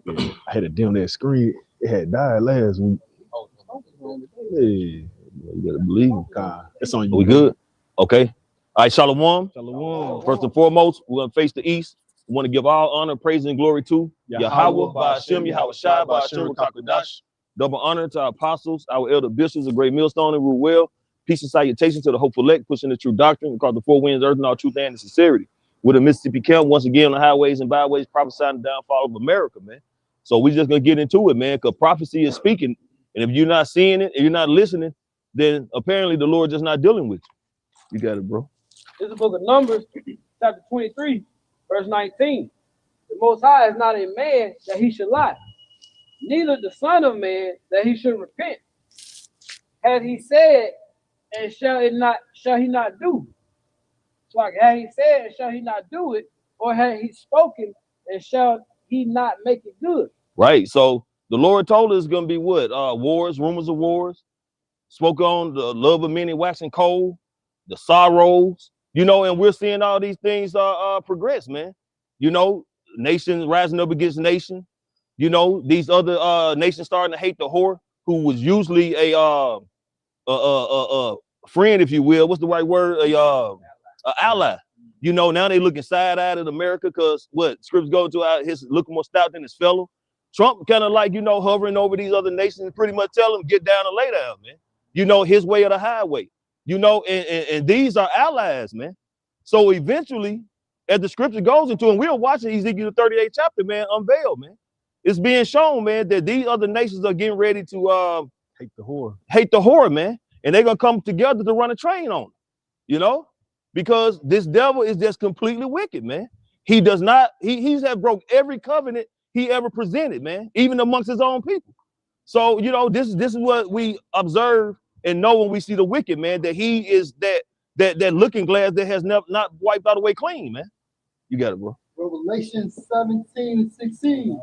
I had to dim that screen. It had died last week. Hey, you gotta believe it. It's on you. We good? Okay. All right, Shalom. Shalom. First and foremost, we're gonna face the east. We want to give all honor, praise, and glory to Yahweh, Ba'ashem, Yahweh Shai, Ba'ashem, Rakakadash. Double honor to our apostles, our elder bishops, a great millstone and rule well. Peace and salutation to the hopeful elect, pushing the true doctrine, because the four winds, earth, and all truth and sincerity. With a Mississippi camp, once again on the highways and byways, prophesying the downfall of America, man. So we just gonna get into it, man, because prophecy is speaking. And if you're not seeing it, and you're not listening, then apparently the Lord just not dealing with you. You got it, bro. This is the book of Numbers, chapter 23, verse 19. The Most High is not a man that he should lie, neither the Son of Man that he should repent. Had he said, and shall he not do? So like, had he said, and shall he not do it? Or had he spoken, and shall he not make it good? Right. So the Lord told us it's gonna be what? Wars, rumors of wars. Spoke on the love of many waxing cold, the sorrows, and we're seeing all these things progress, man. Nations rising up against nation. These other nations starting to hate the whore, who was usually a friend, if you will. What's the right word? A ally. Now they looking side-eyed at America because what scripts go to his looking more stout than his fellow. Trump kind of like, hovering over these other nations and pretty much tell them get down and lay down, man. His way or the highway, and these are allies, man. So eventually, as the scripture goes into, and we're watching Ezekiel 38th chapter, man, unveiled, man. It's being shown, man, that these other nations are getting ready to hate the whore. Hate the whore, man. And they're gonna come together to run a train on them, because this devil is just completely wicked, man. He does not, he's have broke every covenant he ever presented, man, even amongst his own people. So, this is what we observe and know when we see the wicked, man, that he is that looking glass that has not wiped out away clean, man. You got it, bro. Revelation 17:16.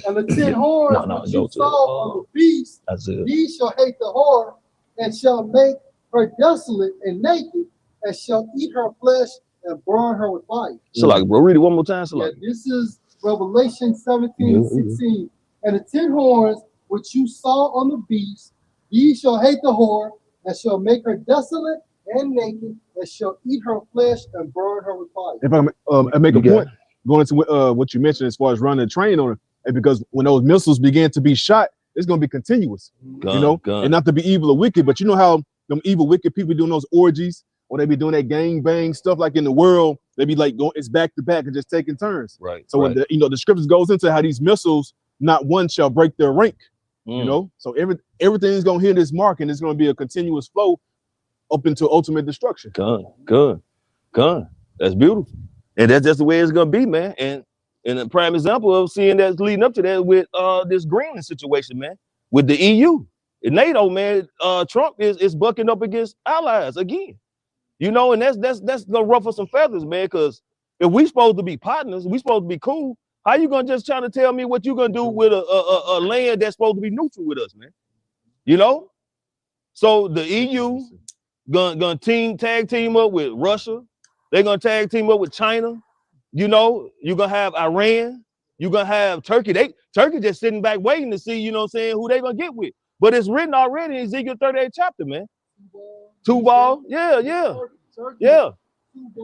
And the 10 horns which you saw on the beast, these shall hate the whore, and shall make her desolate and naked, and shall eat her flesh and burn her with fire. So like, bro, read it one more time. So like, this is Revelation 17:16. And the 10 horns which you saw on the beast, these shall hate the whore, and shall make her desolate and naked, and shall eat her flesh and burn her with fire. If I make a point, going to what you mentioned as far as running a train on it, and because when those missiles begin to be shot, it's going to be continuous, and not to be evil or wicked, but you know how them evil, wicked people doing those orgies, or they be doing that gang bang stuff like in the world, they be like going, it's back to back and just taking turns. Right. So when the scriptures goes into how these missiles, not one shall break their rank. So everything's gonna hit this mark, and it's gonna be a continuous flow up into ultimate destruction. Good. That's beautiful, and that's just the way it's gonna be, man. And a prime example of seeing that's leading up to that with this Greenland situation, man, with the EU and NATO, man. Trump is bucking up against allies again, and that's gonna ruffle some feathers, man. Because if we supposed to be partners, we supposed to be cool. How you gonna just try to tell me what you gonna do with a land that's supposed to be neutral with us, man? So the EU gonna tag team up with Russia. They're gonna tag team up with China. You're gonna have Iran. You're gonna have Turkey. Turkey just sitting back waiting to see, who they gonna get with. But it's written already in Ezekiel 38th chapter, man. Two ball. Yeah. Good. You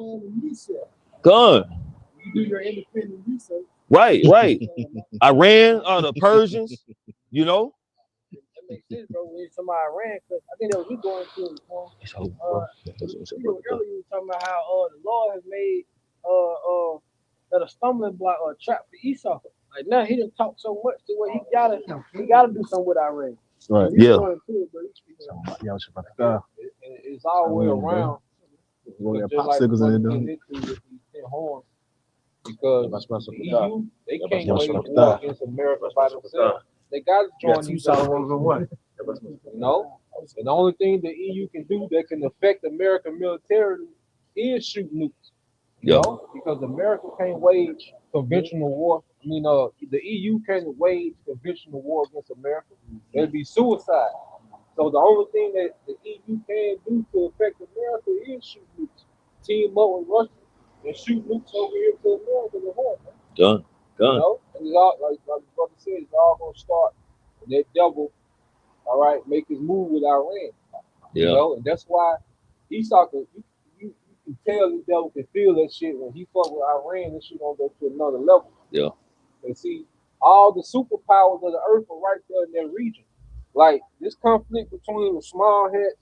do your independent research. Right. Iran, the Persians, That makes sense, bro. When you're talking about Iran, because I think that was you going through it. Earlier you were talking about how the Lord has made that a stumbling block or a trap for Esau. Like now he didn't talk so much to where he gotta do something with Iran. Right. Yeah. It's all the way around. Popsicles in there. Because the EU, they can't wage war against America by themselves. They got to join these other ones. And the only thing the EU can do that can affect America militarily is shoot nukes. Because America can't wage conventional war. The EU can't wage conventional war against America. It'd be suicide. So the only thing that the EU can do to affect America is shoot nukes. Team up with Russia and shoot nukes over here to America. Done. And all, like the brother said, it's all gonna start when that devil, all right, make his move with Iran. Yeah. You know, and that's why Esau can you can tell the devil can feel that shit when he fuck with Iran, this shit gonna go to another level. Yeah. And see, all the superpowers of the earth are right there in that region. Like this conflict between the small hats,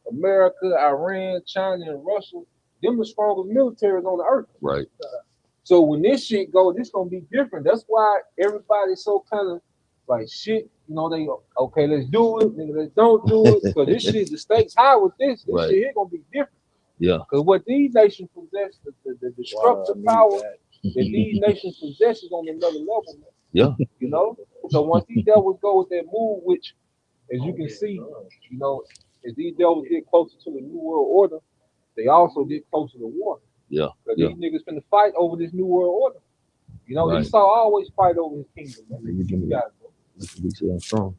America, Iran, China, and Russia, them the strongest militaries on the earth. Right. So when this shit go, this gonna be different. That's why everybody's so kind of like shit. You know, they okay, let's do it, nigga, let's don't do it. Because this shit, the stakes high with this. This Right. shit here gonna be different. Yeah. Because what these nations possess, the destructive power that these nations possess is on another level, man. Yeah. You know? So once these devils go with that move, which as you can see, you know, as these devils get closer to the New World Order, they also get closer to war. Yeah. Because Yeah. these niggas finna fight over this New World Order. You know, Right. Esau always fight over his kingdom, man. You give me got it, bro. I'm strong.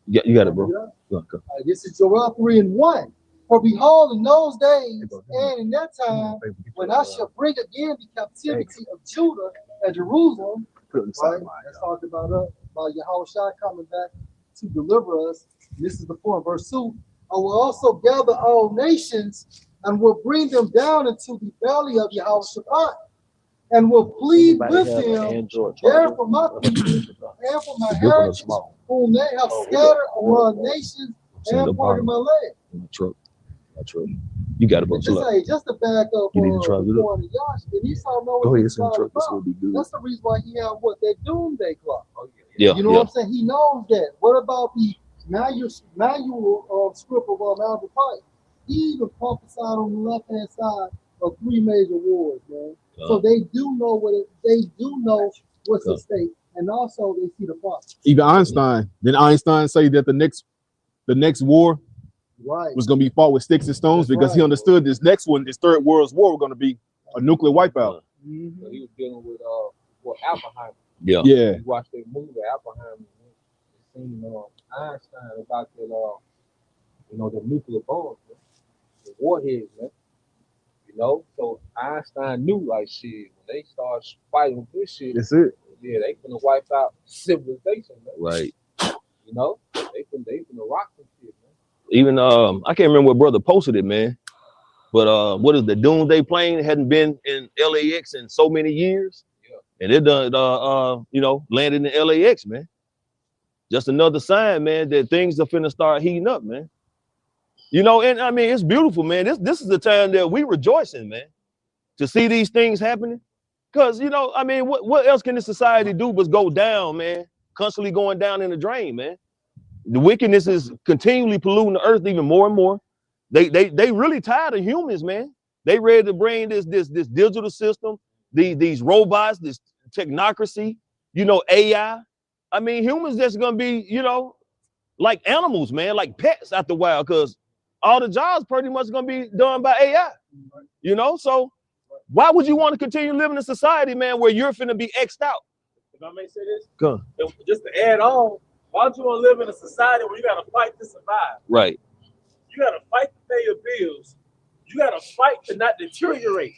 You You got it, bro. Go. This is Joel 3:1. For behold, in those days and in that time, when I shall bring again the captivity of Judah and Jerusalem, right? That's talked about Yahushua coming back to deliver us. This is the point, verse 2. I will also gather all nations and will bring them down into the belly of Yahushua and will plead with them there for my people and for my heritage, whom they have scattered among nations and parted my land. My truck. You got it, bro. Just to back up You need to try it. on Yash, and Esau know Go what ahead, it's send the all truck. This about. will be good. That's the reason why he have what that doomsday clock. Yeah. You know what I'm saying? He knows that. What about the manual script of Malachi? He even prophesied on the left hand side of 3 major wars, man. So they do know what's at stake, and also they see the prophet. Even Einstein. Then Einstein say that the next war was going to be fought with sticks and stones. That's because he understood this next one, this third world's war, was going to be a nuclear wipeout. So he was dealing with Oppenheimer. Yeah. You watched that movie, Oppenheimer. Seen Einstein about that, the nuclear bombs, man. The warheads, man. You know, so Einstein knew, like, shit, when they start fighting with this shit, that's it. Yeah, they finna wipe out civilization, man. Right. You know, they finna rock some shit, man. Even I can't remember what brother posted it, man. But what is the doomsday plane? It hadn't been in LAX in so many years. Yeah. And it done landed in LAX, man. Just another sign, man, that things are finna start heating up, man. You know, and I mean, it's beautiful, man. This is the time that we rejoice in, man, to see these things happening. Because, you know, I mean, what else can this society do but go down, man? Constantly going down in the drain, man. The wickedness is continually polluting the earth even more and more. They really tired of humans, man. They ready to bring this digital system, these robots, this technocracy, AI. I mean, humans just gonna be, like animals, man, like pets after a while, because all the jobs pretty much gonna be done by AI. So why would you want to continue living in a society, man, where you're finna be X'd out? If I may say this, go. Just to add on, why don't you want to live in a society where you gotta fight to survive? Right. You gotta fight to pay your bills. You gotta fight to not deteriorate.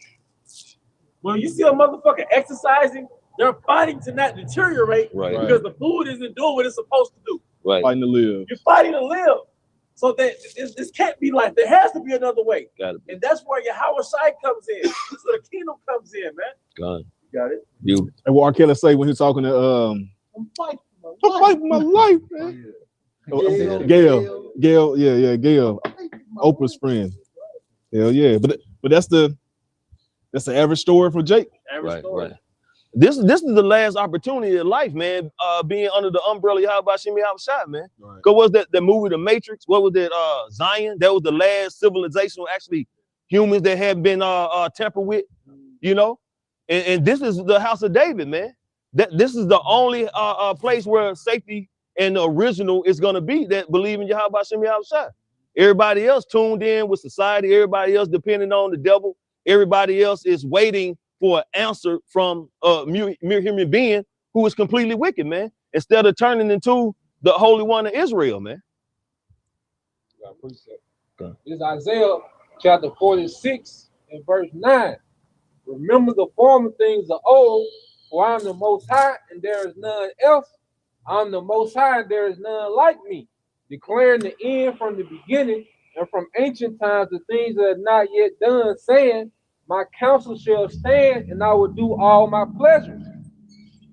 When you see a motherfucker exercising, they're fighting to not deteriorate, right, because the food isn't doing what it's supposed to do. Right. Fighting to live. You're fighting to live. So that this can't be life. There has to be another way. Got it. And that's where your Yahushua comes in. That's where the kingdom comes in, man. Got it. You got it. And what R. Kelly say when he's talking to I'm fighting for my life, man. Gail, Gail, Oprah's friend. Hell yeah, but that's the average story for Jake. Right. This is the last opportunity in life, man. Being under the umbrella of Yahweh Shem Yahushua, man. Right. Cause was that movie The Matrix? What was that? Zion. That was the last civilization, actually humans that had been tampered with. And this is the house of David, man. This is the only place where safety and the original is gonna be, that believe in Yahweh Shem Yahushua. Everybody else tuned in with society. Everybody else depending on the devil. Everybody else is waiting for an answer from a mere human being who is completely wicked, man, instead of turning into the Holy One of Israel, man. This is Isaiah chapter 46 and verse 9. Remember the former things of old, For I'm the Most High, and there is none else. I'm the Most High, and there is none like me, declaring the end from the beginning, and from ancient times the things that are not yet done, saying, my counsel shall stand, and I will do all my pleasures.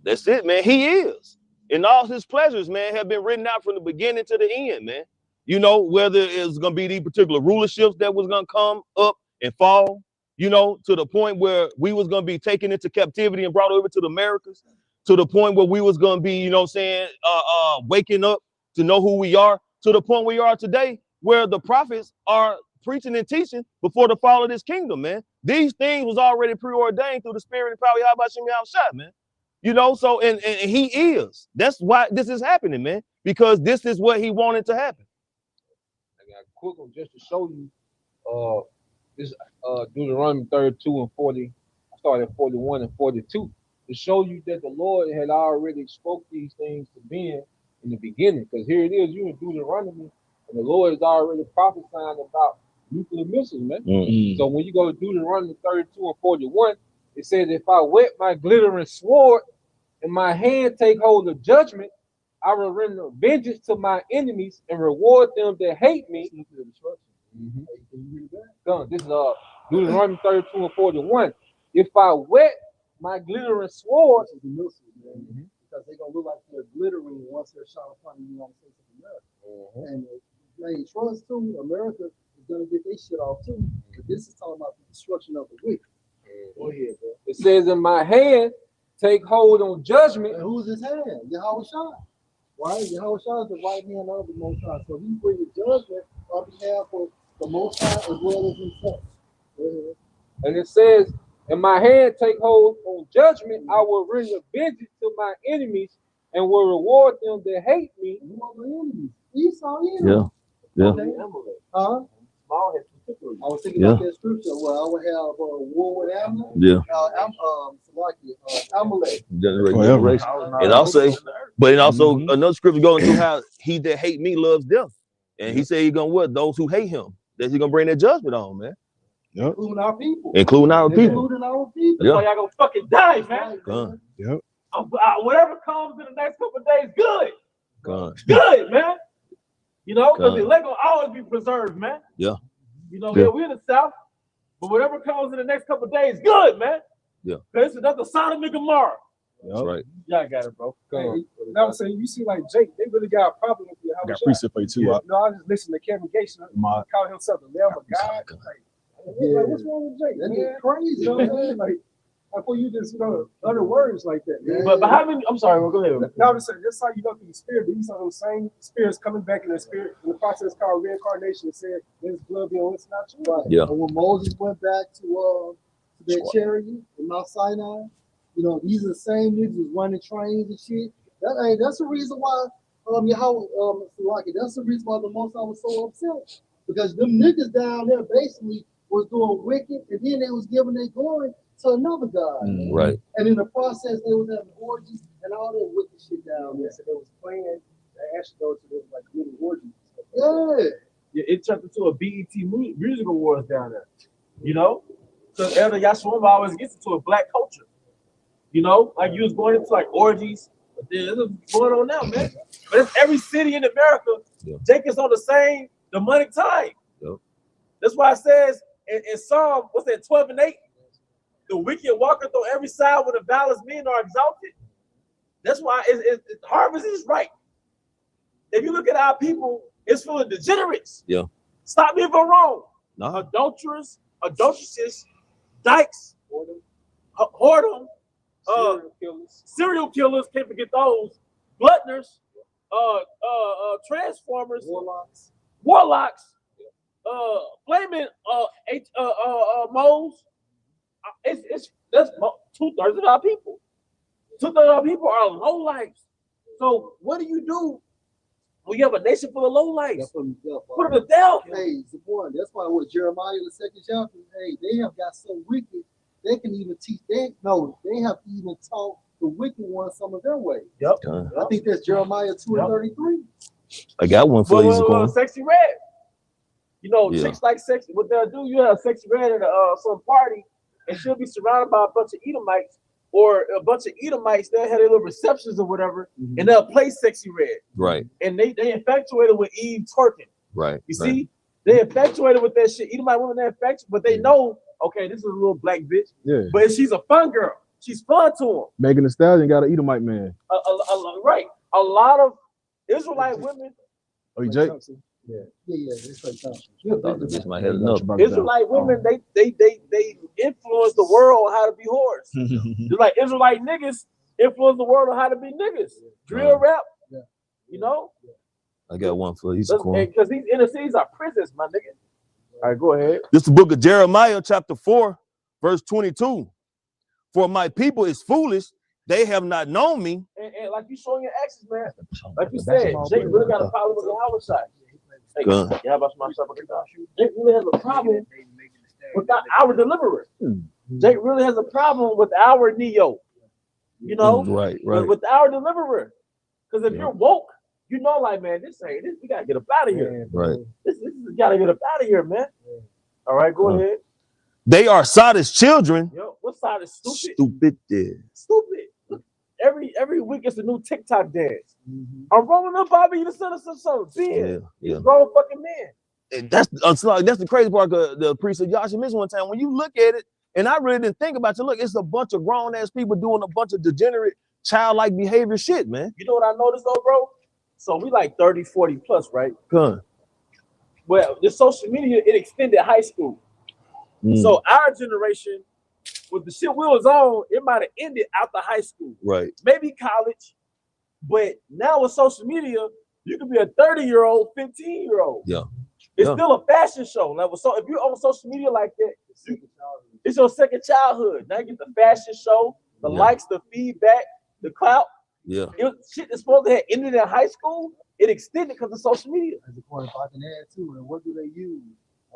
That's it, man. He is. And all his pleasures, man, have been written out from the beginning to the end, man. You know, whether it's going to be these particular rulerships that was going to come up and fall, you know, to the point where we was going to be taken into captivity and brought over to the Americas, to the point where we was going to be, you know what I'm saying, waking up to know who we are, to the point we are today, where the prophets are preaching and teaching before the fall of this kingdom, man. These things was already preordained through the spirit and power of Yahweh, man. You know, so and he is. That's why this is happening, man, because this is what he wanted to happen. I got a quick one just to show you this Deuteronomy 32 and 40. I started at 41 and 42 to show you that the Lord had already spoke these things to Ben in the beginning. Because here it is, you in Deuteronomy, and the Lord is already prophesying about nuclear missiles, man. Mm-hmm. So when you go to Deuteronomy 32 and 41, it says, if I wet my glittering sword and my hand take hold of judgment, I will render vengeance to my enemies and reward them that hate me. Mm-hmm. This is Deuteronomy 32 and 41. If I wet my glittering sword, because they're gonna look like they're glittering once they're shot upon the United States of America. And if they trust too, America is gonna get their shit off too. But this is talking about the destruction of the wicked. Go ahead, bro. It says, in my hand take hold on judgment. And who's his hand? Yahweh Shah. Right? Yahweh Shah is the right hand of the Most High. So he brings judgment on behalf of the Most High as well as himself. And it says, in my hand take hold on judgment, I will render vengeance to my enemies and will reward them that hate me. Who are the enemies? Esau is. Yeah. Okay. I was thinking about that scripture where I would have war with Amalek. Amalek. Generation. And also, another scripture going into how he that hate me loves them. And he said he's gonna what? Those who hate him, that he's gonna bring that judgment on, man. Yep. Including our people. Including our people. That's why y'all gonna fucking die, man. Yep. Whatever comes in the next couple of days, good. Good, man. You know, because the elect will always be preserved, man. Yeah. You know, we're in the South, but whatever comes in the next couple of days, good, man. Yeah. This is another Sodom and Gomorrah. That's right. Y'all got it, bro. Hey, I was saying, you see, like Jake, they really got a problem with you. I got precept for you too. No, I just listened to Kevin Gates call himself the Lamb of God. Like, what's wrong with Jake? That Man? is crazy. You know what I'm saying? Like, before you just, other words like that. Man. But how many? I'm sorry, go ahead. No, I'm just saying, that's how you go through the spirit. These are those same spirits coming back in the spirit in the process called reincarnation. It said there's blood beyond it's not true. Right. Yeah. And when Moses went back to their chariot in Mount Sinai, you know, these are the same niggas who's running trains and shit. That's the reason why that's the reason why the Most High was so upset. Because them niggas down there basically was doing wicked, and then they was giving their glory to another god. Right. And in the process, they was having orgies and all that wicked shit down there. So they was playing, they actually go to this like little orgies. Yeah, it turned into a BET music awards down there. You know? So Elder Yashua always gets into a black culture. You know, like you was going into like orgies, but then this is going on now, man. But it's every city in America, Jake is on the same demonic time. Yep. That's why it says in Psalm, what's that, 12 and 8? The wicked walketh on every side when the valorous men are exalted. That's why harvest is right. If you look at our people, it's full of degenerates. Yeah. Stop me if I'm wrong. No. Adulterers, adulteresses, dykes, whoredom, serial killers, can't forget those, gluttoners, transformers, warlocks, flaming moles. That's 2/3 of our people. 2/3 of our people are low lives. So what do you do when you have a nation full of low lives? Put them to death. Hey, Zabor, that's why with Jeremiah the 2nd chapter, hey, they have got so wicked they can even teach. They have even taught the wicked ones some of their ways. Yep. I think that's Jeremiah 2 and 33. I got one for you. Sexy Red. You know, chicks like sexy. What they'll do, you have Sexy Red at some party, and she'll be surrounded by a bunch of Edomites, or a bunch of Edomites, they'll have their little receptions or whatever, and they'll play Sexy Red. Right. And they infatuated with Eve twerking. Right. You see? They infatuated with that shit. Edomite women, they're infatuated, but they know, okay, this is a little black bitch. Yeah. But she's a fun girl. She's fun to them. Megan Thee Stallion got an Edomite man. Right. A lot of Israelite women. Oh, you Jake? Yeah. It's like Israelite women, they influence the world on how to be whores. Just like Israelite niggas influence the world on how to be niggas. Drill rap, you know. I got one for you. Because these inner cities are prisons, my nigga. All right, go ahead. This is the book of Jeremiah, chapter 4, verse 22. For my people is foolish, they have not known me. And like you showing your actions, man. Like you said, Jake really got a problem with the Howard side. Hey, yeah, about myself. Jake really has a problem with our deliverer. Jake really has a problem with our Neo. You know, right. With our deliverer. Because if you're woke, you know, like, man, this we gotta get up out of here. Right. This gotta get up out of here, man. All right, go ahead. They are Sodom's children. Yo, what side is stupid? Stupid. Stupid. Look, every week it's a new TikTok dance. I'm rolling up, Bobby, the son of some big. Yeah. Grown fucking man. And that's the crazy part of the priest of Yasha missed one time. When you look at it, and I really didn't think about it, look, it's a bunch of grown ass people doing a bunch of degenerate, childlike behavior shit, man. You know what I noticed though, bro? So we like 30, 40 plus, right? Good. Well, the social media, it extended high school. So our generation, with the shit we was on, it might have ended after high school. Right. Maybe college. But now with social media, you can be a 30-year-old, 15-year-old. Yeah. It's still a fashion show. Like, so if you're on social media like that, it's your second childhood. Now you get the fashion show, the likes, the feedback, the clout. Yeah. Shit that's supposed to have ended in high school, it extended because of social media. As a point, if I can add to it, what do they use?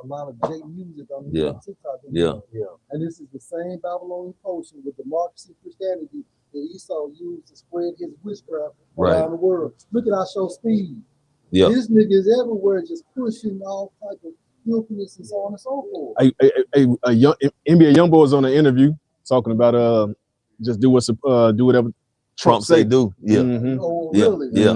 A lot of J music on TikTok. And this is the same Babylonian potion with democracy, Christianity that Esau used to spread his witchcraft around the world. Look at our show Speed. Yeah. This nigga is everywhere just pushing all type of filthiness and so on and so forth. A young NBA young boy was on an interview talking about just do whatever Trump say do. Yeah. Oh, really? Yeah.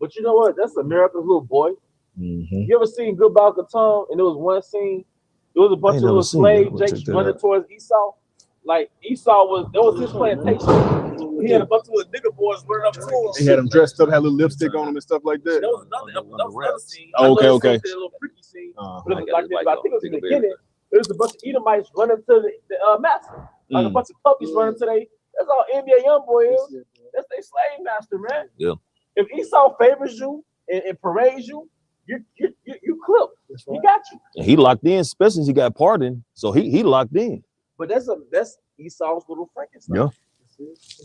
But you know what? That's America's little boy. You ever seen Good Bal Katum? And there was one scene, there was a bunch of little slave Jakes running towards Esau. Like Esau that was his plantation. He had a bunch of little nigga boys running up to him. He had them dressed up, had a little lipstick on them and stuff like that. That was another scene. Okay. A little freaky scene. I think it was in the beginning. There was a bunch of Edomites running to the master. Like a bunch of puppies running to that's all NBA Youngboy is. That's their slave master, man. Yeah. If Esau favors you and parades you, you clip. He got you. And he locked in, especially since he got pardoned. So he locked in. But that's Esau's little Frankenstein. Yeah.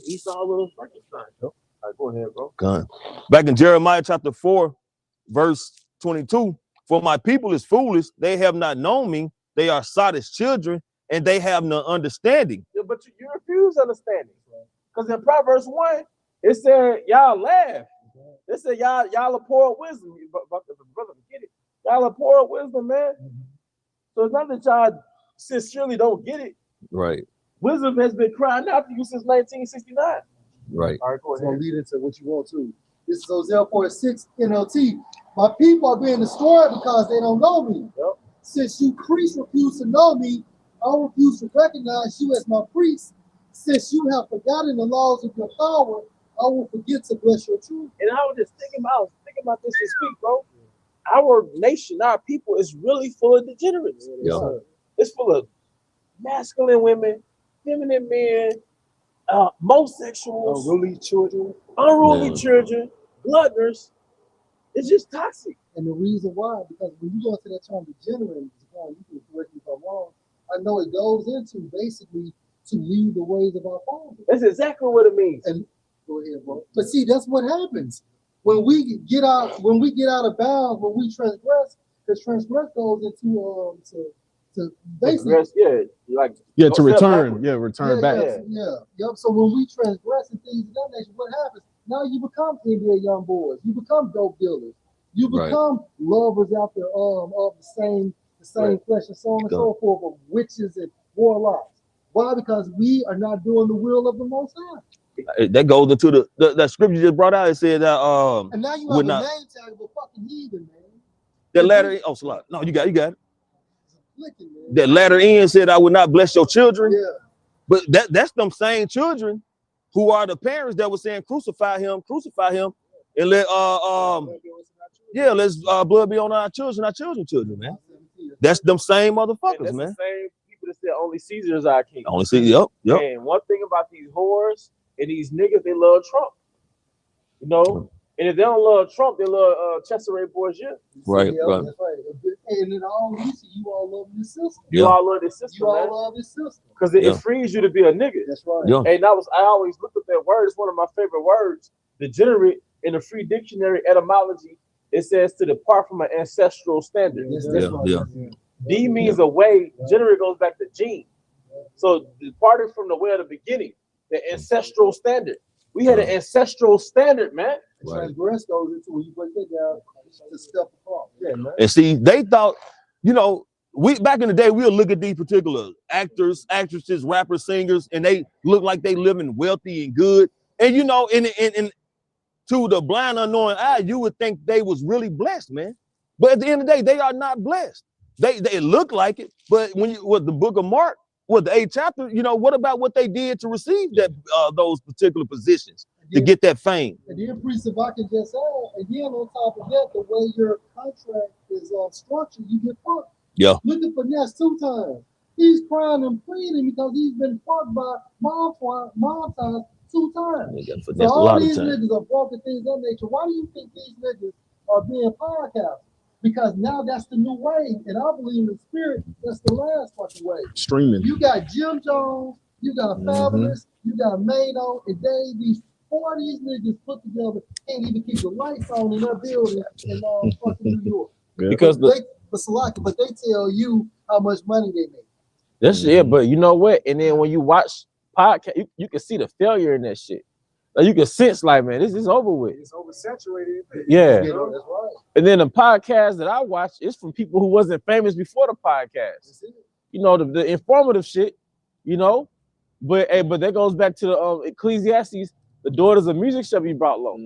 Esau's little Frankenstein. All right, go ahead, bro. Gun. Back in Jeremiah chapter 4, verse 22. For my people is foolish, they have not known me. They are Sodom's children, and they have no understanding. Yeah, but you refuse understanding. Because in Proverbs 1, it said, y'all laugh. It said, y'all are poor wisdom. Brother, get it. Y'all are poor wisdom, man. So it's not that y'all sincerely don't get it. Right. Wisdom has been crying out to you since 1969. Right. All right, go ahead. It's going to lead into what you want to. This is Hosea 4:6 NLT. My people are being destroyed because they don't know me. Yep. Since you priests refuse to know me, I refuse to recognize you as my priest. Since you have forgotten the laws of your power, I will forget to bless your truth. And I was just thinking about this week, bro. Our nation, our people is really full of degenerates. Yeah. It's full of masculine women, feminine men, homosexuals, unruly children, gluttoners. It's just toxic. And the reason why, because when you go into that term degenerate, you can correct me if I'm wrong, I know it goes into basically to lead the ways of our fathers. That's exactly what it means. And go ahead, bro. But see, that's what happens when we get out of bounds, when we transgress. Because transgress goes into to basically to return, return back. Yep. So when we transgress and things of that nature, what happens? Now you become NBA young boys. You become dope dealers. You become lovers after of the same flesh and so on and so forth of witches and warlocks. Why? Because we are not doing the will of the Most High. That goes into the scripture you just brought out. It said that and now you have a name tag of a fucking heathen, man. That latter oh slot. No, you got it. That latter end said, I would not bless your children. Yeah. But that's them same children who are the parents that were saying crucify him, and let let's blood be on our children, man. That's them same motherfuckers, man. The same people that said only Caesar is our king. Only Caesar, yep. And one thing about these whores and these niggas, they love Trump. You know? And if they don't love Trump, they love Cesare Borgia. Right. That's right. And in all this, you all love this system. You all love this system. You all love this system. Because it frees you to be a nigga. That's right. Yeah. And I always look at that word. It's one of my favorite words. Degenerate in the free dictionary etymology, it says to depart from an ancestral standard. Yes, that's right. D means a way. Degenerate goes back to gene. So departing from the way of the beginning, the ancestral standard. We had an ancestral standard, man. Transgress goes into when you break that down to step apart. Yeah, man. And see, they thought, we back in the day, we'll look at these particular actors, actresses, rappers, singers, and they look like they living wealthy and good. And in to the blind, unknowing eye, you would think they was really blessed, man. But at the end of the day, they are not blessed. They look like it, but when you with the book of Mark, with the 8th chapter, what about what they did to receive that those particular positions to get that fame? And then, priest, if I can just add, again, on top of that, the way your contract is structured, you get fucked. Yeah. Look at Finesse 2 times. He's crying and pleading because he's been fucked by mom times 2 times. So all these niggas are broken things of nature. Why do you think these niggas are being podcasted? Because now that's the new way, and I believe in the spirit, that's the last fucking way. Streaming. You got Jim Jones, you got Fabulous, you got Mano, and Dave. These 4 of these niggas put together can't even keep the lights on in their building in fucking New York. Yeah. Because but they tell you how much money they make. That's but you know what? And then when you watch podcast, you can see the failure in that shit. Like you can sense, like, man, this is over with. It's oversaturated. Yeah. That's right. And then the podcast that I watch is from people who wasn't famous before the podcast. The informative shit, But that goes back to the Ecclesiastes, the daughters of music shall be brought low. Yeah.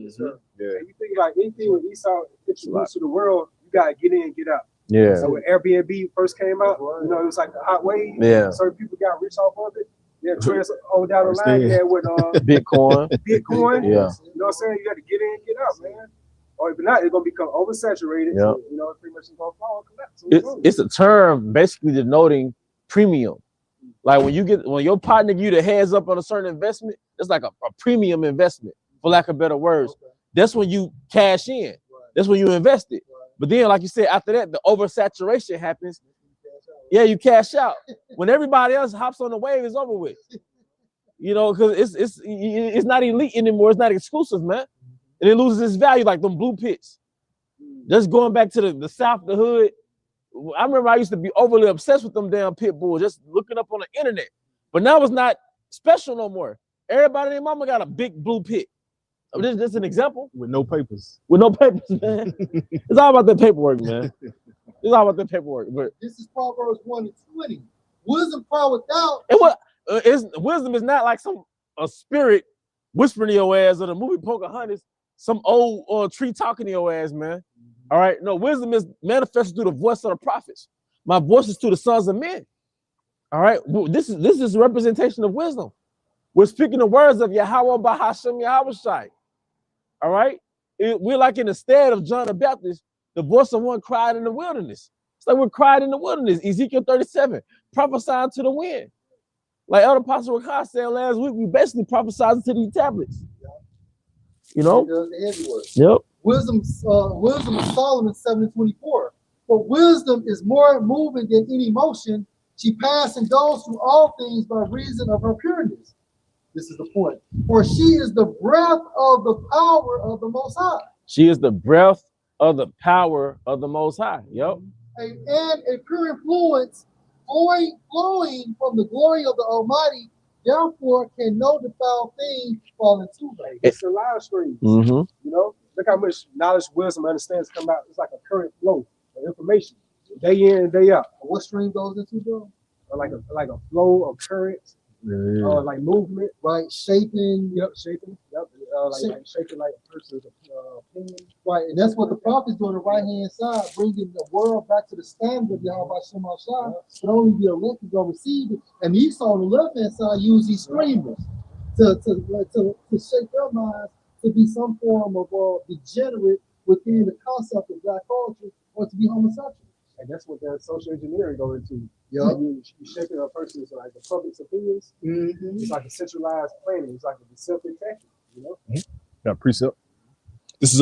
And you think about anything when Esau introduced to the world, you gotta get in and get out. Yeah. So when Airbnb first came out, it was like a hot wave. Yeah. Certain people got rich off of it. Yeah, trends on down the line there with Bitcoin. Yeah. You know what I'm saying? You got to get in and get out, man. Or if not, it's gonna become oversaturated. Yeah. So, pretty much it's gonna fall and collapse. It's a term basically denoting premium. Like when your partner give you the heads up on a certain investment, it's like a premium investment, for lack of better words. Okay. That's when you cash in. Right. That's when you invest it. Right. But then, like you said, after that, the oversaturation happens. Yeah, you cash out. When everybody else hops on the wave, it's over with. Because it's not elite anymore. It's not exclusive, man. And it loses its value like them blue pits. Just going back to the South, the hood. I remember I used to be overly obsessed with them damn pit bulls, just looking up on the internet. But now it's not special no more. Everybody and their mama got a big blue pit. This is an example. With no papers. With no papers, man. It's all about the paperwork, man. It's all about the paperwork. But this is Proverbs 1:20. Wisdom power without. Wisdom is not like a spirit whispering to your ass, or the movie Pocahontas, some old tree talking to your ass, man. All right. No, wisdom is manifested through the voice of the prophets. My voice is to the sons of men. All right. This is a representation of wisdom. We're speaking the words of Yahweh Bahashem Yahweh Shai. All right. We're like in the stead of John the Baptist, the voice of one cried in the wilderness. It's like we're cried in the wilderness. Ezekiel 37, prophesying to the wind. Like Elder Apostle Rakai said last week, we basically prophesied to these tablets. Yep. Wisdom of Solomon 7:24. For wisdom is more moving than any motion. She passed and goes through all things by reason of her pureness. This is the point. For she is the breath of the power of the Most High. She is the breath of the power of the Most High. Yep. And a pure influence flowing from the glory of the Almighty. Therefore, can no defiled thing fall into her. It's the live streams. Look how much knowledge, wisdom, understanding come out. It's like a current flow of information, day in and day out. What stream goes into, bro? like a flow of current, like movement, right? Shaping. Yep, shaping. Yep, like shaking like a person's opinion. Right, and that's what the prophet's doing on the right hand side, bringing the world back to the standard of Yahweh Shem Shai. But only the elected gonna receive it. And Esau on the left hand side use these screamers to shake their minds to be some form of degenerate within the concept of black culture or to be homosexual. And that's what that social engineering goes into. Yeah, you shaping a person's like the public's opinions. Mm-hmm. It's like a centralized planning. It's like a deceptive tactic. You know. Mm-hmm. Got precept. This is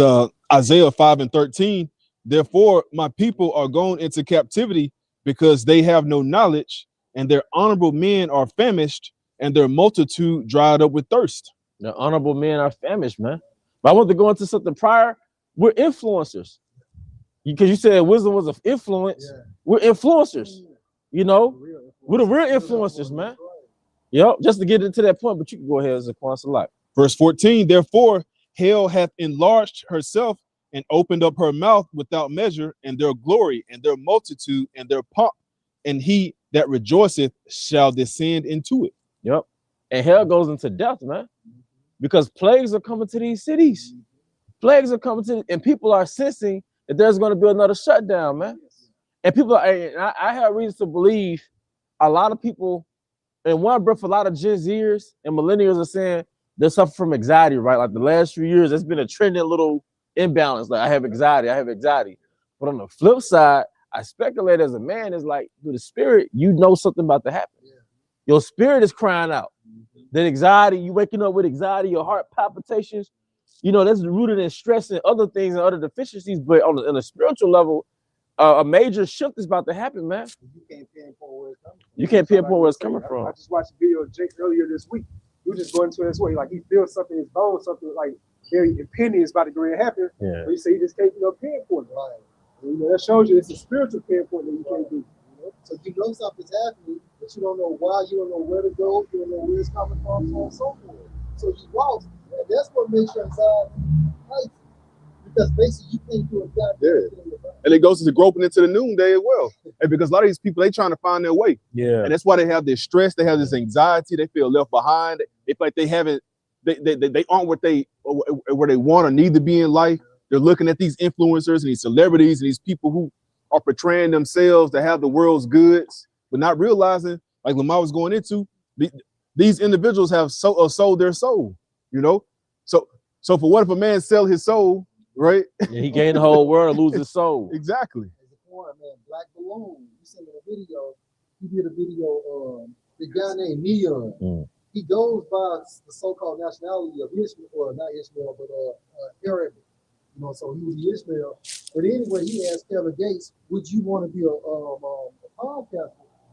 Isaiah 5:13. Therefore, my people are going into captivity because they have no knowledge, and their honorable men are famished, and their multitude dried up with thirst. The honorable men are famished, man. But I want to go into something prior. We're influencers. Because you said wisdom was of influence. Yeah. We're influencers. You know, we're the real influencers, man. Yep, just to get into that point, but you can go ahead as a consulate. Verse 14, therefore, hell hath enlarged herself and opened up her mouth without measure, and their glory and their multitude and their pomp, and he that rejoiceth shall descend into it. Yep. And hell goes into death, man. Because plagues are coming to these cities. Plagues are coming to, and people are sensing that there's going to be another shutdown, man. And people, I have reason to believe a lot of people, in one breath, a lot of Gen Zers and millennials are saying they suffer from anxiety, right? Like the last few years, there's been a trending little imbalance. Like I have anxiety. But on the flip side, I speculate as a man is like, through the spirit, you know something about to happen. Yeah. Your spirit is crying out. That anxiety, you waking up with anxiety, your heart palpitations, you know, that's rooted in stress and other things and other deficiencies. But on a spiritual level, a major shift is about to happen, man. You can't pinpoint where it's coming from. You can't pinpoint where it's coming from. I just watched a video of Jake earlier this week. He was just going to his way. Like he feels something in his bones, something like very impending is about to go and happen. Yeah. But he said he just can't pinpoint it. Right. And, you know, that shows you it's a spiritual pinpoint that you can't do. You know? So you know something's happening, but you don't know why, you don't know where to go, you don't know where it's coming from, so on and so forth. So you lost. And that's what makes your anxiety heightened. Because basically you can't do a goddamn thing about it. And it goes into groping into the noonday as well. And because a lot of these people, they trying to find their way. Yeah. And that's why they have this stress, they have this anxiety, they feel left behind. They feel like they haven't, they aren't where they want or need to be in life. They're looking at these influencers and these celebrities and these people who are portraying themselves to have the world's goods, but not realizing, like Lamar was going into, these individuals have sold their soul, you know? So for what if a man sell his soul, right? Yeah, he gained the whole world, lose his soul. Exactly. As a point, man, Black Balloon, you sent me a video. He did a video, the guy named Neon. Mm. He goes by the so-called nationality of Ishmael, or not Ishmael, but Arab. You know, so he was Ishmael. But anyway, he asked Kevin Gates, would you want to be a podcaster?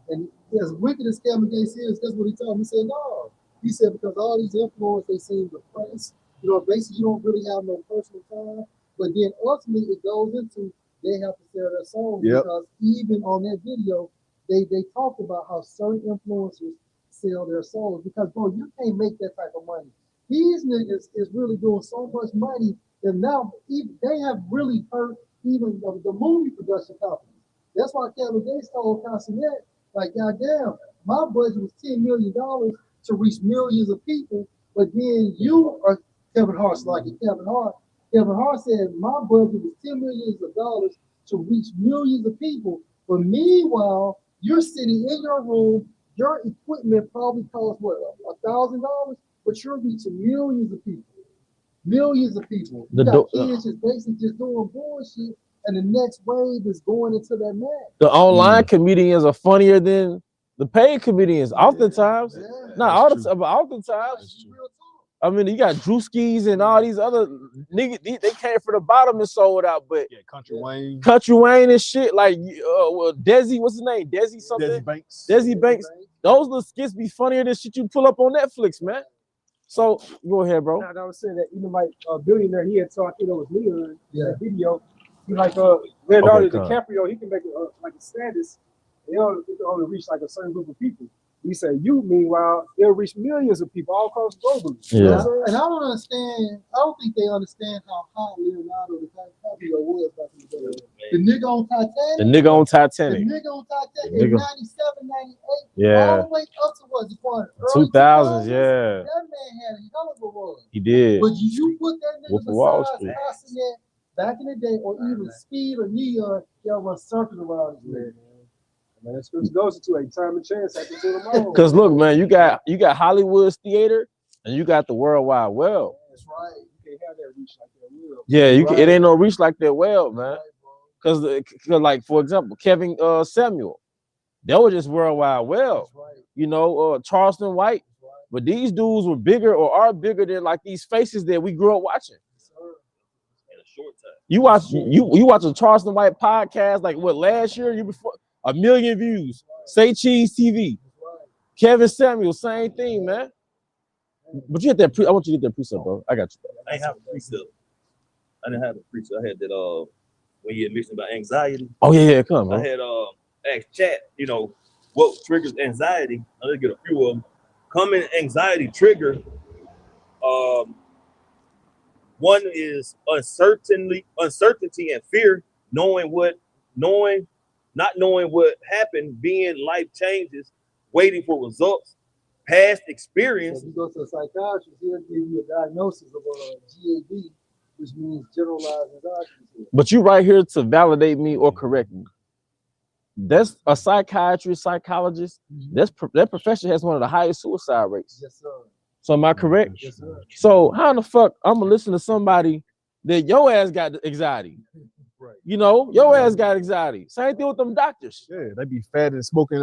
And as wicked as Kevin Gates is, that's what he told him. He said, no. He said, because all these influencers, they seem depressed. You know, basically, you don't really have no personal time. But then ultimately, it goes into they have to sell their soul. Yep. Because even on that video, they talked about how certain influencers sell their souls. Because, bro, you can't make that type of money. These niggas is really doing so much money that now they have really hurt even the movie production companies. That's why Kevin Gates told Consinet, like, goddamn, my budget was $10 million to reach millions of people, but then you are Kevin Hart's like it. Kevin Hart said my budget was $10 million to reach millions of people, but meanwhile, you're sitting in your room, your equipment probably costs what, $1,000, but you're reaching millions of people. Millions of people. You got kids just basically just doing bullshit, and the next wave is going into that match. The online comedians are funnier than the paid comedians, oftentimes. Yeah. Not all the time, but oftentimes. I mean, you got Drewskis and all these other niggas. They came from the bottom and sold out, but Country Wayne and shit. Like Desi, what's his name? Desi something. Desi Banks. Those little skits be funnier than shit you pull up on Netflix, man. So go ahead, bro. I was saying that even like a billionaire, he had told, I think it was Leon in that video. He like Leonardo DiCaprio, he can make like a status. It can only reach like a certain group of people. He said, you, meanwhile, they'll reach millions of people all across globally. Yeah. You know and I don't think they understand how hot Leonardo DiCaprio was back in the day. The nigga on Titanic. The nigga on Titanic. The nigga on Titanic in 97, 98. Yeah. All the way up to what's it called? 2000s, yeah. That man had a hell of a run. He did. But you put that nigga Wall besides Street. Cassinet back in the day, or even Speed or Neon, y'all run circles around his man. Man, that's what goes into a time and chance after tomorrow. Because look, man, you got Hollywood's theater and you got the World Wide Web. That's right. You can't have that reach like that will. Yeah, it ain't no reach like that well, man. Because like for example, Kevin Samuel, that was just World Wide Web. Right. You know, Charleston White. Right. But these dudes were bigger or are bigger than like these faces that we grew up watching. In a short time. You watch a Charleston White podcast like what last year, year before, 1 million views. Say Cheese TV. Kevin Samuel, same thing, man. But you had that I want you to get that precept, bro. I got you. I ain't have a precept. I didn't have a precept. I had that when you had mentioned about anxiety. Oh yeah, come on. I had asked chat, you know, what triggers anxiety. I'll get a few of them. Common anxiety trigger. One is uncertainty and fear, not knowing what happened, being life changes, waiting for results, past experience. So if you go to a psychiatrist, he'll give you a diagnosis of GAD, which means generalized anxiety. But you right here to validate me or correct me. That's a psychiatrist, psychologist. That profession has one of the highest suicide rates. Yes, sir. So am I correct? Yes, sir. So how in the fuck I'm gonna listen to somebody that your ass got anxiety? Right. You know, your ass got anxiety. Same thing with them doctors. Yeah, they be fat and smoking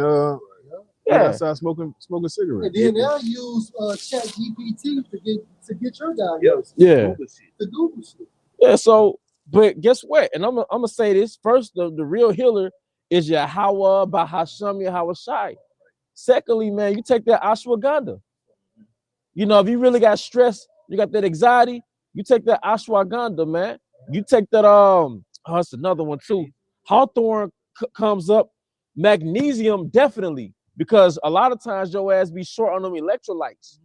outside smoking cigarettes. And then they'll use Chat GPT to get your diagnosis. Yeah. The Google shit. Yeah. So, but guess what? And I'm gonna say this first: the real healer is Yahweh by Hashem Yahawashi. Secondly, man, you take that ashwagandha. You know, if you really got stress, you got that anxiety, you take that ashwagandha, man. You take that that's another one too. Hawthorne comes up. Magnesium, definitely, because a lot of times your ass be short on them electrolytes.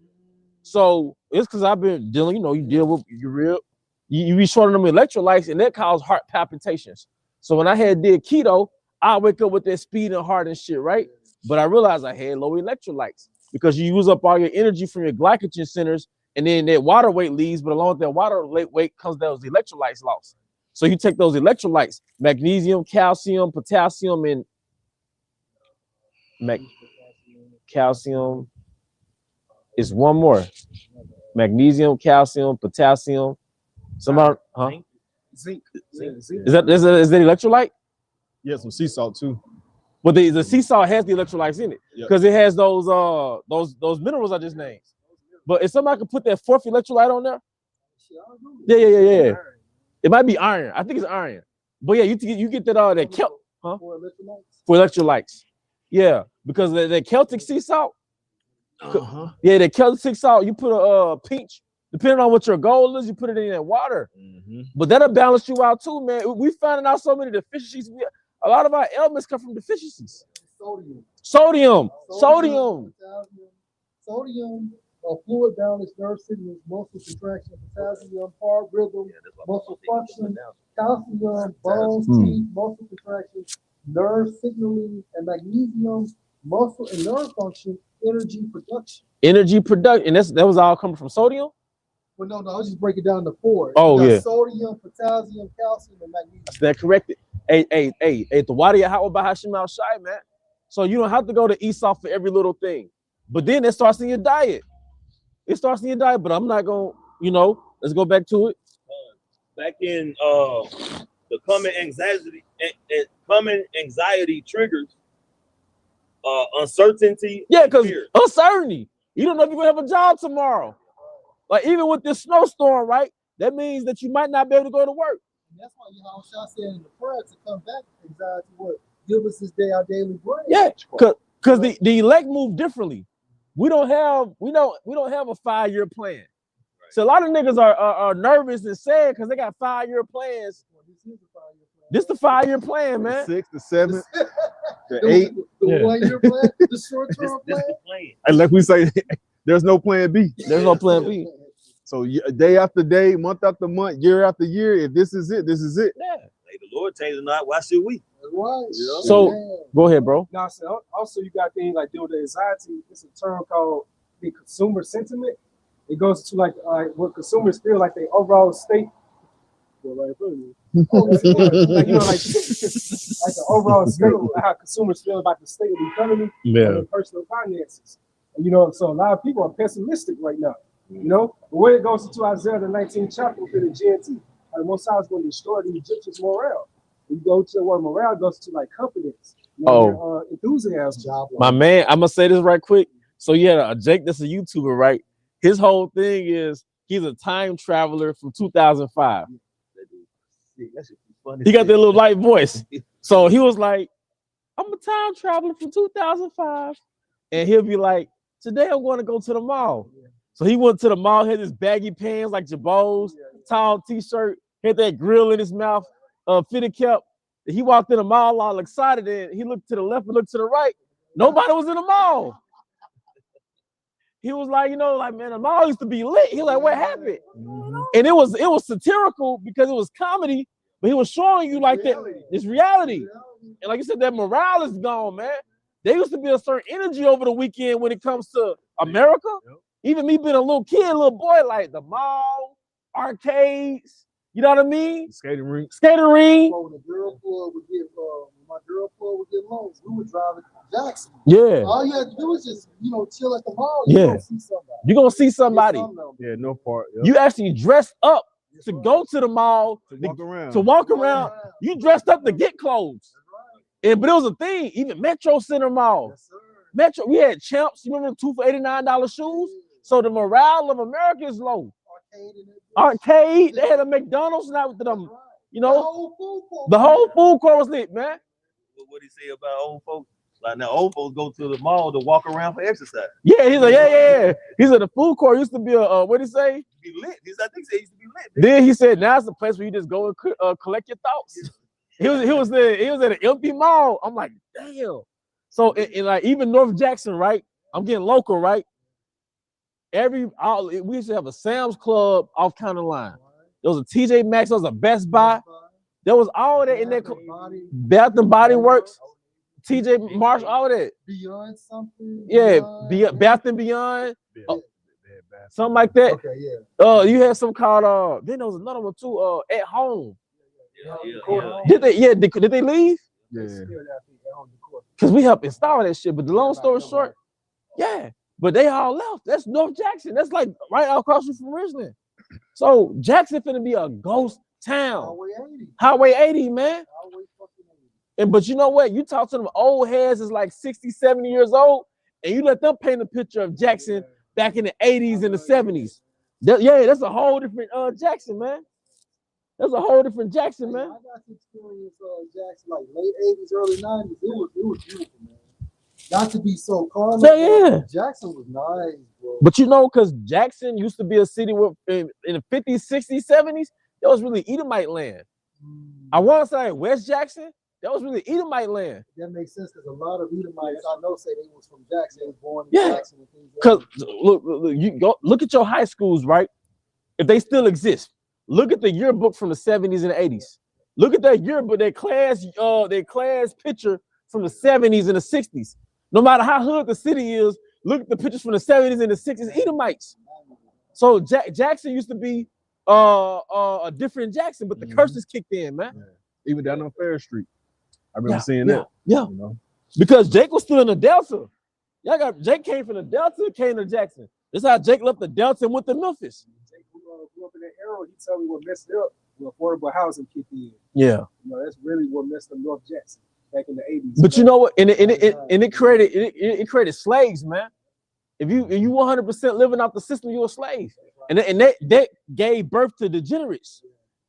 So it's because I've been dealing, you know, you deal with you be short on them electrolytes, and that causes heart palpitations. So when I did keto, I wake up with that speed and heart and shit, right? But I realized I had low electrolytes because you use up all your energy from your glycogen centers, and then that water weight leaves, but along with that water weight comes those electrolytes lost. So you take those electrolytes, magnesium, calcium, potassium, and calcium is one more. Magnesium, calcium, potassium. Somebody, huh? Zinc. Is that electrolyte? Yeah, some sea salt too. But the sea salt has the electrolytes in it because it has those minerals I just named. But if somebody could put that fourth electrolyte on there, yeah. It might be iron. I think it's iron. But yeah, you get that kelp, huh? For electrolytes. Yeah, because the Celtic sea salt. Yeah, the Celtic sea salt. You put a pinch, depending on what your goal is, you put it in that water. But that'll balance you out too, man. We finding out so many deficiencies. A lot of our ailments come from deficiencies. Sodium. Fluid balance, nerve signals, muscle contraction, potassium, heart rhythm, muscle function, calcium, bones, teeth, muscle contraction, nerve signaling, and magnesium, muscle and nerve function, energy production. And that was all coming from sodium? Well, no, I'll just break it down to 4. Sodium, potassium, calcium, and magnesium. That's that corrected. Hey, the Wadi Yahweh by Hashem Al Shai, man. So you don't have to go to Esau for every little thing. But then it starts in your diet. But I'm not going to, let's go back to it. Back in the common anxiety triggers uncertainty. Yeah, because uncertainty. You don't know if you're going to have a job tomorrow. Like even with this snowstorm, right? That means that you might not be able to go to work. And that's why Yahawashi said in the prayer to come back to anxiety, what? Give us this day our daily bread. Yeah, because the elect move differently. We don't have a 5-year plan. Right. So a lot of niggas are nervous and sad because they got 5-year plans. Well, this is the 5-year plan, man. 6 to 7 to 8. The 1-year plan, the short-term plan. And like we say, there's no plan B. There's no plan B. So day after day, month after month, year after year, if this is it, this is it. Yeah. Lay the Lord changed or not, why should we? Right. Yeah. So Go ahead, bro. now, so also you got things like deal with anxiety. It's a term called the consumer sentiment. It goes to like what consumers feel like their overall state. Like, like like the overall state of how consumers feel about the state of the economy and their personal finances. And, so a lot of people are pessimistic right now. But when it goes into Isaiah the 19th chapter within the GNT, the Most High is going to destroy the Egyptians' morale. When you go to the word morale, it goes to like confidence, enthusiasm. My man, I'm gonna say this right quick. So yeah, Jake, that's a YouTuber, right? His whole thing is he's a time traveler from 2005. He got that little light voice. So he was like, I'm a time traveler from 2005. And he'll be like, today I'm going to go to the mall. So he went to the mall, had his baggy pants like Jabos, tall t-shirt, had that grill in his mouth, fitted cap. He walked in the mall all excited, and he looked to the left and looked to the right. Nobody was in the mall. He was like, man, the mall used to be lit. He was like, what happened? And it was satirical because it was comedy, but he was showing you like that it's reality. And like you said, that morale is gone, man. There used to be a certain energy over the weekend when it comes to America. Even me being a little kid, little boy, like the mall, arcades, you know what I mean? Skating ring. When the girl club would get, my girl club would get loans, we would drive it to Jackson. Yeah. All you had to do was just, chill at the mall. Yeah. You're going to see somebody. You're going to see somebody. Yeah, no part. Yep. You actually dressed up to go to the mall, to walk around. You dressed up to get clothes. But it was a thing. Even Metro Center Mall. Metro, we had Champs. You remember 2 for $89 shoes? So the morale of America is low. Arcade. They had a McDonald's now with them. The whole food court was lit, man. What he say about old folks? Like now, old folks go to the mall to walk around for exercise. Yeah, he's like, yeah. He said the food court used to be a what did he say? Be lit. I think he used to be lit. Then he said now it's a place where you just go and collect your thoughts. He was at an empty mall. I'm like, damn. So in like even North Jackson, right? I'm getting local, right? We used to have a Sam's Club off County Line. There was a TJ Maxx, there was a Best Buy. There was all that in there. Bath and Body Works, TJ Marsh, all that. Beyond something. Yeah, Bath and Beyond. Something like that. Okay, yeah. You had some called then there was another one too, At Home. Yeah. Did they leave? Yeah. Because we helped install that shit. But the long story short, but they all left. That's North Jackson. That's like right across from Richland. So Jackson finna be a ghost town. Highway 80, man. But you know what? You talk to them old heads is like 60, 70 years old, and you let them paint a picture of Jackson back in the 80s and the 70s. That's a whole different Jackson, man. That's a whole different Jackson, man. I got to experience Jackson like late 80s, early 90s. It was beautiful, man. Not to be so calm. Yeah. Jackson was nice, bro. But because Jackson used to be a city where in the 50s, 60s, 70s, that was really Edomite land. I want to say West Jackson, that was really Edomite land. That makes sense because a lot of Edomites I know say they was from Jackson, was born in Jackson and things like that. Because you look at your high schools, right? If they still exist, look at the yearbook from the 70s and the 80s. Look at that yearbook, their class picture from the 70s and the 60s. No matter how hood the city is, look at the pictures from the 70s and the 60s, Edomites. So Jackson used to be a different Jackson, but the curses kicked in, man. Yeah. Even down on Fair Street. I remember seeing that. Yeah. Because Jake was still in the Delta. Jake came from the Delta, came to Jackson. This is how Jake left the Delta and went to Memphis. Jake grew up in that era. He told me what messed it up when affordable housing kicked in. Yeah. That's really what messed up North Jackson back in the 80s. But you know what? And it created slaves, man. If you 100% living off the system, you're a slave. And that gave birth to degenerates.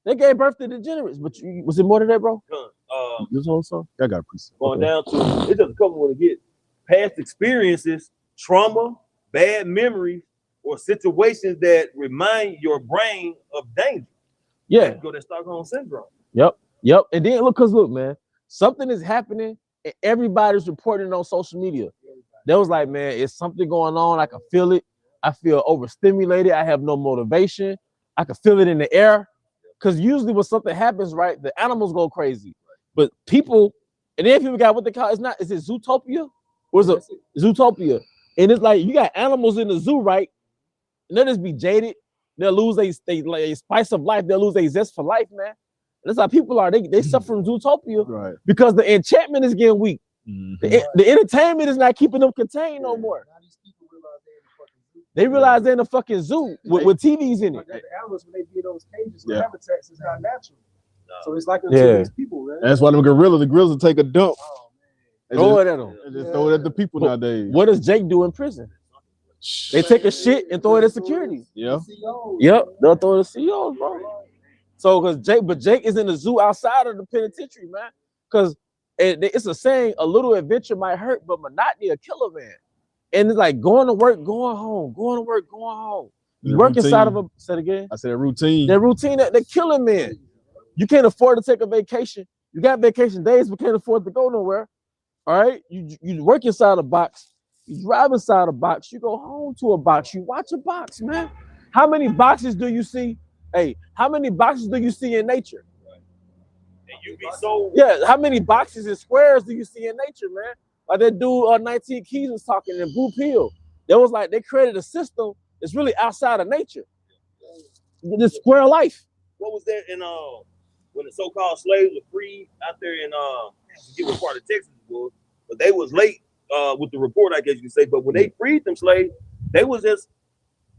They gave birth to degenerates. But was it more than that, bro? This whole song? I got a piece. Going down to it's just a couple want to get past experiences, trauma, bad memories, or situations that remind your brain of danger. Yeah. Go to Stockholm syndrome. Yep. And then look, man, something is happening and everybody's reporting it on social media. They was like, man, it's something going on. I can feel it. I feel overstimulated. I have no motivation. I can feel it in the air. Because usually when something happens, right, the animals go crazy. But people, and then people got what they call, is it Zootopia? Or is it Zootopia? And it's like you got animals in the zoo, right? And they'll just be jaded. They'll lose a spice of life. They'll lose a zest for life, man. And that's how people are. They suffer from Zootopia, right? Because the enchantment is getting weak. The entertainment is not keeping them contained no more. They realize they're in a fucking zoo with TVs in it. The animals, when they be in those cages, the habitats is not natural. So it's like these people, man. That's why the gorillas will take a dump. Throw it at them. Just throw it at the people nowadays. What does Jake do in prison? They take a shit and throw it at security. Yeah. Yep. They'll throw it at CEOs, bro. So because Jake is in the zoo outside of the penitentiary, man. Because it's a saying, a little adventure might hurt, but monotony will kill a man. And it's like going to work, going home, going to work, going home. You work inside of say it again. I said a routine. That routine they're killing men. You can't afford to take a vacation. You got vacation days, but can't afford to go nowhere. All right. You work inside a box. You drive inside a box. You go home to a box. You watch a box, man. How many boxes do you see? Hey, how many boxes do you see in nature? And you be so how many boxes and squares do you see in nature, man? Like that dude 19 Keys was talking in Blue Pill. That was like they created a system that's really outside of nature. This square life. What was that in when the so-called slaves were freed out there in I forget what part of Texas it was, but they was late with the report, I guess you could say. But when they freed them slaves, they was just,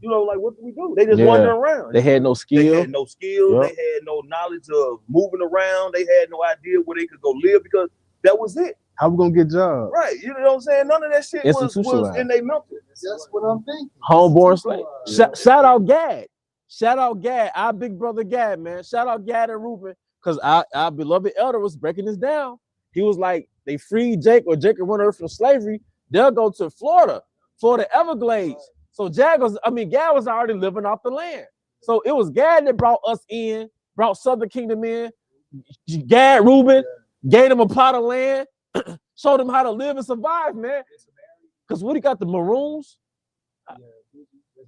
like, what do we do? They just wandering around. They had no skill. They had no skill. Yep. They had no knowledge of moving around. They had no idea where they could go live because that was it. How we gonna get jobs? Right. You know what I'm saying? None of that shit was in their mental. That's what I'm thinking. Homeborn slave. Shout out Gad. Shout out Gad. Our big brother Gad, man. Shout out Gad and Ruben. Because our beloved elder was breaking this down. He was like, they freed Jake or Jake run her from slavery. They'll go to Florida Everglades. So Gad was already living off the land. So it was Gad that brought us in, brought Southern Kingdom in. Gad, Ruben, gave them a plot of land, showed them how to live and survive, man. Because what he got, the Maroons?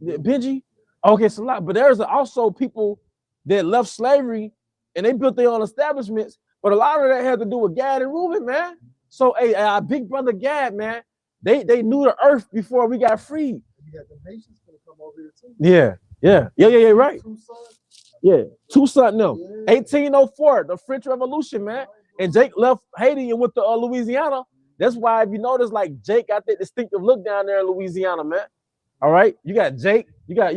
Benji? Okay, it's a lot. But there's also people that left slavery and they built their own establishments. But a lot of that had to do with Gad and Ruben, man. So, hey, our big brother Gad, man, they knew the earth before we got freed. You got the nations gonna come over here too. Yeah, right. Yeah, two sons, no. 1804, the French Revolution, man. And Jake left Haiti and went to Louisiana. That's why, if you notice, like Jake got that distinctive look down there in Louisiana, man. All right, you got Jake, you got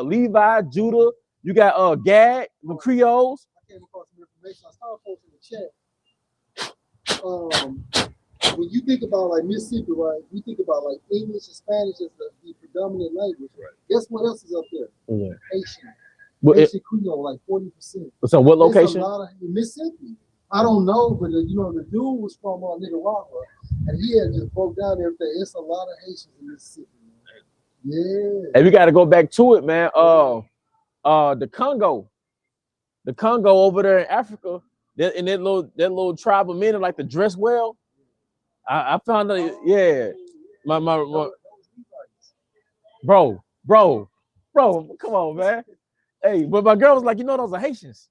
Levi, Judah, you got Gad, the Creoles. I came across some information. I saw folks in the chat. When you think about like Mississippi, right? You think about like English and Spanish as the predominant language. Right. Guess what else is up there? Yeah. Haitian. Haitian Creole, like 40%. So what location? A lot of Mississippi. I don't know, but the dude was from Nicaragua, and he had just broke down everything. It's a lot of Haitians in Mississippi, man. Yeah. And we got to go back to it, man. The Congo over there in Africa, in that little tribe of men like to dress well. I found out, yeah. My bro, come on, man. Hey, but my girl was like, those are Haitians.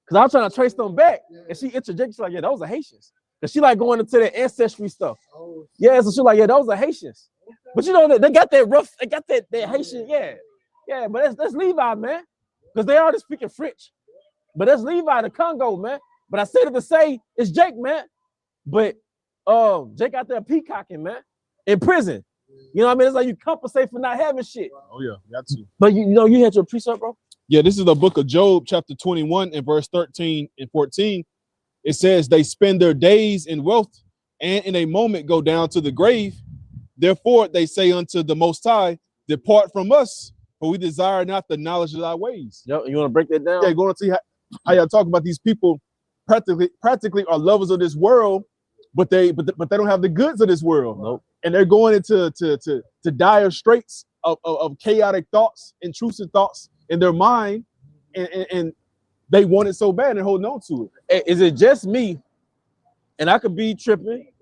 Cause I was trying to trace them back, and she interjected, she's like, yeah, those are Haitians. Cause she like going into the ancestry stuff. Yeah, so she like, yeah, those are Haitians. But they got that rough, they got that Haitian, yeah. But that's Levi, man. Cause they already speaking French. But that's Levi, the Congo, man. But I said it to say it's Jake, man. But Jake out there peacocking, man, in prison. You know what I mean? It's like you compensate for not having shit. Oh yeah, got to. But you had your precept, bro. Yeah, this is the book of Job, chapter 21 and verse 13 and 14. It says, they spend their days in wealth and in a moment go down to the grave. Therefore, they say unto the Most High, depart from us, for we desire not the knowledge of thy ways. Yep, you want to break that down? Yeah, going to see how y'all talk about these people practically are lovers of this world, but they don't have the goods of this world. Nope. And they're going into to dire straits of chaotic thoughts, intrusive thoughts in their mind, and they want it so bad and holding on to it. Is it just me? And I could be tripping,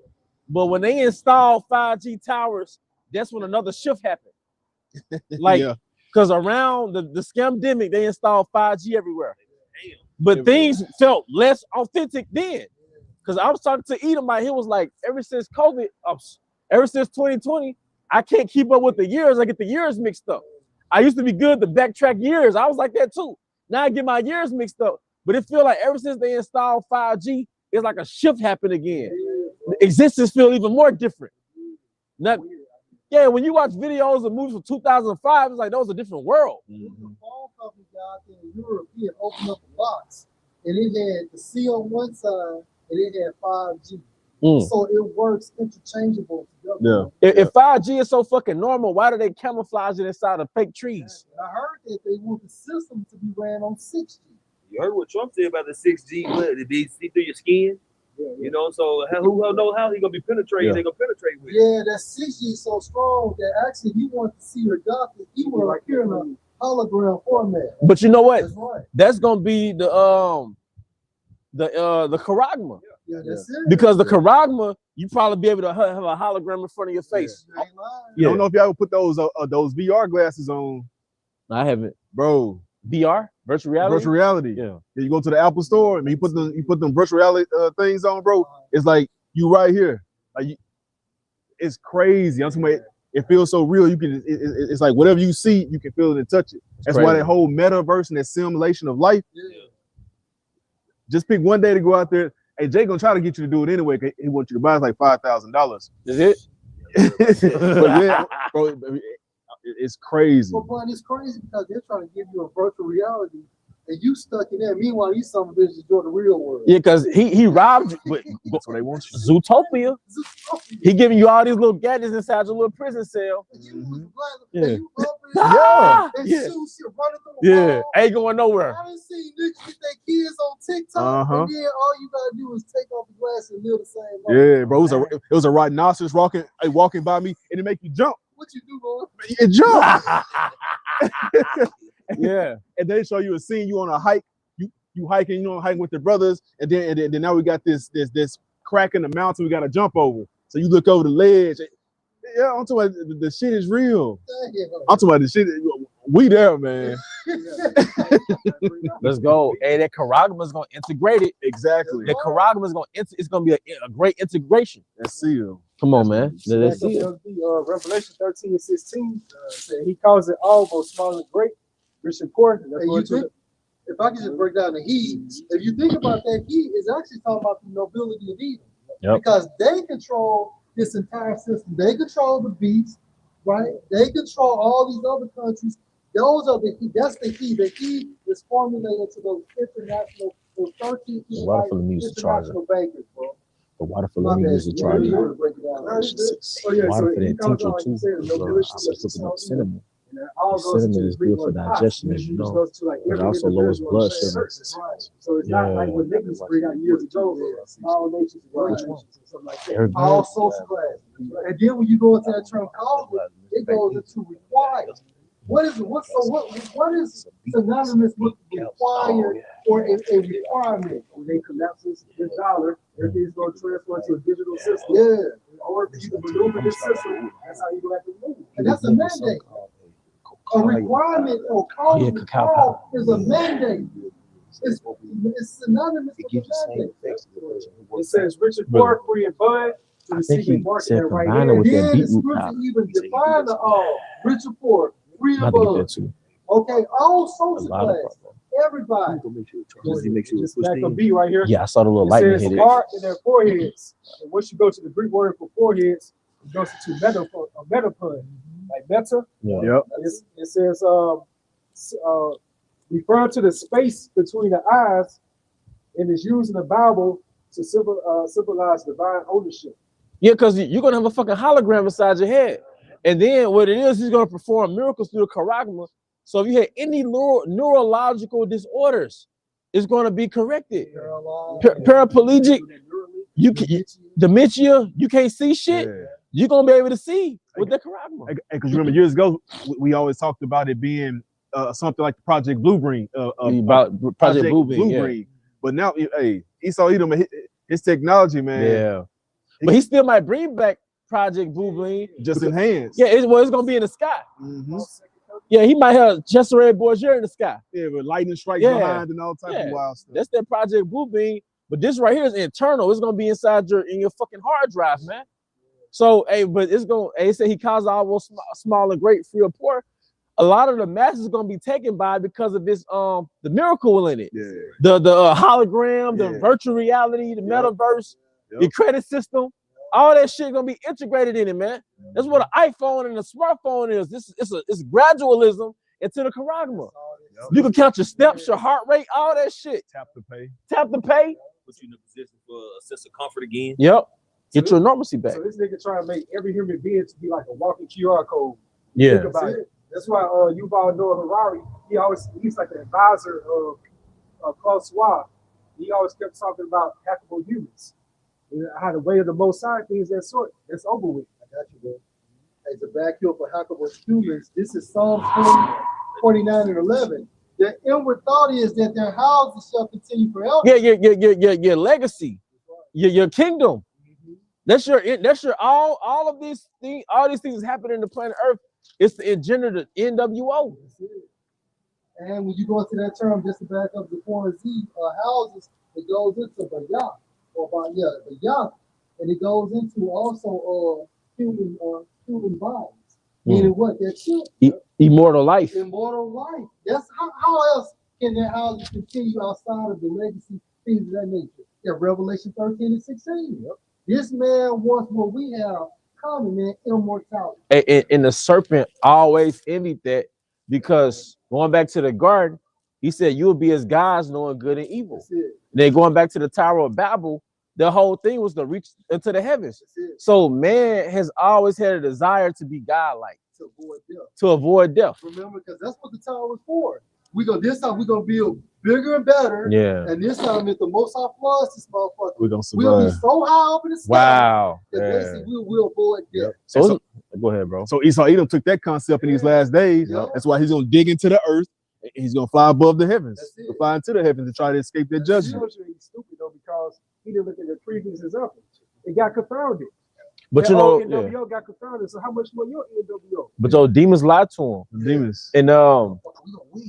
but when they install 5G towers, that's when another shift happened. Like, because around the scamdemic, they installed 5G everywhere. but things felt less authentic then. Because I was talking to Edomite, he was like, ever since COVID, ever since 2020, I can't keep up with the years. I get the years mixed up. I used to be good to backtrack years. I was like that too. Now I get my years mixed up. But it feels like ever since they installed 5G, it's like a shift happened again. The existence feels even more different. Not, yeah, when you watch videos of movies from 2005, it's like that was a different world. The phone company out there in Europe, he had opened up a box, and it had the C on one side, and it had 5G. So it works interchangeable together. Yeah. If 5G is so fucking normal, why do they camouflage it inside of fake trees? I heard that they want the system to be ran on 6G. You heard what Trump said about the 6G, what, to be see through your skin? You know, so who knows how he gonna be penetrating? They gonna penetrate with. Yeah, that 6G is so strong that actually he wants to see your doctor. He will appear in a hologram format. But you know what? That's right. That's gonna be the charagma. Yeah, that's it. Because the charagma, you probably be able to have a hologram in front of your face. Yeah. I don't know if y'all would put those VR glasses on. I haven't, bro. VR, virtual reality. Virtual reality. Yeah. You go to the Apple store and you put them virtual reality things on, bro. It's like you right here. Like it's crazy. I'm talking about, it feels so real. You can. It's like whatever you see, you can feel it and touch it. That's why that whole metaverse and that simulation of life. Yeah. Just pick one day to go out there. Hey, Jay gonna try to get you to do it anyway. Cause he wants you to buy like $5,000. Is it? But yeah, bro, it's crazy. But it's crazy because they're trying to give you a virtual reality, and you stuck in there. Meanwhile, these some bitches doing the real world. Yeah, because he robbed you. But that's what they want you. Zootopia. He giving you all these little gadgets inside your little prison cell. Yeah. Ain't going nowhere. I done seen niggas get their kids on TikTok, and then all you gotta do is take off the glass and live the same life. Yeah, bro. It was a rhinoceros walking by me, and it make you jump. What you do, bro? It jump. Yeah. And they show you a scene. You on a hike. You hiking. You know, hiking with your brothers, and then now we got this crack in the mountain. We got to jump over. So you look over the ledge. Yeah, I'm talking about the shit is real. I'm talking about the shit. We there, man. Let's go. Hey, that charagma is gonna integrate it. Exactly. The charagma is it's gonna be a great integration. That's seal. Come on, man. Let's see. Revelation 13:16 said he calls it all, both small and great, rich and poor. If I could just break down the he, if you think about that, he is actually talking about the nobility of Edom. Yep. Because they control this entire system. They control the beast, right? They control all these other countries. Those are the key. That's the key. The key is formulated to those international, those 13 international bankers, bro. The water for letting me use the charger. Water for the intention too. Cinnamon. Cinnamon is good for digestion, as you know, but it also lowers blood sugar. So it's not like what niggas bring out years ago, all nations, something like that. All social classes. And then when you go into that term college, it goes into required. What is synonymous with required or a requirement? When they collapse the dollar, everything's going to transfer to a digital system. Yeah. Or if you can maneuver this system, that's how you go have to move. And that's a mandate. A requirement or call is a mandate. It's synonymous with a mandate. It says rich and poor, free and bud. I think he said combine it with that beetroot powder. Even define the rich and poor, free and bud. Okay, all social class, everybody. Just back a B right here. Yeah, I saw the little lightning hit it. Heart in their foreheads. And once you go to the Greek word for foreheads, it goes to metapun. Like meta, it says referring to the space between the eyes, and is used in the Bible to symbolize divine ownership. Yeah, because you're gonna have a fucking hologram inside your head, and then what it is, he's gonna perform miracles through the charagma. So if you had any neurological disorders, it's gonna be corrected. Paraplegic, dementia, you can't see shit. You're gonna be able to see with the charagma. Because remember years ago, we always talked about it being something like the Project Blueprint. Project Blueprint. Yeah. But now, hey, Esau Edom, his technology, man. Yeah. But he still might bring back Project Blueprint. Just enhanced. Yeah, it's gonna be in the sky. Yeah, he might have Cesare Borgia in the sky. Yeah, with lightning strikes behind and all type of wild stuff. That's that Project Blue Beam. But this right here is internal. It's gonna be inside your fucking hard drive, man. So, hey, but it's gonna. They say he caused all small and great, free or poor. A lot of the masses is gonna be taken by because of this the miracle in it. Yeah. The hologram, the virtual reality, the metaverse, the credit system, all that shit gonna be integrated in it, man. That's what an iPhone and a smartphone is. It's gradualism into the charagma. You can count your steps, your heart rate, all that shit. Tap to pay. Tap to pay. Put you in a position for a sense of comfort again. Yep. Get your normalcy back. So this nigga trying to make every human being to be like a walking QR code. Yeah. Think about it. That's why Yuval Noah Harari, he's like an advisor of Klaus Schwab. He always kept talking about hackable humans. How the way of the most high things that sort. That's over with. I got you, bro. As a backfill for hackable humans, this is Psalms 49 and 11. Their inward thought is that their houses shall continue forever. Your legacy, your kingdom. That's your all of these things, all these things happening in the planet Earth. It's the engender, the NWO. And when you go into that term, just to back up the foreign Z houses, it goes into bayah bayah, and it goes into also human bodies. Meaning what? That's it. Immortal life. Immortal life. That's how else can that house continue outside of the legacy things of that nature? Yeah, Revelation 13 and 16. Yep. This man wants what we have common, man, immortality. And the serpent always envied that, because going back to the garden, he said you'll be as gods, knowing good and evil. Then going back to the Tower of Babel, the whole thing was to reach into the heavens. So man has always had a desire to be godlike, to avoid death. Remember, because that's what the tower was for. This time we're gonna build bigger and better. Yeah. And this time, if the Most High floods this motherfucker, we're gonna survive. We'll be so high up in the sky. Wow. That basically we'll avoid death. Yep. So go ahead, bro. So Esau Edom took that concept in these last days. Yep. That's why he's gonna dig into the earth. He's gonna fly above the heavens. He'll fly into the heavens to try to escape that judgment. He's stupid though, because he didn't look at the previous example. It got confounded. But that you know, NWO got confounded. So how much more your NWO? But those demons lied to him. Demons. And on the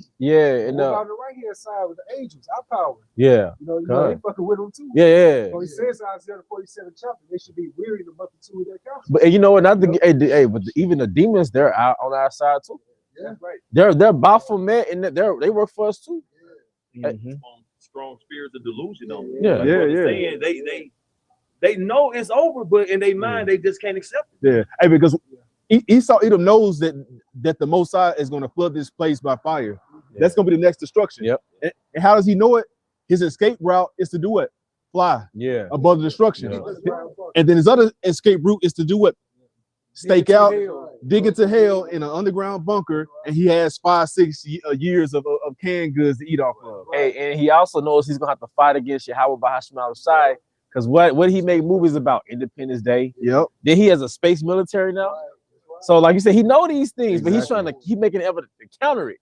right hand side with the angels, our power. Yeah. You know they fucking with them too. Yeah. So he says in Isaiah 47 chapter, they should be weary the multitude of their counsel. But you know what? But even the demons, they're out on our side too. Yeah, right. They're Baphomet, and they work for us too. Strong spirits of delusion on them. Yeah. They know it's over, but in their mind they just can't accept it. Yeah. Hey, because Esau Edom knows that the Most High is going to flood this place by fire. Yeah. That's going to be the next destruction. Yep. And how does he know it? His escape route is to do what? Fly. Yeah. Above the destruction. Yeah. And then his other escape route is to do what? Stake out, dig into hell in an underground bunker, and he has 5-6 years of canned goods to eat off of. Hey, and he also knows he's gonna have to fight against Yahweh Bahashim al-Shai, because what he make movies about? Independence Day. Yep. Then he has a space military now. So like you said, he know these things, but he's trying to keep making an effort to counter it.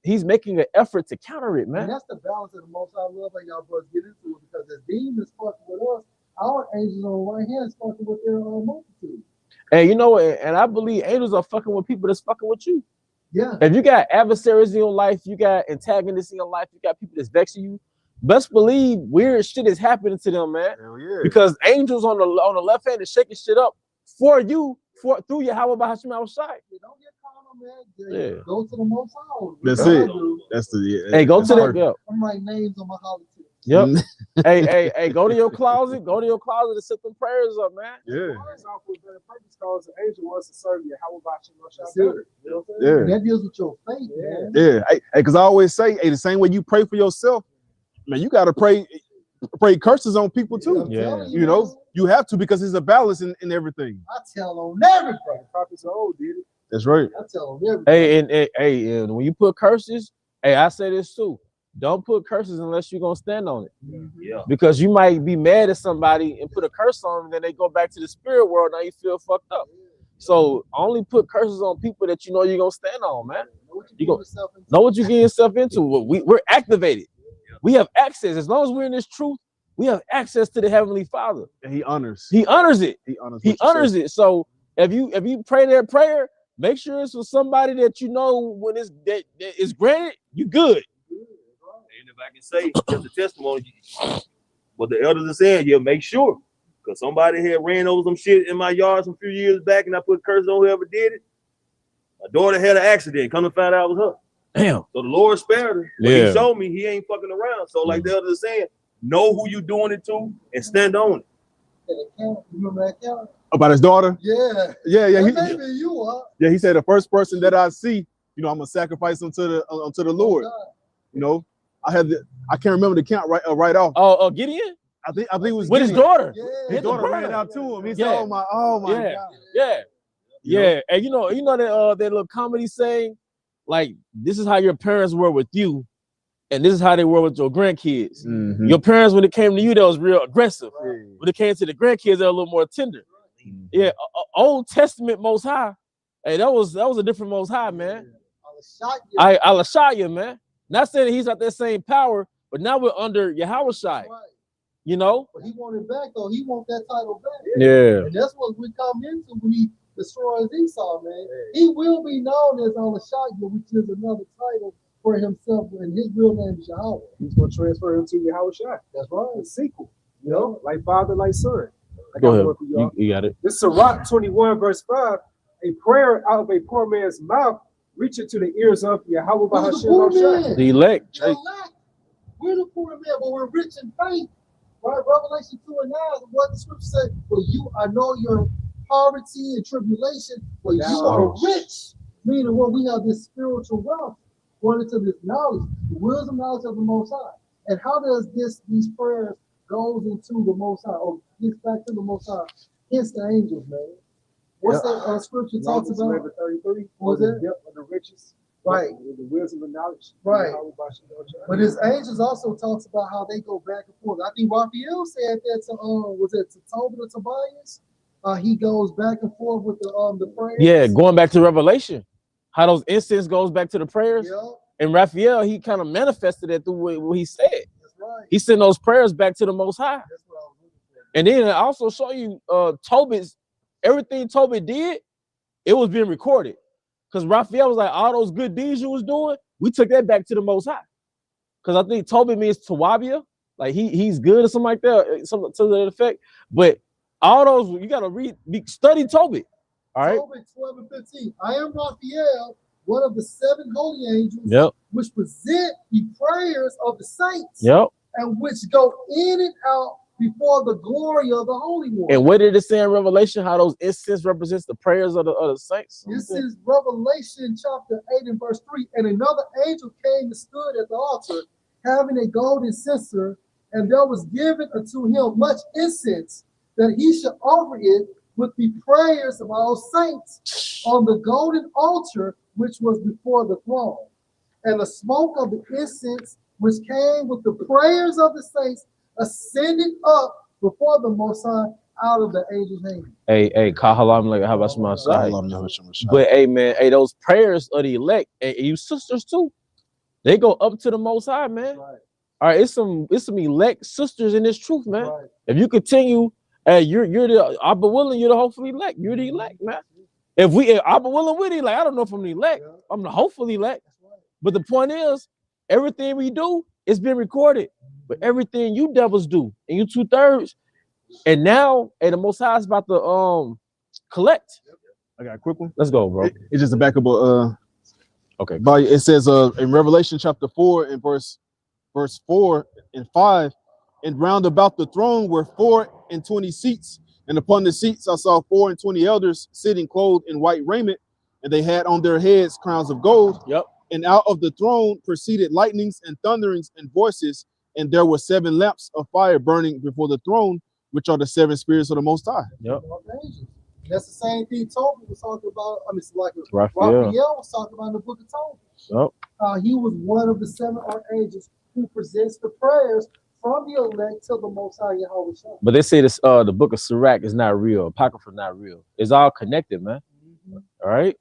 He's making an effort to counter it, man. And that's the balance of the Most High love that y'all brothers get into, because as demons fucking with us, our angels on the right hand is fucking with their multitude. And you know, and I believe angels are fucking with people that's fucking with you. Yeah. If you got adversaries in your life, you got antagonists in your life, you got people that's vexing you, best believe weird shit is happening to them, man. Hell yeah. Because angels on the left hand is shaking shit up for you, through Yahweh Bahashim al-Shai. Don't get caught, man. Yeah. Go to the Most High. That's it. That's the Hey, go to the I'm writing names on my holiday. Yep. hey, go to your closet. Go to your closet and set them prayers up, man. Yeah. Because the angel wants to serve you. How about you? Yeah. That deals with your faith, man. Yeah. Hey, because I always say, the same way you pray for yourself, man, you gotta pray curses on people too. Yeah. You know, you have to, because there's a balance in everything. I tell on everybody. Prophets of old did it. That's right. I tell on everybody. Hey, and when you put curses, hey, I say this too. Don't put curses unless you're gonna stand on it. Yeah. Because you might be mad at somebody and put a curse on them, then they go back to the spirit world. Now you feel fucked up. So only put curses on people that you know you're gonna stand on, man. You gonna know what you get yourself into. We're activated. We have access. As long as we're in this truth, we have access to the Heavenly Father. And he honors. He honors it. He honors. He honors it. So if you pray that prayer, make sure it's for somebody that you know when it's that is granted, you good. And if I can say just a testimony, what the elders are saying, yeah, make sure. Because somebody had ran over some shit in my yard some few years back, and I put curses on whoever did it. My daughter had an accident. Come to find out it was her. Damn. So the Lord spared her. But he showed me he ain't fucking around. So like the elders are saying, know who you doing it to and stand on it. You remember that count? About his daughter? Yeah. Yeah, he said the first person that I see, you know, I'm gonna sacrifice him to the Lord. You know, I can't remember the count right off. Oh, Gideon? I think it was with Gideon. his daughter. Yeah. His daughter ran out to him. He said, "Oh my God." Yeah. And you know that little comedy saying, like, this is how your parents were with you, and this is how they were with your grandkids. Mm-hmm. Your parents, when it came to you, they was real aggressive. Right. When it came to the grandkids, they were a little more tender. Mm-hmm. Yeah, Old Testament Most High. Hey, that was a different Most High, man. Alashaya, man. Not saying that he's got that same power, but now we're under Yahushai. Right. You know? But he wanted back, though. He want that title back. Yeah. And that's what we come into when he destroys Esau, man. He will be known as Alashaya, which is another title for himself, and his real name is Yahweh. He's going to transfer him to Yahushua. That's right. The sequel. You know, like father, like son. Go ahead. You got it. This is Sirach 21, verse 5. A prayer out of a poor man's mouth reaching to the ears of Yahweh Bahashim. The elect. We're the poor man, but we're rich in faith. Right? Revelation 2:9, what the scripture says, well, I know your poverty and tribulation, but you are rich. Meaning, well, we have this spiritual wealth, according to this knowledge, the wisdom knowledge of the Most High. And how does these prayers goes into the Most High, or gets back to the Most High? It's the angels, man. What's that scripture talks about? 33. Was it? Yep, of the riches. Right. The wisdom and knowledge. Right. But his angels also talks about how they go back and forth. I think Raphael said that to was it to Tobit or Tobias? He goes back and forth with the prayers. Yeah, going back to Revelation. How those incense goes back to the prayers. Yep. And Raphael, he kind of manifested it through what he said. That's right. He sent those prayers back to the Most High. That's what I was looking for. And then I also show you Tobit's, everything Tobit did, it was being recorded. Because Raphael was like, all those good deeds you was doing, we took that back to the Most High. Because I think Tobit means Tawabia, like he's good or something like that, something to that effect. But all those, you gotta study Tobit. All right. Tobit 12 and 15. I am Raphael, one of the 7 holy angels, which present the prayers of the saints, and which go in and out before the glory of the Holy One. And what did it say in Revelation? How those incense represents the prayers of the saints? This is Revelation chapter 8 and verse 3. And another angel came and stood at the altar, having a golden censer, and there was given unto him much incense, that he should offer it with the prayers of all saints on the golden altar which was before the throne. And the smoke of the incense, which came with the prayers of the saints, ascended up before the Most High out of the angel's hand. Hey, Kahalam, like how about my side? But hey, man, those prayers of the elect, and you sisters too, they go up to the Most High, man. Right. All right, it's some elect sisters in this truth, man. Right. If you continue, you're the Abba willing, you're the hopefully elect. You're the elect, man. If Abba willing with it, like I don't know if I'm the elect, I'm the hopefully elect. Right. But the point is, everything we do, it's been recorded. But everything you devils do, and you 2/3, and now, the Most High is about to collect. I got a quick one. Let's go, bro. It's just a backup. Okay. But it says in Revelation chapter 4 and verse 4 and 5, and round about the throne were 24 seats, and upon the seats I saw 24 elders sitting clothed in white raiment, and they had on their heads crowns of gold. Yep. And out of the throne proceeded lightnings and thunderings and voices. And there were 7 lamps of fire burning before the throne, which are the 7 spirits of the Most High. Yep. That's the same thing Tobit was talking about. I mean, it's like Raphael was talking about in the book of Tobit. Yep. He was one of the 7 archangels who presents the prayers from the elect to the Most High Yahweh. But they say this the book of Sirach is not real, Apocrypha not real. It's all connected, man. Mm-hmm. All right.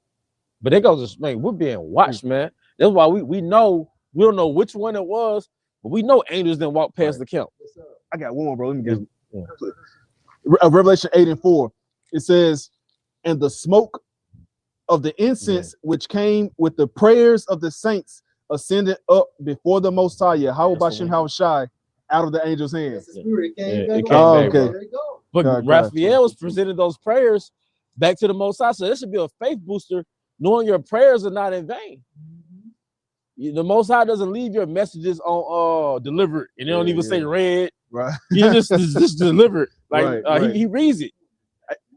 But they go just, man, we're being watched, man. That's why we know, we don't know which one it was. But we know angels didn't walk past the count. I got one more, bro. Let me get Revelation 8 and 4. It says, and the smoke of the incense which came with the prayers of the saints ascended up before the Most High, Yahweh Bashem Hawashai, out of the angel's hands. The spirit came back. Okay. There you go. But Raphael was presenting those prayers back to the Most High, so this should be a faith booster, knowing your prayers are not in vain. The Most High doesn't leave your messages on delivered, and they don't even say read. Right. You just delivered. Like He reads it.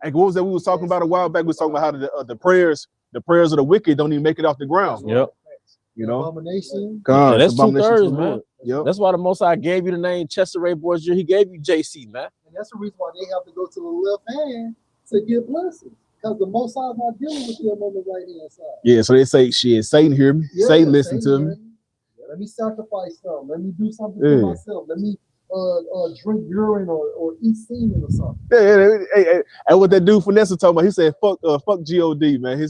Like what was that we was talking about a while back? We was talking about how the prayers of the wicked don't even make it off the ground. Yep. You know, Abomination. God, that's abomination 2/3, to the man. Lord. Yep. That's why the Most High gave you the name Chester Ray Borgia. He gave you JC, man. And that's the reason why they have to go to the left hand to get blessings. Because the Most High is not dealing with them on the right hand side. Yeah, so they say, shit, Satan hear me. Yeah, Satan listen to me. Let me sacrifice something. Let me do something for myself. Let me drink urine or eat semen or something. Hey, and what that dude Finesse talking about, he said, fuck God, man.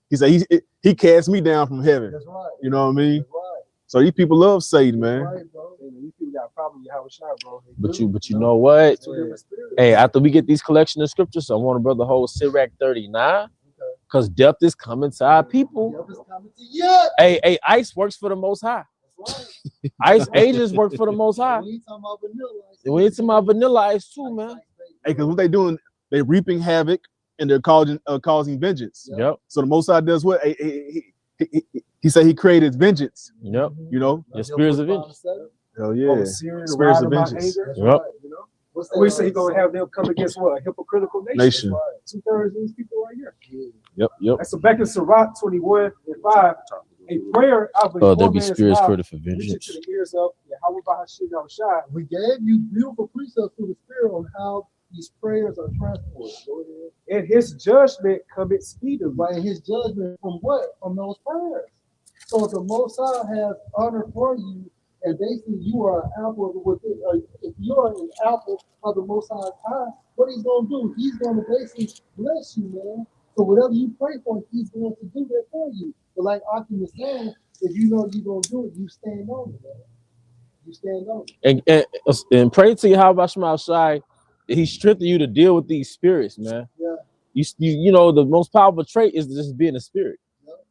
He said he cast me down from heaven. That's right. You know what I mean? That's right. So these people love Satan, man. That's right, bro. These people got a problem with Hawashai, bro. But you know what? Hey, after we get these collection of scriptures, I want to brother hold Sirach 39, because death is coming to our people. Death is coming to you. Hey, ICE works for the Most High. That's ICE agents work for the Most High. We ain't talking about vanilla ice. We ain't talking about vanilla ice too, man. Hey, because what they doing, they reaping havoc and they're causing vengeance. Yep. So the Most High does what? He said he created vengeance. Yep. You know? The spirits of vengeance. Hell yeah. Spirits of vengeance. Yep. You know? We say he gonna have them come against what? A hypocritical nation. 2/3 of these people right here. Yep. And so back in Sirach 21:5, a prayer of a there be spirits created for vengeance. To the ears of Yahweh Bahashim Yahushai. We gave you beautiful precepts through the Spirit on how these prayers are transported. And his judgment cometh speedily. Right, and his judgment from what? From those prayers. So if the Most High has honor for you, and basically you are an apple with it, if you are an apple of the Most High's eye, what he's gonna do? He's gonna basically bless you, man. So whatever you pray for, he's going to do that for you. But like Akim was saying, if you know you're gonna do it, you stand on it, man. You stand on it. And pray to Yahweh Shai that he strengthen you to deal with these spirits, man. Yeah. You know the most powerful trait is just being a spirit.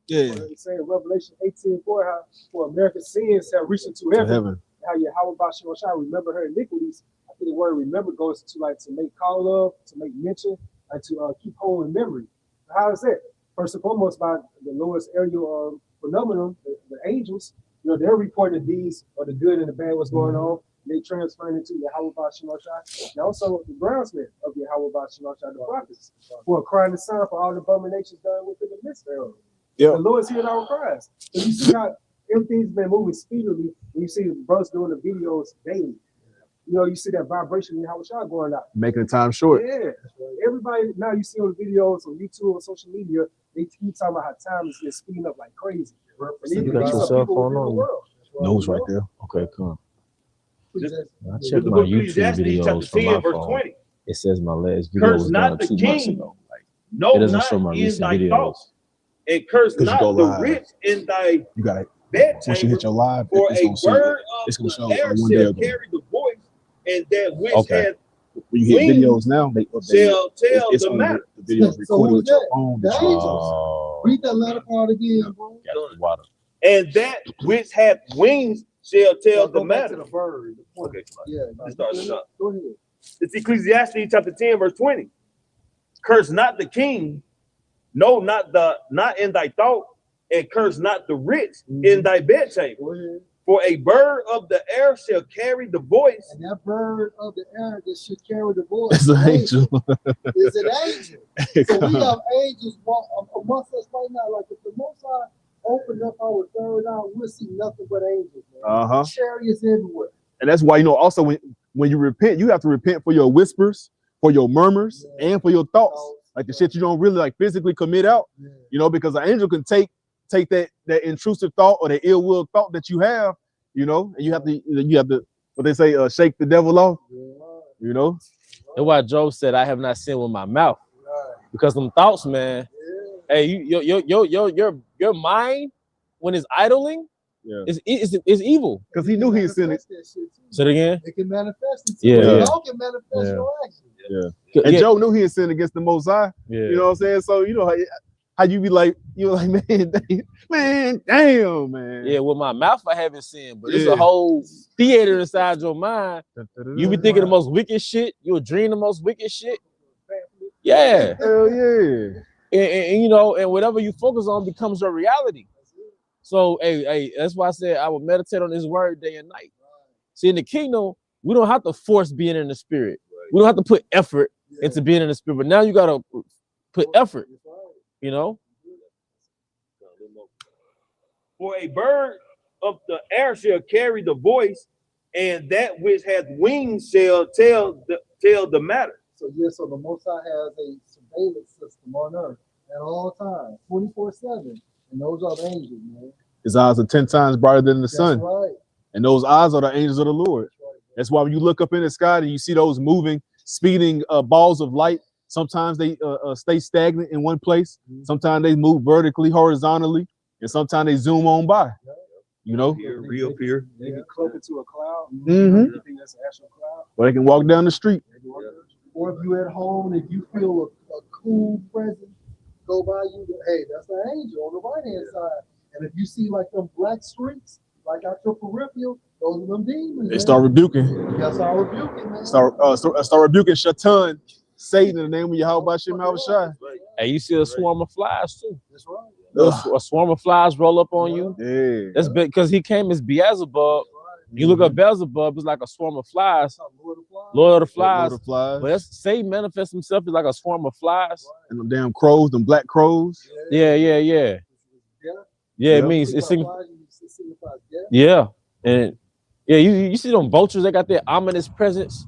Yeah. It's saying in Revelation 18:4, how for America's sins have reached into heaven. How Yahweh Bashem Shai remember her iniquities. I think the word remember goes to like to make call of, to make mention, and to keep whole in memory. How is that? First and foremost, by the lowest aerial phenomenon, the angels, you know, they're reporting these or the good and the bad, what's going on. They transferring into Yahweh Bashem Shai. And also the groundsmen of Yahweh Bashem Shai, the prophets, who are crying the sign for all the abominations done within the midst thereof. The Lord is hearing our cries. So you see how everything's been moving speedily when you see the brothers doing the videos daily. You know, you see that vibration in Hawashai going out. Making the time short. Yeah. Everybody now you see on the videos on YouTube or social media, they keep talking about how time is just speeding up like crazy. You got your cell phone on? Nose right there. Okay, come. I checked the my book YouTube Ecclesiastes, videos chapter from 10, my verse phone. 20. It says my last video Curse was not done the 2 months king. ago. Like, No, it doesn't not show my in recent thy videos. thoughts, and curse Because you not go the live. rich in thy You got it. bed Once you hit your live, for it's a gonna show. bird It's of gonna show the air one day shall ago. carry the voice, and that which Okay. hath When you hit wings videos now, they update. shall tell It's the on matter. the videos So recorded who's with your that? phone. The angels. Oh, Read that latter part again, bro. got the water. And that which hath wings shall tell the Go back to matter. the bird. Okay, Yeah. let's start this up. Go ahead. It's Ecclesiastes chapter 10, verse 20. Curse not the king, no, not in thy thought, and curse not the rich in thy bedchamber. Go ahead. For a bird of the air shall carry the voice. And that bird of the air that should carry the voice It's an angel. is an angel. So we have angels amongst us right now. Like if the Most High opened up our third eye, we'll see nothing but angels, man. Chariots everywhere. And that's why, you know, also when you repent, you have to repent for your whispers, for your murmurs, and for your thoughts. Like the shit you don't really like physically commit out, you know, because an angel can take that intrusive thought or the ill will thought that you have, you know, and you have to what they say, shake the devil off, you know. That's why Job said, "I have not sinned with my mouth," because them thoughts, man. Hey, your mind when it's idling, is evil. Because he knew he sinned. Say it again. It can manifest it. Yeah. Y'all can manifest your action. And Job knew he had sinned against the Most High. Yeah. You know what I'm saying? So you know, how you be like, you're like, man, damn, man. Yeah, with my mouth I haven't sinned, but it's a whole theater inside your mind. You be thinking the most wicked shit. You'll dream the most wicked shit. Yeah. Hell yeah. And you know, and whatever you focus on becomes your reality. So, hey, that's why I said I would meditate on this word day and night. See, in the kingdom, we don't have to force being in the spirit. We don't have to put effort into being in the spirit. But now you gotta put effort. You know. For a bird of the air shall carry the voice, and that which has wings shall tell the matter. So so the Most High has a surveillance system on earth at all times, 24/7, and those are the angels, man. His eyes are 10 times brighter than the sun. Right. And those eyes are the angels of the Lord. That's why when you look up in the sky and you see those moving, speeding balls of light, sometimes they stay stagnant in one place. Sometimes they move vertically, horizontally, and sometimes they zoom on by. You know, reappear. They can cloak into a cloud. Mm-hmm. I think that's an actual cloud. Or they can walk down the street. Or if you're at home, if you feel a cool presence go by you, hey, that's the angel on the right hand side. And if you see like them black streaks, like out your peripheral, those are them demons. They start rebuking. Yeah, start rebuking, man. Start rebuking Shaitan, Satan, in the name of Yahweh Hashem Yahushua. Hey, you see a swarm of flies too. That's right. A swarm of flies roll up on you. Yeah. That's because he came as Beelzebub. You look up Beelzebub, it's like a swarm of flies. Lord of the Flies. But that's Satan manifests himself as like a swarm of flies. And them damn crows, them black crows. Yeah. Yeah, it means it signifies. Yeah. And yeah, you see them vultures, they got their ominous presence.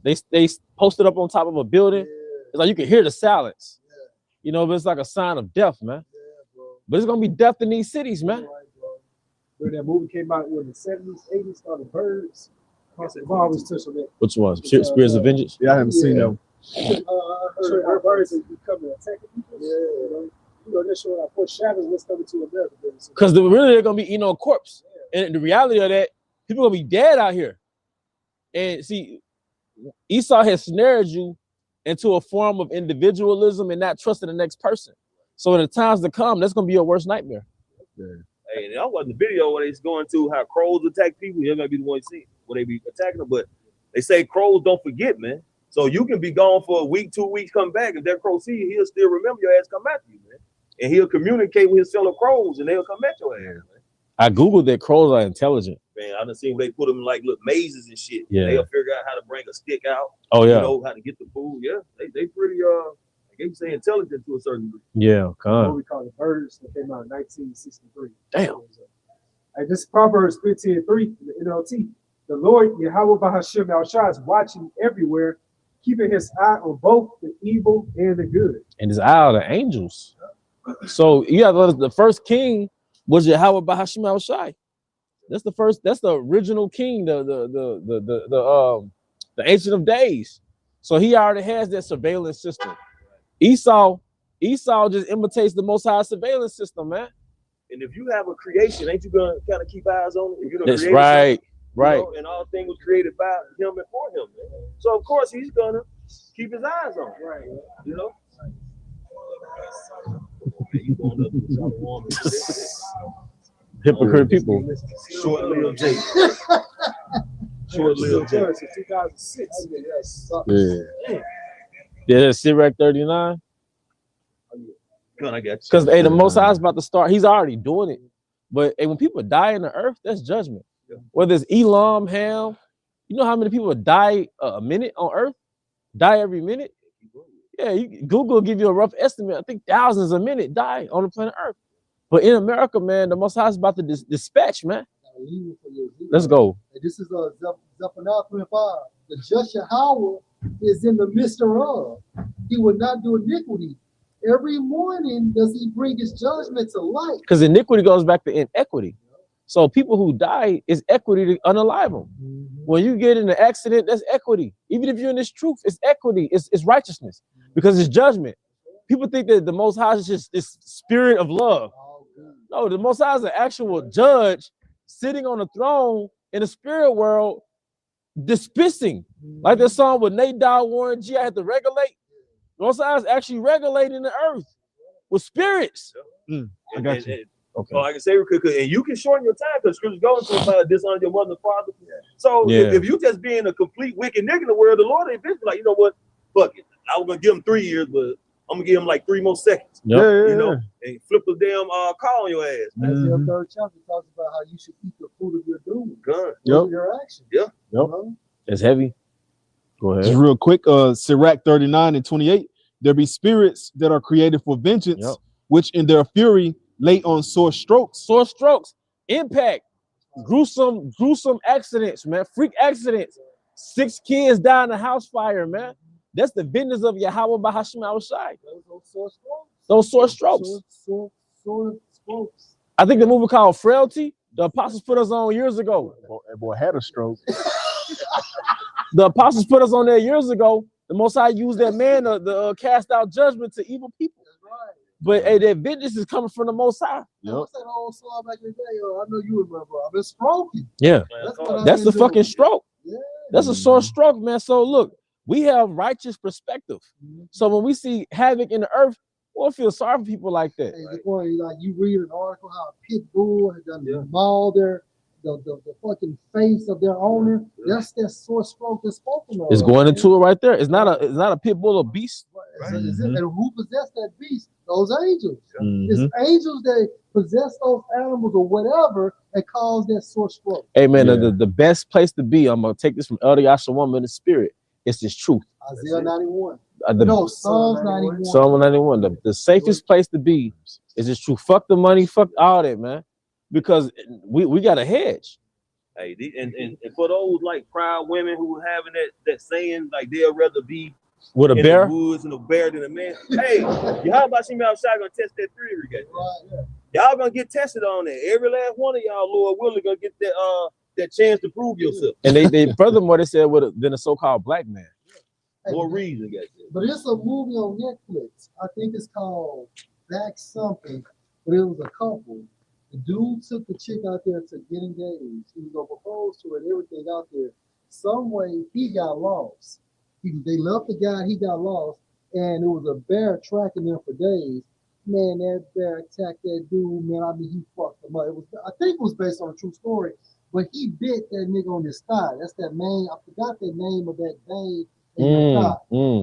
They posted up on top of a building. It's like you can hear the silence. You know, but it's like a sign of death, man. But it's gonna be death in these cities, man. When that movie came out in the 70s, 80s, called The Birds. I've always touched on that. Which one? Spirits of Vengeance? Yeah, I haven't seen them. I heard birds are becoming attacking people. You know, they're showing like foreshadows what's coming to America. Because really they're gonna be eating on a corpse. And the reality of that, people are gonna be dead out here. And see, Esau has snared you into a form of individualism and not trusting the next person. So in the times to come, that's gonna be your worst nightmare. Yeah. Hey, that wasn't the video where it's going to how crows attack people. You might be the one you see where they be attacking them, but they say crows don't forget, man. So you can be gone for a week, 2 weeks, come back. If that crow see you, he'll still remember your ass, come after you, man. And he'll communicate with his fellow crows, and they'll come at your ass, man. I googled that crows are intelligent. Man, I done seen where they put them in like little mazes and shit. Yeah. They'll figure out how to bring a stick out. Oh yeah. You know how to get the food. Yeah, they pretty they say intelligent to a certain degree. Yeah, What we call The Birds that came out in 1963. Damn. Hey, this is Proverbs 15:3 in the NLT. The Lord Yahweh Bahashim Al-Shah is watching everywhere, keeping his eye on both the evil and the good. And his eye are the angels. So you have the first king was Yahweh Bahashim Al-Shai. That's the original king, the Ancient of Days. So he already has that surveillance system. Esau just imitates the Most High surveillance system, man. And if you have a creation, ain't you gonna kind of keep eyes on it? If you're That's right. Right. You know, and all things was created by him and for him, man. So of course he's gonna keep his eyes on it. Right. You know? Hypocrite people. Short-lived Jake. Short-lived Jake. 2006. Yeah. Yeah, Sirach 39. I got you. Because the Most High is about to start. He's already doing it. But when people die in the earth, that's judgment. Yeah. Whether it's Elam, Ham, you know how many people die a minute on earth? Die every minute? Yeah, Google will give you a rough estimate. I think thousands a minute die on the planet Earth. But in America, man, the Most High is about to dispatch, man. Let's go. This is Zephaniah 25. The just Yahweh is in the midst thereof. He will not do iniquity. Every morning does he bring his judgment to light. Because iniquity goes back to inequity. So people who die is equity to unalive them. When you get in an accident, that's equity. Even if you're in this truth, it's equity. It's righteousness. Because it's judgment. People think that the Most High is just this spirit of love. No, the Most High is an actual judge sitting on a throne in the spirit world, dispensing. Like this song with Nate Dogg, Warren G, I had to regulate. The Most High is actually regulating the earth with spirits. I got you. Okay. Like I say, and you can shorten your time because scriptures go into about dishonor your mother and father. So if you just being a complete wicked nigga in the world, the Lord ain't been like, you know what? Fuck it. I was gonna give him 3 years, but I'm gonna give him like 3 more seconds. You know, and flip the damn car on your ass. Isaiah 3rd chapter talks about how you should eat the fruit of your doom. Your actions. It's heavy. Go ahead. Just real quick, Sirach 39:28. There be spirits that are created for vengeance, which in their fury lay on sore strokes. Sore strokes, impact, gruesome accidents, man. Freak accidents. 6 kids die in a house fire, man. That's the vengeance of Yahweh Bahashim Awashai. Those sore strokes. Sore strokes. I think the movie called Frailty, the apostles put us on years ago. That boy had a stroke. The apostles put us on there years ago. The Most High used that man to cast out judgment to evil people. But hey, that vengeance is coming from the Most High. What's that old song back in the day? I know you remember. I've been stroking. Yeah, that's the fucking stroke. Yeah. That's a sore stroke, man. So look, we have righteous perspective. So when we see havoc in the earth, we'll feel sorry for people like that. Hey, like you read an article how a pit bull had done mauled the fucking face of their owner. That's that sore stroke that's spoken of. It's going into it right there. It's not a pit bull or beast. And who possessed that beast? Those angels. It's angels that possess those animals or whatever and cause that sore stroke. Hey man, the best place to be, I'm gonna take this from Elder Yashawam in the spirit. It's this truth. Isaiah 91. Psalms 91. Psalm 91. The safest place to be is this truth. Fuck the money, fuck all that, man. Because we got a hedge. Hey, and for those like proud women who having that saying like they'll rather be with a in bear, the woods and a bear than a man. Hey, y'all about to see me outside gonna test that theory again. Y'all gonna get tested on that. Every last one of y'all, Lord willing, gonna get that chance to prove yourself. And they furthermore they said than a so-called black man. More reason, guys. But it's a movie on Netflix. I think it's called Back Something. But it was a couple. The dude took the chick out there to get engaged. He was gonna propose to her and everything out there. Some way he got lost. They left the guy, he got lost, and it was a bear tracking them for days. Man, that bear attacked that dude, man. I mean, he fucked him up. I think it was based on a true story, but he bit that nigga on his thigh. That's that name. I forgot the name of that vein in the thigh.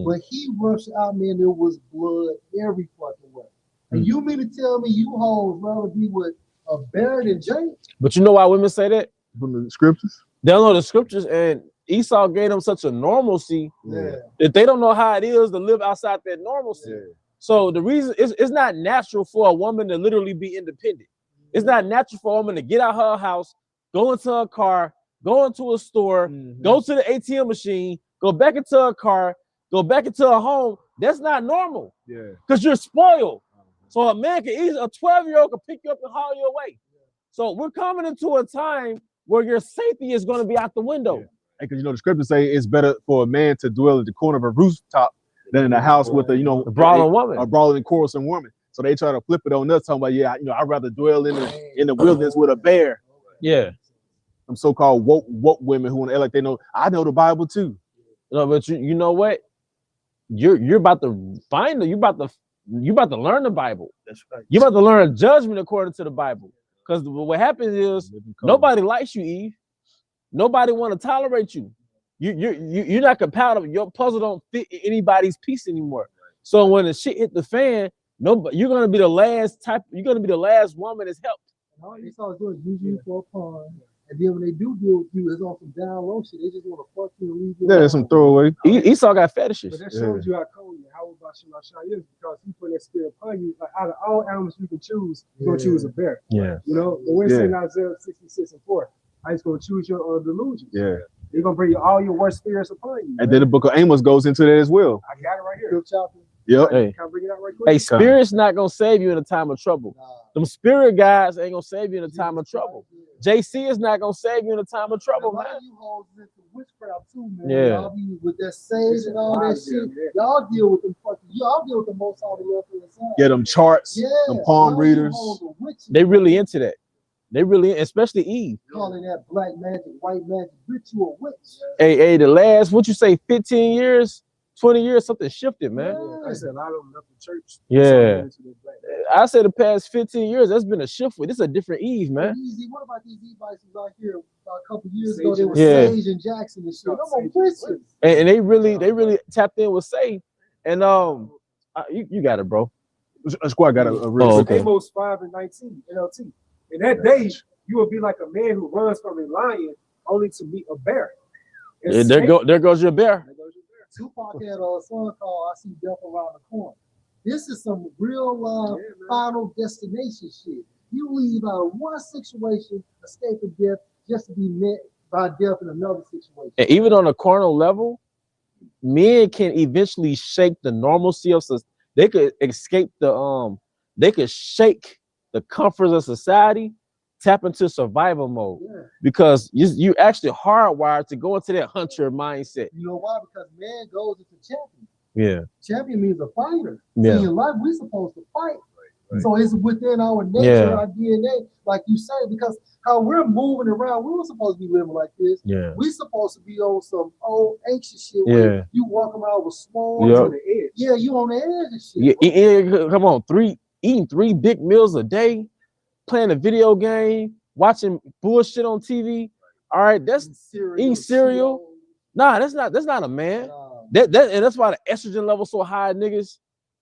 But he rushed out, man. There was blood every fucking way. And you mean to tell me you hoes rather be with a bear than Jake? But you know why women say that? From the scriptures? They don't know the scriptures, and Esau gave them such a normalcy that they don't know how it is to live outside that normalcy. So the reason it's not natural for a woman to literally be independent. It's not natural for a woman to get out her house, go into a car, go into a store, go to the ATM machine, go back into a car, go back into a home. That's not normal. Because you're spoiled. So a man can easily, a 12-year-old can pick you up and haul you away. So we're coming into a time where your safety is going to be out the window. Because you know the scriptures say it's better for a man to dwell at the corner of a rooftop than in a house with a brawling woman, a brawling quarrelsome woman. So they try to flip it on us, talking about I'd rather dwell in the wilderness with a bear. Yeah, some so-called woke women who want to act like they know. I know the Bible too. No, but you know what? You're about to find it. You're about to learn the Bible. That's right. You're about to learn judgment according to the Bible. Because what happens is nobody likes you, Eve. Nobody want to tolerate you. You're not compatible. Your puzzle don't fit anybody's piece anymore. So when the shit hit the fan, you're gonna be the last type. You're gonna be the last woman that's helped. All Esau's doing is use you for a pawn, and then when they do deal with you, it's on some down low shit. They just want to fuck you and leave you. Yeah, there's some throwaway. Esau got fetishes. But that shows you how cold you, how about Shemashah is, because he put that spirit upon you. Like out of all animals you can choose, you're gonna choose a bear. Yeah. You know, the way it's in Isaiah 66:4. I just gonna choose your delusions. Yeah. They're gonna bring all your worst spirits upon you. And then the book of Amos goes into that as well. I got it right here. Yep. Can I bring it out right quick? Hey, spirit's not gonna save you in a time of trouble. Them spirit guys ain't gonna save you in a time of trouble. JC is not gonna save you in a time of trouble, man. You hold into witchcraft too, man. Yeah. Y'all be with that sage and all that shit. Y'all deal with them y'all deal with the most out of the inside. Get them charts, them palm readers. They really into that. They really, especially Eve. Calling that black magic, white magic, bitch, you a witch. Hey, the last, what you say, 15 years, 20 years, something shifted, man. I said a lot of them left the church. Yeah. I said the past 15 years, that's been a shift with. This is a different Eve, man. Easy. What about these e-bikes out here a couple years ago? They were Yeah. Sage and Jackson and shit. Them on Christians. And they really tapped in with Say. And you got it, bro. Squad got a real okay. Amos 5 and 19 NLT. In that day, you will be like a man who runs from a lion only to meet a bear. Yeah, there goes your bear. Tupac had a song called "I See Death Around the Corner." This is some real life final destination shit. You leave out of one situation, escaping death, just to be met by death in another situation. And even on a carnal level, men can eventually shake the normalcy of society. They could escape they could shake the comforts of society, tap into survival mode, because you actually hardwired to go into that hunter mindset. You know why? Because man goes into champion. Yeah. Champion means a fighter. Yeah. In life, we're supposed to fight. Right. So it's within our nature, our DNA, like you say, because how we're moving around, we were supposed to be living like this. Yeah. We're supposed to be on some old anxious shit where you walk around with small on the edge. Yeah, you on the edge and shit. Yeah, come on, eating 3 big meals a day, playing a video game, watching bullshit on TV. All right, that's eating cereal. Nah, that's not a man. And that's why the estrogen level so high, niggas.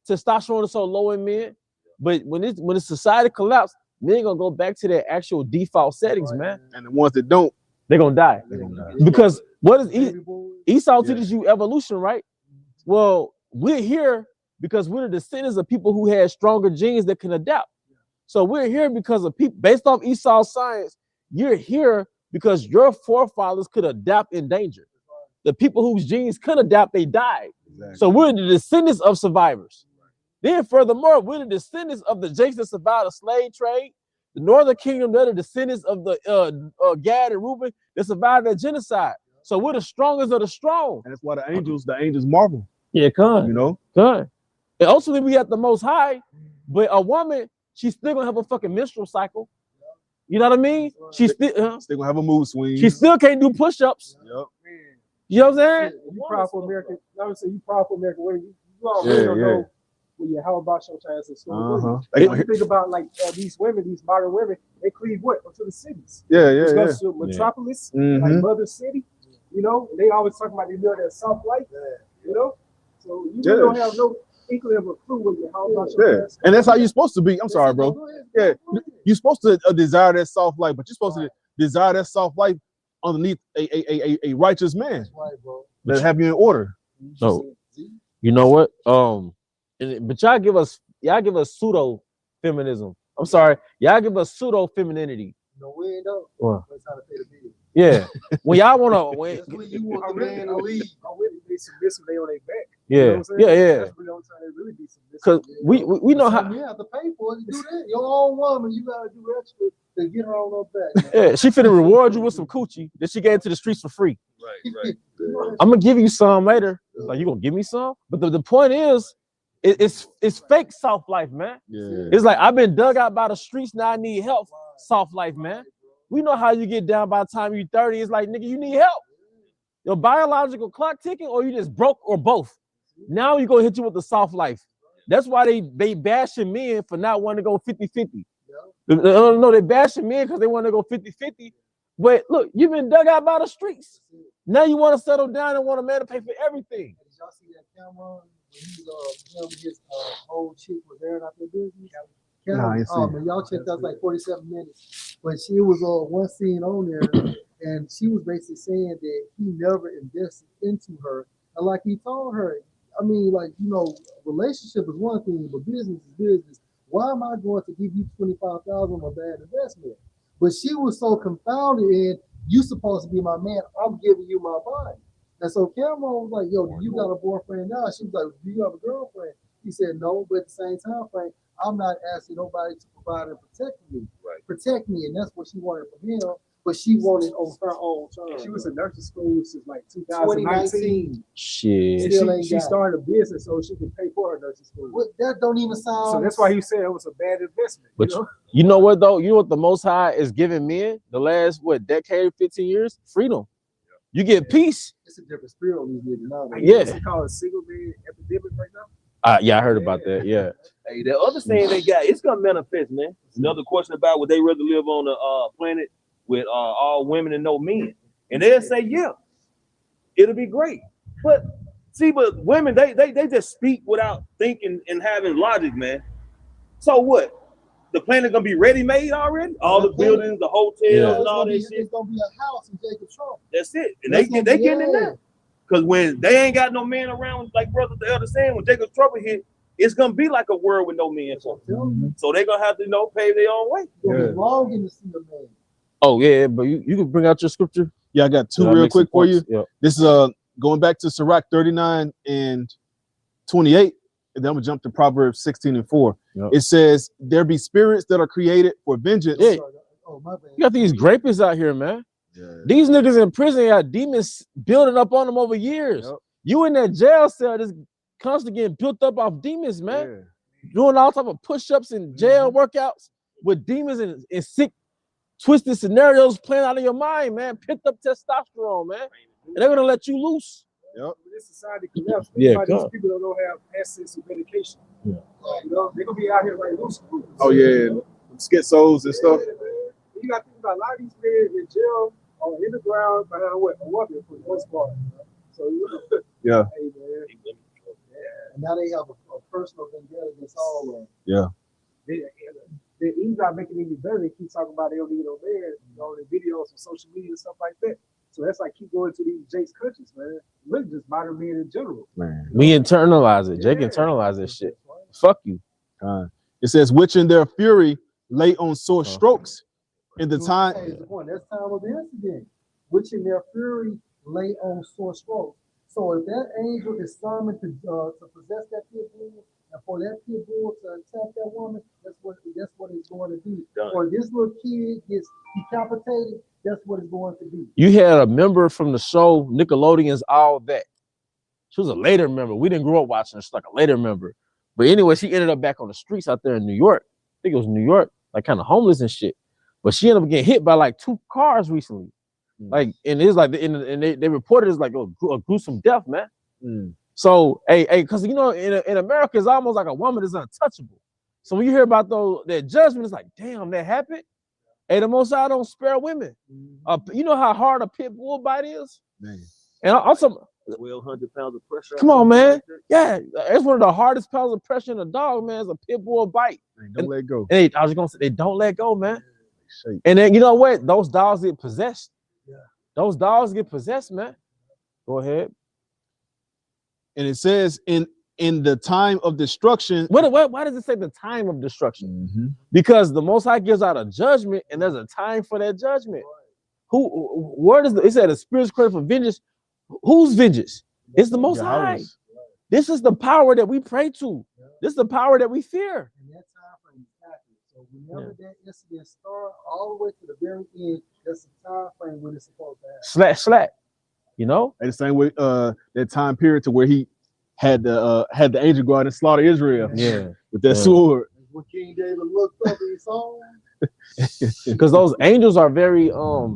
Testosterone is so low in men. But when the society collapse, men gonna go back to their actual default settings, man. And the ones that don't, they're gonna die. Because what is Esau teaches you evolution, right? Well, we're here because we're the descendants of people who had stronger genes that can adapt. So we're here because of people based off Esau's science. You're here because your forefathers could adapt in danger. The people whose genes could adapt, they died. Exactly. So we're the descendants of survivors. Then furthermore, we're the descendants of the Jakes that survived the slave trade. The Northern Kingdom, they're the descendants of the Gad and Reuben that survived that genocide. So we're the strongest of the strong. And that's why the angels marvel. Yeah, come. You know? Come. And ultimately we have the Most High, but a woman, she's still gonna have a fucking menstrual cycle. You know what I mean? She's still gonna have a mood swing. She still can't do push-ups. Yep. You know what I'm saying? You proud for America. I would say you proud for America. You already don't know when you how about your chance of school. When you think about like these women, these modern women, they cleave what? Up to the cities. To Metropolis, like Mother City. You know, they always talk about they live that soft life. You know? So you really don't have no inkling of a clue when you how about your chance. And that's how you're supposed to be. I'm sorry, bro. Yeah. You're supposed to desire that soft life, but you're supposed to desire that soft life underneath a righteous man that have you in order. So you know what? But y'all give us pseudo feminism. I'm sorry, y'all give us pseudo femininity. No, we ain't know. What? That's how to pay the bill. Yeah. When y'all wanna that's when you want the man to leave. I'm really be submissive, they on their back. Yeah. You know what I'm saying? Yeah. That's really on time they really be submissive. Because we know how you have to pay for it to do that. Your own woman, you gotta do extra to get her on her back. Yeah, she finna reward you with some coochie that she gave to the streets for free. Right. I'm gonna give you some later. Like, you gonna give me some? But the point is, it's fake soft life, man. Yeah. It's like I've been dug out by the streets, now I need help. Soft life, man. We know how you get down by the time you're 30. It's like, nigga, you need help. Your biological clock ticking, or you just broke, or both. Now you gonna hit you with the soft life. That's why they bashing men for not wanting to go 50-50. No, they bashing men because they want to go 50-50. But look, you've been dug out by the streets. Now you want to settle down and want a man to pay for everything. Did y'all see that Cameron? When his old chick was airing out their business. Man, y'all checked out like 47 minutes. But she was one scene on there, and she was basically saying that he never invested into her. And like he told her, I mean, like, you know, relationship is one thing, but business is business. Why am I going to give you $25,000 on a bad investment? But she was so confounded in, you supposed to be my man, I'm giving you my body. And so Cameron was like, yo, do you got a boyfriend now? She was like, do you have a girlfriend? He said, no, but at the same time frame, I'm not asking nobody to provide and protect me. Right. Protect me, and that's what she wanted from him, but she wanted on her own terms. She was in nursing school since like 2019. Shit. She started a business so she could pay for her nursing school. What, that don't even sound. So that's why he said it was a bad investment. But you know what though? You know what the Most High is giving men the last decade, 15 years? Freedom. You get peace. It's a different spirit on these niggas now. Yeah. They call it single man epidemic right now. Yeah, I heard about that. Yeah. Hey, the other thing they got, it's gonna manifest, man. Another question about would they rather live on the planet with all women and no men? And they'll say, yeah, it'll be great. But see, but women, they just speak without thinking and having logic, man. So what? The planet gonna be ready-made already? All the buildings, the hotels, and all that shit. It's gonna be a house in Jacob Trump. That's it. And they getting in there. Because when they ain't got no men around, like brother the elder saying, when Jacob Trump hit, it's gonna be like a world with no men. So they're gonna have to, pave their own way. It's long in the sea of man. Oh yeah, but you can bring out your scripture. Yeah, I got two real quick for you. Yeah. This is going back to Sirach 39 and 28. And then I'm gonna jump to Proverbs 16 and 4. Yep. It says, there be spirits that are created for vengeance. Yeah. You got these grapists out here, man. Yeah. These niggas in prison got demons building up on them over years. Yep. You in that jail cell just constantly getting built up off demons, man. Yeah. Doing all type of push-ups and jail workouts with demons and sick, twisted scenarios playing out of your mind, man. Picked up testosterone, man. And they're gonna let you loose. Yep. This society collapsed. Yeah, these people don't have access to medication. Yeah. They're gonna be out here like loose. Oh yeah, schizos and stuff. You got to think about a lot of these men in jail or in the ground behind a weapon for the most part. So yeah. Hey, man. And now they have a personal vendetta against all of them. Yeah. He's not making any better. They keep talking about they don't need no man, the videos on social media and stuff like that. So that's like keep going to these Jake's countries, man. Really just modern men in general. Man. We internalize it. Jake internalized this shit. Fuck you. It says, which in their fury lay on sore strokes in the time. That's time of the incident. Which in their fury lay on sore strokes. So if that angel is summoned to possess that pit bull, and for that pit bull to attack that woman, that's what it's going to be. Or this little kid gets decapitated, that's what it's going to be. You had a member from the show Nickelodeon's All That. She was a later member. We didn't grow up watching her. She's like a later member. But anyway, she ended up back on the streets out there in New York. I think it was New York, like kind of homeless and shit. But she ended up getting hit by like 2 cars recently. Like, and it's like, and they reported it's like a gruesome death, man. So, hey, because you know, in America, it's almost like a woman is untouchable. So when you hear about that judgment, it's like, damn, that happened. Hey, the Most High don't spare women. You know how hard a pit bull bite is? Man. And also, 1,200 pounds of pressure. Come on, man. Yeah, it's one of the hardest pounds of pressure in a dog, man. Is a pit bull bite. Don't let go. And I was gonna say they don't let go, man. And then you know what? Those dogs get possessed. Yeah. Those dogs get possessed, man. Go ahead. And it says in the time of destruction. Why does it say the time of destruction? Because the Most High gives out a judgment, and there's a time for that judgment. Where does it said the spirit's credit for vengeance? Whose vengeance? It's the Most High. This is the power that we pray to. This is the power that we fear. And that time frame is accurate. So whenever that incident starts, all the way to the very end, that's the time frame when it's supposed to happen. Slack. You know? And the same way that time period to where he had the angel go out and slaughter Israel. Yeah. With that sword. When King David looked up and he saw him. Because those angels are very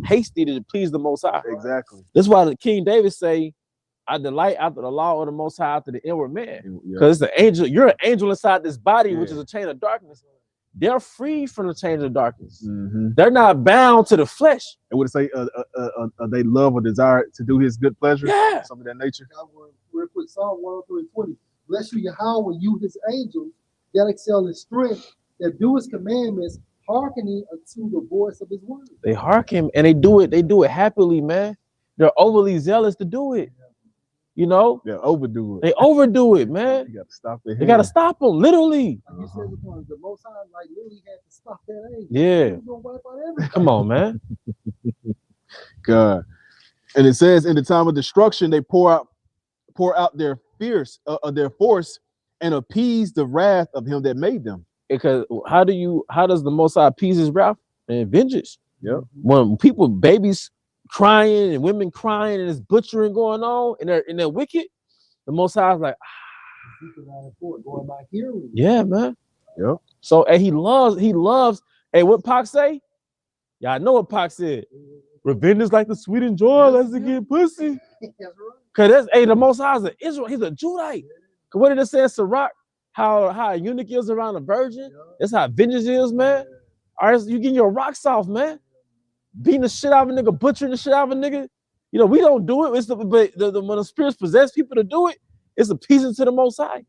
hasty to please the Most High. Exactly. That's why the King David say, I delight after the law of the Most High, after the inward man. Because it's the angel, you're an angel inside this body, which is a chain of darkness. They're free from the chain of darkness. They're not bound to the flesh. And would it say they love or desire to do his good pleasure? Yeah. Something of that nature. We're put Psalm 103:20. Bless you, Yahweh, you his angels that excel in strength, that do his commandments, hearkening unto the voice of his word. They hearken and they do it happily, man. They're overly zealous to do it. You know? They overdo it. They overdo it, man. You gotta stop it. They gotta stop them, literally. Like you said before, the Most High like literally had to stop that angel. Yeah. He was gonna wipe out everything. Come on, man. God. And it says in the time of destruction, they pour out their force and appease the wrath of him that made them. Because how does the Most High appease his wrath? And vengeance. Yep. When people, babies crying and women crying and there's butchering going on and they're wicked, the Most High is like, going by hearing. Yeah, man. Yep. So and he loves, hey, what Pac say? Y'all know what Pac said. Revenge is like the sweet and joy, let's get pussy. Cause that's the Most High is an Israel. He's a Judite. Cause what did it say in Sirach? How a eunuch is around a virgin. That's how vengeance is, man. All right, you getting your rocks off, man. Beating the shit out of a nigga, butchering the shit out of a nigga. You know, we don't do it. But when the spirits possess people to do it, it's appeasing to the Most High.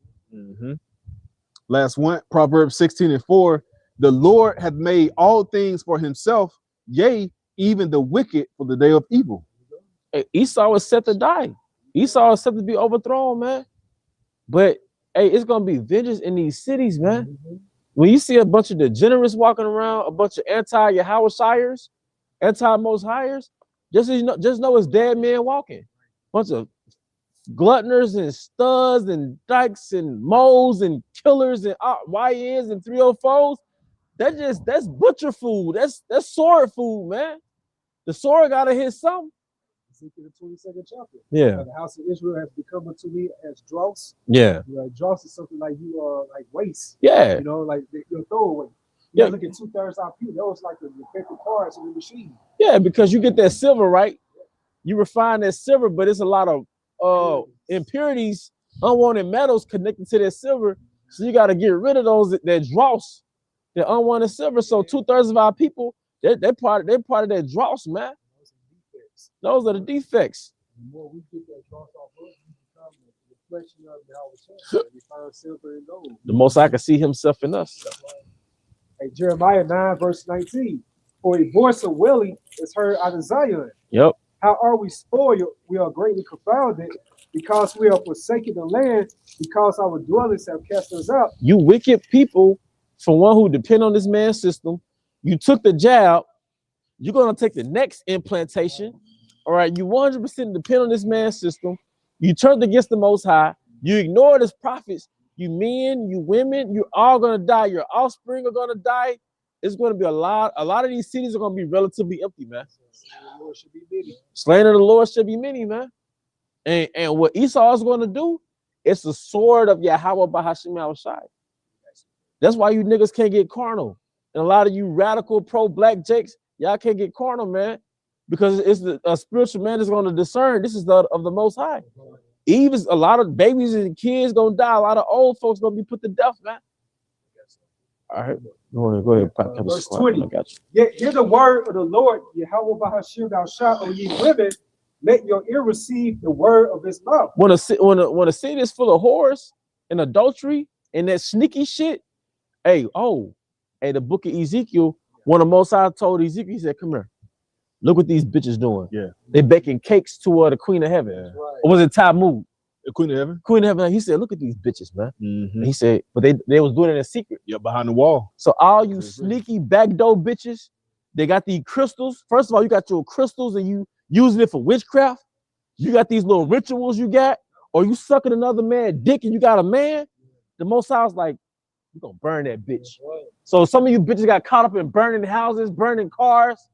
Last one, Proverbs 16:4. The Lord hath made all things for himself, yea, even the wicked for the day of evil. Hey, Esau was set to die. Esau was set to be overthrown, man. But hey, it's gonna be vengeance in these cities, man. When you see a bunch of degenerates walking around, a bunch of anti-Yahweh-shiers, anti-Most Highers, just know it's dead men walking. Bunch of gluttoners and studs and dykes and moles and killers and YNs and 304s. That's butcher food. That's sword food, man. The sword gotta hit something. Ezekiel the 22nd chapter. Yeah. The house of Israel has become unto me as dross. Yeah. Dross is something like you are like waste. Yeah. You know, like your throwaway. Yeah. Look at 2/3 our people. That was like the effective parts in the machine. Yeah, because you get that silver, right? You refine that silver, but it's a lot of impurities, unwanted metals connected to that silver. So you got to get rid of those that dross, the unwanted silver. So 2/3 of our people, they're part of that dross, man. Those are the defects. The more we get that dross off of, we become the reflection of Yahweh. We find silver and gold. The Most High can see himself in us. Hey, Jeremiah 9, verse 19. For a voice of wailing is heard out of Zion. Yep. How are we spoiled? We are greatly confounded because we are forsaken the land, because our dwellers have cast us out. You wicked people, for one who depend on this man's system, you took the jab, you're going to take the next implantation. All right, you 100% depend on this man's system. You turned against the Most High. You ignored his prophets. You men, you women, you're all going to die. Your offspring are going to die. It's going to be a lot of these cities are going to be relatively empty, man. Slain of the Lord should be many, man. And what Esau is going to do, it's the sword of Yahweh Bahashim Yahushai. That's why you niggas can't get carnal. And a lot of you radical pro-black jakes, y'all can't get carnal, man. Because it's a spiritual man is going to discern this is of the Most High. Even a lot of babies and kids going to die. A lot of old folks going to be put to death, man. All right. Go ahead. Verse 20. Yet hear the word of the Lord, Yahweh Bahashim Yahushai, O ye women, let your ear receive the word of his mouth. When a city is full of whores and adultery and that sneaky shit, the book of Ezekiel, when the Most High told Ezekiel, he said, come here. Look what these bitches doing. Yeah. They baking cakes to the Queen of Heaven. Right. Or was it Tammuz? The Queen of Heaven? Queen of Heaven. He said, look at these bitches, man. And he said, but they was doing it in secret. Yeah, behind the wall. So all you sneaky backdoor bitches, they got these crystals. First of all, you got your crystals and you using it for witchcraft. You got these little rituals you got, or you sucking another man's dick and you got a man. The Most High was like, you're going to burn that bitch. So some of you bitches got caught up in burning houses, burning cars.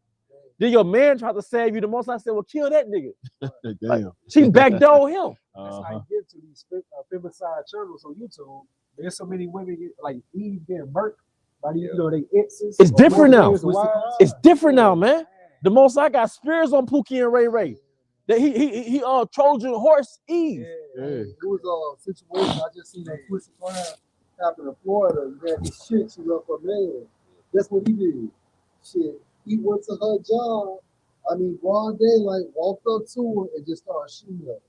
Then your man tried to save you. The Most High said, well, kill that nigga. Damn. Like, she backdoor him. That's how you get to these femicide channels on YouTube. There's so many women like Eve getting murked by these, they exes. It's different now. It's different now, man. The Most High got spears on Pookie and Ray Ray. That he Trojan horse Eve. Yeah. It was a situation I just seen that Twisted Crime happen in Florida. You had this chick, she left her man. That's what he did. Shit. He went to her job, broad daylight, walked up to her and just started shooting her.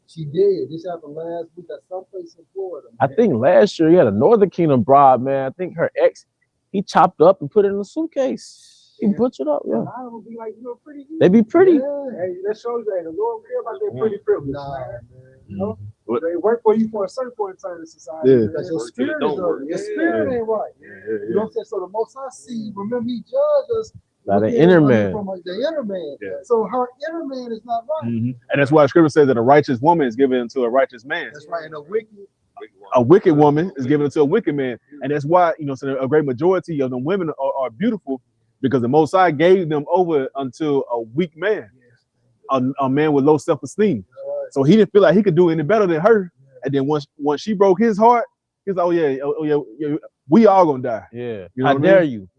She did. This happened last week at some place in Florida. I think last year he had a Northern Kingdom broad, man. I think her ex, he chopped up and put it in a suitcase. He butchered up, yeah. I would be like, pretty. They be pretty. Yeah. Hey, that shows you, the Lord care about their pretty privilege. Man. You know? They work for you for a certain point in time in society. Yeah. Because your spirit is ugly. Your spirit ain't right. You know what I'm saying? So the Most High see, remember he judged us. By the inner man. From the inner man. Yeah. So her inner man is not right. And that's why Scripture says that a righteous woman is given to a righteous man. That's right. And a wicked woman is given to a wicked man. And that's why, so a great majority of the women are beautiful because the Most High gave them over unto a weak man, a man with low self-esteem. Right. So he didn't feel like he could do any better than her. And then once she broke his heart, he's like, we all gonna die. Yeah. You know How what I dare mean? you?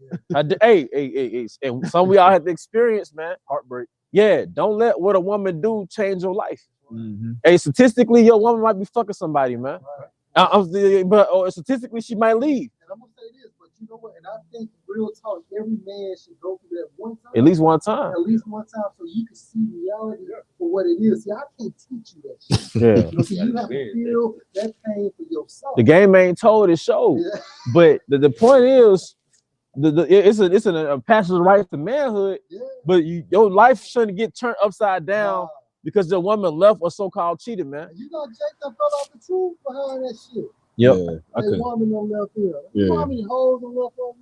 Hey. And some we all have to experience, man. Heartbreak. Yeah, don't let what a woman do change your life. Mm-hmm. Hey, statistically, your woman might be fucking somebody, man. But statistically, she might leave. And I'm gonna say this, but you know what? And I think real talk, every man should go through that one time. At least one time. At least one time, so you can see reality for what it is. See, I can't teach you that shit. Yeah. You know, so you have to feel that pain for yourself. The game ain't told, it showed. Yeah. But the point is, it's a passionate right to manhood. Yeah. But your life shouldn't get turned upside down because your woman left or so-called cheated, man. You know, Jake done fell off the truth behind that shit. Yep. Yeah, I That couldn't. woman on left here. Yeah. You know how many hoes on left on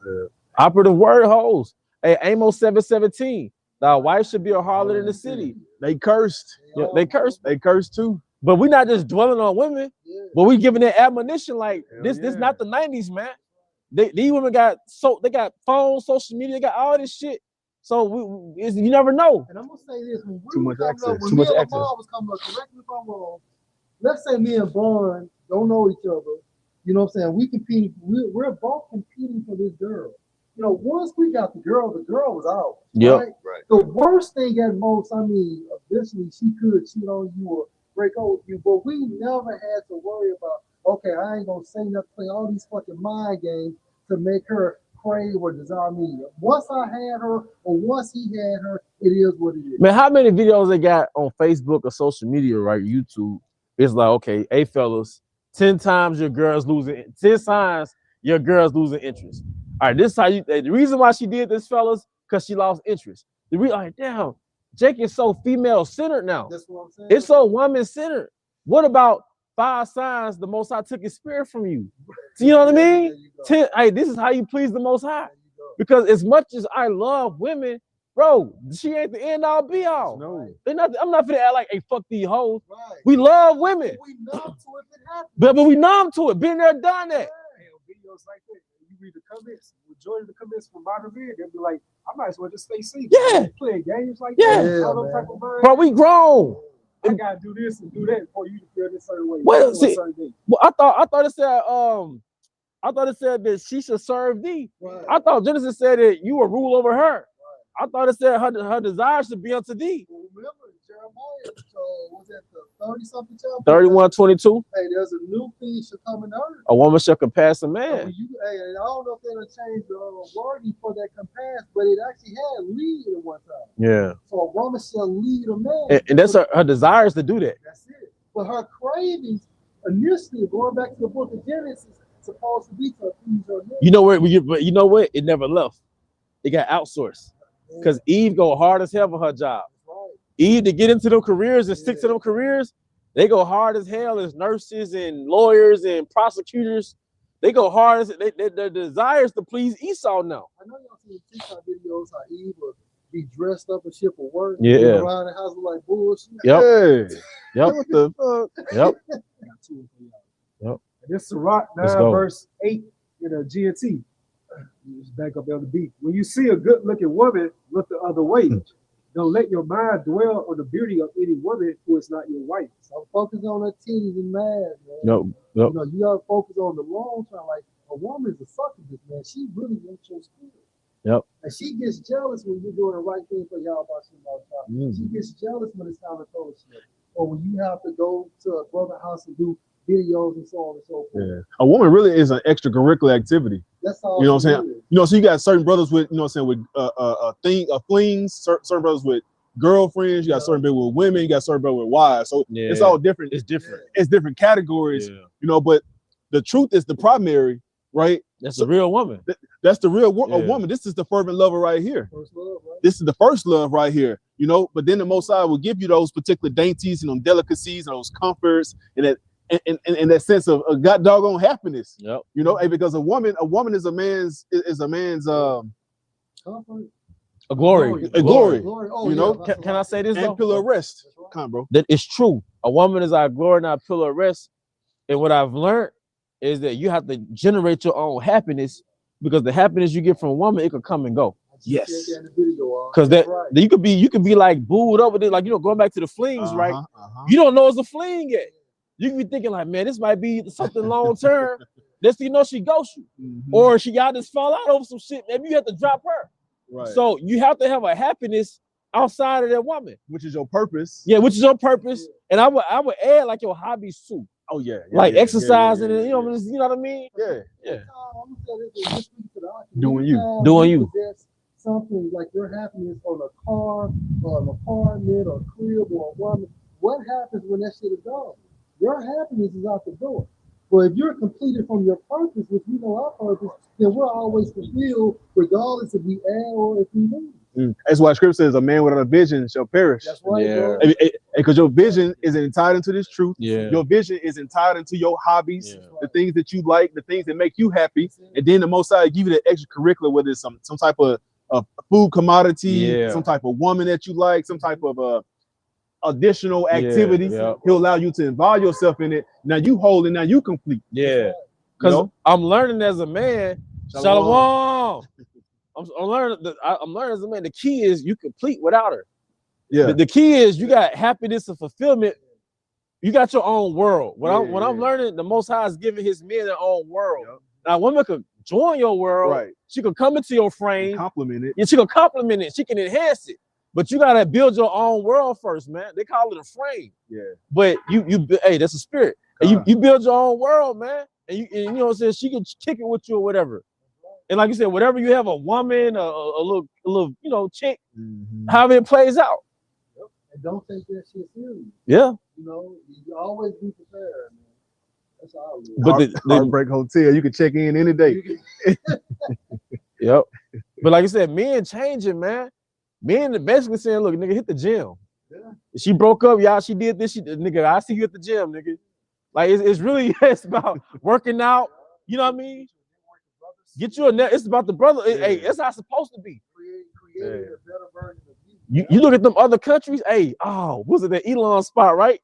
there? Operative word hoes. Hey, Amos 7:17. Thy wife should be a harlot in the city. They cursed. Yeah, they cursed. They cursed too. But we're not just dwelling on women, Yeah. but we giving that admonition like this yeah. not the 90s, man. These women got they got phones, social media, they got all this shit. So you never know. And I'm gonna say this: when Too we much were coming access, up, when too me much and access. Lamar was coming up, correct me if I'm wrong. Let's say me and Vaughn don't know each other. You know what I'm saying? We compete. We're both competing for this girl. You know, once we got the girl was out. Yep. Right? The worst thing at most, I mean, eventually she could cheat on you or break up with you, but we never had to worry about, okay, I ain't gonna say nothing, play all these fucking mind games to make her crave or desire me. Once I had her or once he had her, it is what it is. Man, how many videos they got on Facebook or social media, right? YouTube. It's like, okay, hey fellas, 10 times your girl's losing, 10 times your girl's losing interest. All right, this is how you, the reason why she did this, fellas, because she lost interest. The reason, like, damn, Jake is so female-centered now. That's what I'm saying. It's so woman-centered. What about 5 signs the Most High took his spirit from you? So you know what I mean? 10, hey, this is how you please the Most High. Because as much as I love women, bro, she ain't the end all be all. No. They're not. I'm not finna act like, hey, fuck these hoes. Right. We love women, We numb to it if it happens. but we numb to it. Been there, done that. Videos like that. You read the comments, majority of the comments from modern vid, they'll be like, I might as well just stay single. Yeah. Playing games like Yeah. that. All those type of vibes. Bro, we grown. I gotta do this and do that for you to feel this certain way. Well, for a see, certain day. Well, I thought it said that she should serve thee. Right. I thought Genesis said that you will rule over her. I thought it said her desire should be unto thee. Well, remember, Jeremiah, so was that the 30-something chapter? 31:22. Hey, there's a new thing should come in earth. A woman shall compass a So man. when you, hey, and I don't know if they're gonna change the wording for that compass, but it actually had lead at one time. Yeah. So a woman shall lead a man. And that's her desire is to do that. That's it. But her cravings, initially, going back to the book of Genesis, supposed to be to appease her man. You know where? But you know what? It never left. It got outsourced because Eve go hard as hell for her job. Right. Eve to get into them careers and stick to them careers, they go hard as hell as nurses and lawyers and prosecutors. They go hard as their desires to please Esau now. I know y'all seen TikTok videos how Eve would be dressed up and shit for work. Yeah. Go around the house like bullshit. Yep. Hey, Yep. what the fuck? Yep. Got two for y'all. Yep. And this Sirach Let's 9 go. verse 8 in a GNT. Just back up on the beat. When you see a good-looking woman, look the other way. Don't let your mind dwell on the beauty of any woman who is not your wife. So focus on her titties and man, man. No. You know, you gotta focus on the long term. Like a woman is a succubus, man. She really wants your spirit. Yep. And she gets jealous when you're doing the right thing for y'all about you all the time. Mm. She gets jealous when it's time to throw shit. Or when you have to go to a brother's house and do videos and so on and so forth. Yeah. A woman really is an extracurricular activity. That's all. You know what she I'm saying? is. You know, so you got certain brothers with, you know what I'm saying, with flings, certain brothers with girlfriends, you got certain people with women, you got certain brothers with wives. So it's all different. It's different. It's different categories, Yeah. you know, but the truth is the primary, right? That's a real woman. That's the real Yeah. woman. This is the fervent lover right here. First love, right? This is the first love right here, you know, but then the Most High will give you those particular dainties and those delicacies and those comforts and that sense of God doggone happiness. Yep. You know, because a woman is a man's Comfort. A glory. a glory. Glory. Oh, You know, yeah, that's Can I right. say this though? And pillar of rest. That's right. Come on, bro. That it's true. A woman is our glory and our pillar of rest. And what I've learned is that you have to generate your own happiness because the happiness you get from a woman, it could come and go. Yes. Said that in the video, Because that's that right. you could be like booed up with it, like going back to the flings, right? You don't know it's a fling yet. You can be thinking like, man, this might be something long term. Next thing you know, she ghosts you. Or y'all just fall out over some shit. Maybe you have to drop her. Right. So you have to have a happiness outside of that woman. Which is your purpose. Yeah, which is your purpose. And I would add like your hobbies too. Oh yeah. Like exercising and you know what I mean? Yeah. Doing you. Something like your happiness on a car or an apartment or a crib or a woman, what happens when that shit is gone? Your happiness is out the door. But if you're completed from your purpose, which we know our purpose, then we're always fulfilled regardless if we add or if we lose. That's why Scripture says a man without a vision shall perish. That's right, bro. Because your vision is entitled into this truth. Yeah. Your vision is entitled into your hobbies, the things that you like, the things that make you happy. And then the Most High give you the extracurricular, whether it's some type of food commodity, some type of woman that you like, some type of additional activities. He'll allow you to involve yourself in it. Now you whole and now you complete. Yeah. Because I'm learning as a man. Shalom. I'm learning as a man. The key is you complete without her. Yeah. The key is you got happiness and fulfillment. You got your own world. When I'm learning, the Most High is giving his men their own world. Now, women could join your world. Right. She could come into your frame. Compliment it. Yeah, she could compliment it. She can enhance it. But you gotta build your own world first, man. They call it a frame. Yeah. But hey, that's a spirit. And you build your own world, man. And you know what I'm saying? She can kick it with you or whatever. And like you said, whatever you have, a woman, a little chick, however it plays out. And don't take that shit serious. Yeah. You always be prepared, man. That's all. But Heartbreak Hotel, you can check in any day. Yep. But like I said, men changing, man. Men basically saying, look, nigga, hit the gym. Yeah. She broke up, y'all. She did this. Nigga, I see you at the gym, nigga. Like it's really it's about working out. You know what I mean? Get you a net. It's about the brother. Hey, it's how it's supposed to be. Create a better version of you. You look at them other countries. Hey, was it the Elon spot, right?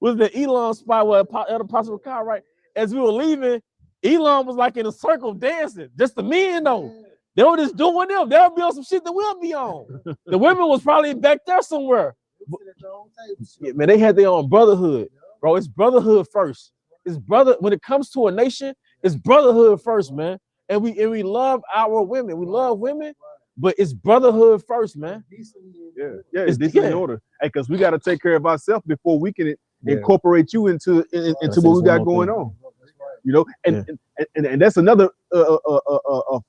Was it the Elon spot where the possible car, right? As we were leaving, Elon was like in a circle dancing. Just the men though. They were just doing them. They'll be on some shit that we'll be on. The women was probably back there somewhere. Yeah, man, they had their own brotherhood, bro. It's brotherhood first. It's brother. When it comes to a nation, it's brotherhood first, man. And we love our women. We love women, but it's brotherhood first, man. Yeah, it's decent in order. Hey, because we got to take care of ourselves before we can incorporate you into what we got going on. And that's another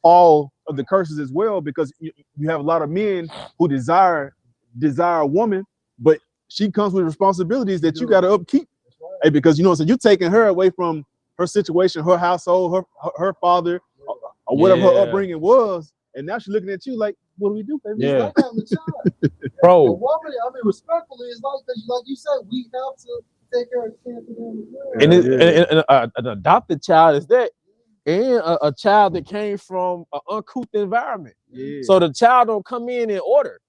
fall of the curses as well, because you have a lot of men who desire a woman, but she comes with responsibilities that you got to upkeep. Hey, because so you're taking her away from her situation, her household, her father, or whatever her upbringing was, and now she's looking at you like, what do we do, baby? It's like having a child. Bro. The woman, respectfully, it's like you said, we have to take care of them. And an adopted child is that, and a child that came from an uncouth environment. So the child don't come in order.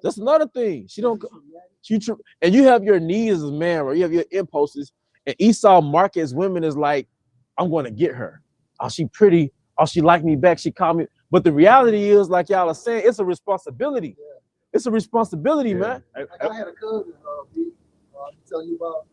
That's another thing. And you have your needs as a man, or you have your impulses. And Esau markets women as like, I'm going to get her. Oh, she pretty. Oh, she like me back. She called me. But the reality is, like y'all are saying, it's a responsibility. It's a responsibility, man. I had a cousin, I can tell you about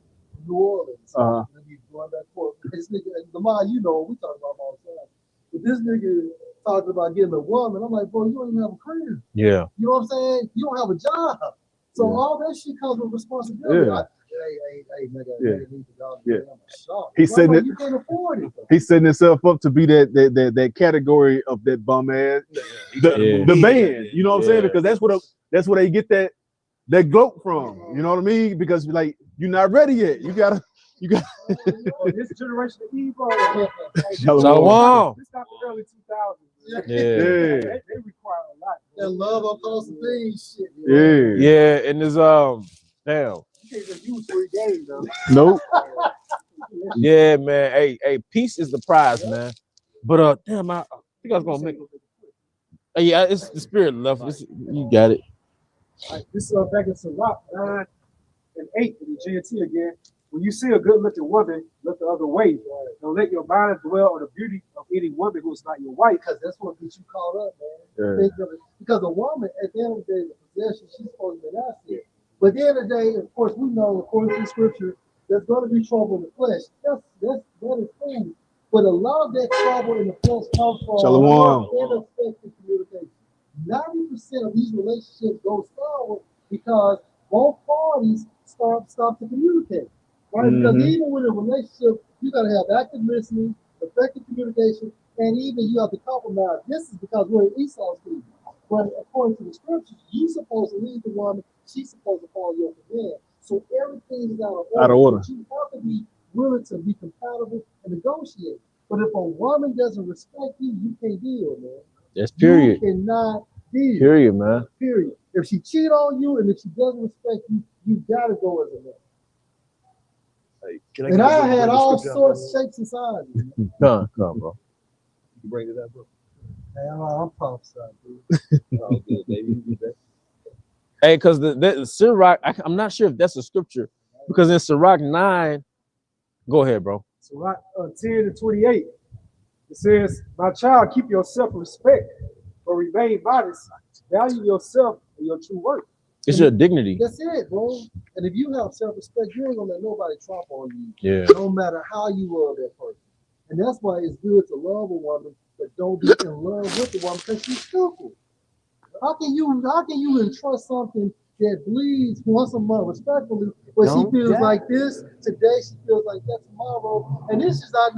New Orleans. Going back forth. This nigga, Lamar, we talk about him all the time. But this nigga talking about getting a woman. I'm like, bro, you don't even have a career. Yeah. You know what I'm saying? You don't have a job. So all that shit comes with responsibility. Hey, nigga, he's setting it. You can't afford it. He's setting himself up to be that category of that bum ass, the band. You know what I'm saying? Because that's what they get that gloat from. You know what I mean? Because like you're not ready yet. You got. This generation of evil. Shalom. This not the early 2000s. Yeah. They require a lot. That love on close things, shit. Yeah, and there's damn. You can't just use free game though. Nope. Yeah, man. Hey, peace is the prize, man. But damn, I think I was gonna make. Yeah, it's the spirit left. You got it. Right, this is back in Sirach 9 and 8 in the GMT again. When you see a good-looking woman, look the other way. Don't let your mind dwell on the beauty of any woman who is not your wife. Because that's what gets you caught up, man. Because a woman, at the end of the day, the possession, she's supposed to be an asset. But at the end of the day, of course, we know, according to the scripture, there's going to be trouble in the flesh. That is food But a lot of that trouble in the flesh comes from ineffective communication. 90% of these relationships go sour because both parties stop to communicate. Right? Because even with a relationship, you gotta have active listening, effective communication, and even you have to compromise. This is because we're in Esau's kingdom. But according to the scriptures, you're supposed to lead the woman, she's supposed to follow your command. So everything is out of order. But you have to be willing to be compatible and negotiate. But if a woman doesn't respect you, you can't deal, man. That's period. You cannot deal. Period, man. Period. If she cheat on you and if she doesn't respect you, you gotta go as a man. And I had all sorts, shapes, and sizes. Come, bro. You bring it up, bro. Hey, I'm prophesied, dude. Oh, good, baby. Hey, because the Sirach, I'm not sure if that's a scripture, because in Sirach 9, go ahead, bro. Sirach 10:28, it says, "My child, keep your self-respect, but remain modest. Value yourself and your true worth." It's your dignity. That's it, bro. And if you have self-respect, you ain't gonna let nobody trump on you. Yeah. No matter how you love that person. And that's why it's good to love a woman, but don't be in love with the woman because she's stupid. How can you entrust something that bleeds once a month respectfully, where she feels like this today, she feels like that tomorrow, and this is not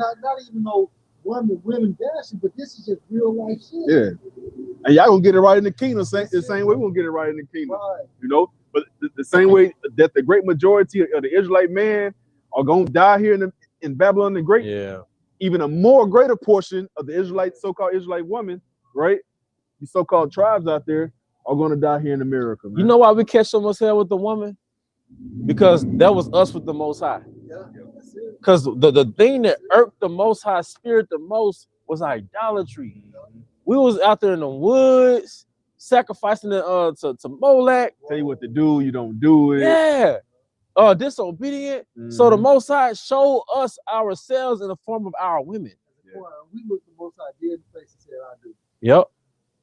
even no women bashing, but this is just real life shit. Yeah, and y'all gonna get it right in the kingdom, the same way we're gonna get it right in the kingdom. Right. You know, but the same way that the great majority of the Israelite men are gonna die here in Babylon the Great. Yeah. Even a more greater portion of the so-called Israelite women, right? These so-called tribes out there are going to die here in America, man. You know why we catch so much hell with the woman? Because that was us with the Most High. Because the thing that irked the Most High spirit the most was idolatry. We was out there in the woods sacrificing to Molech. Tell you what to do, you don't do it. Yeah. Disobedient. So the Most High showed us ourselves in the form of our women. Yeah. We looked the Most High dead in the face and said, "I do." Yep.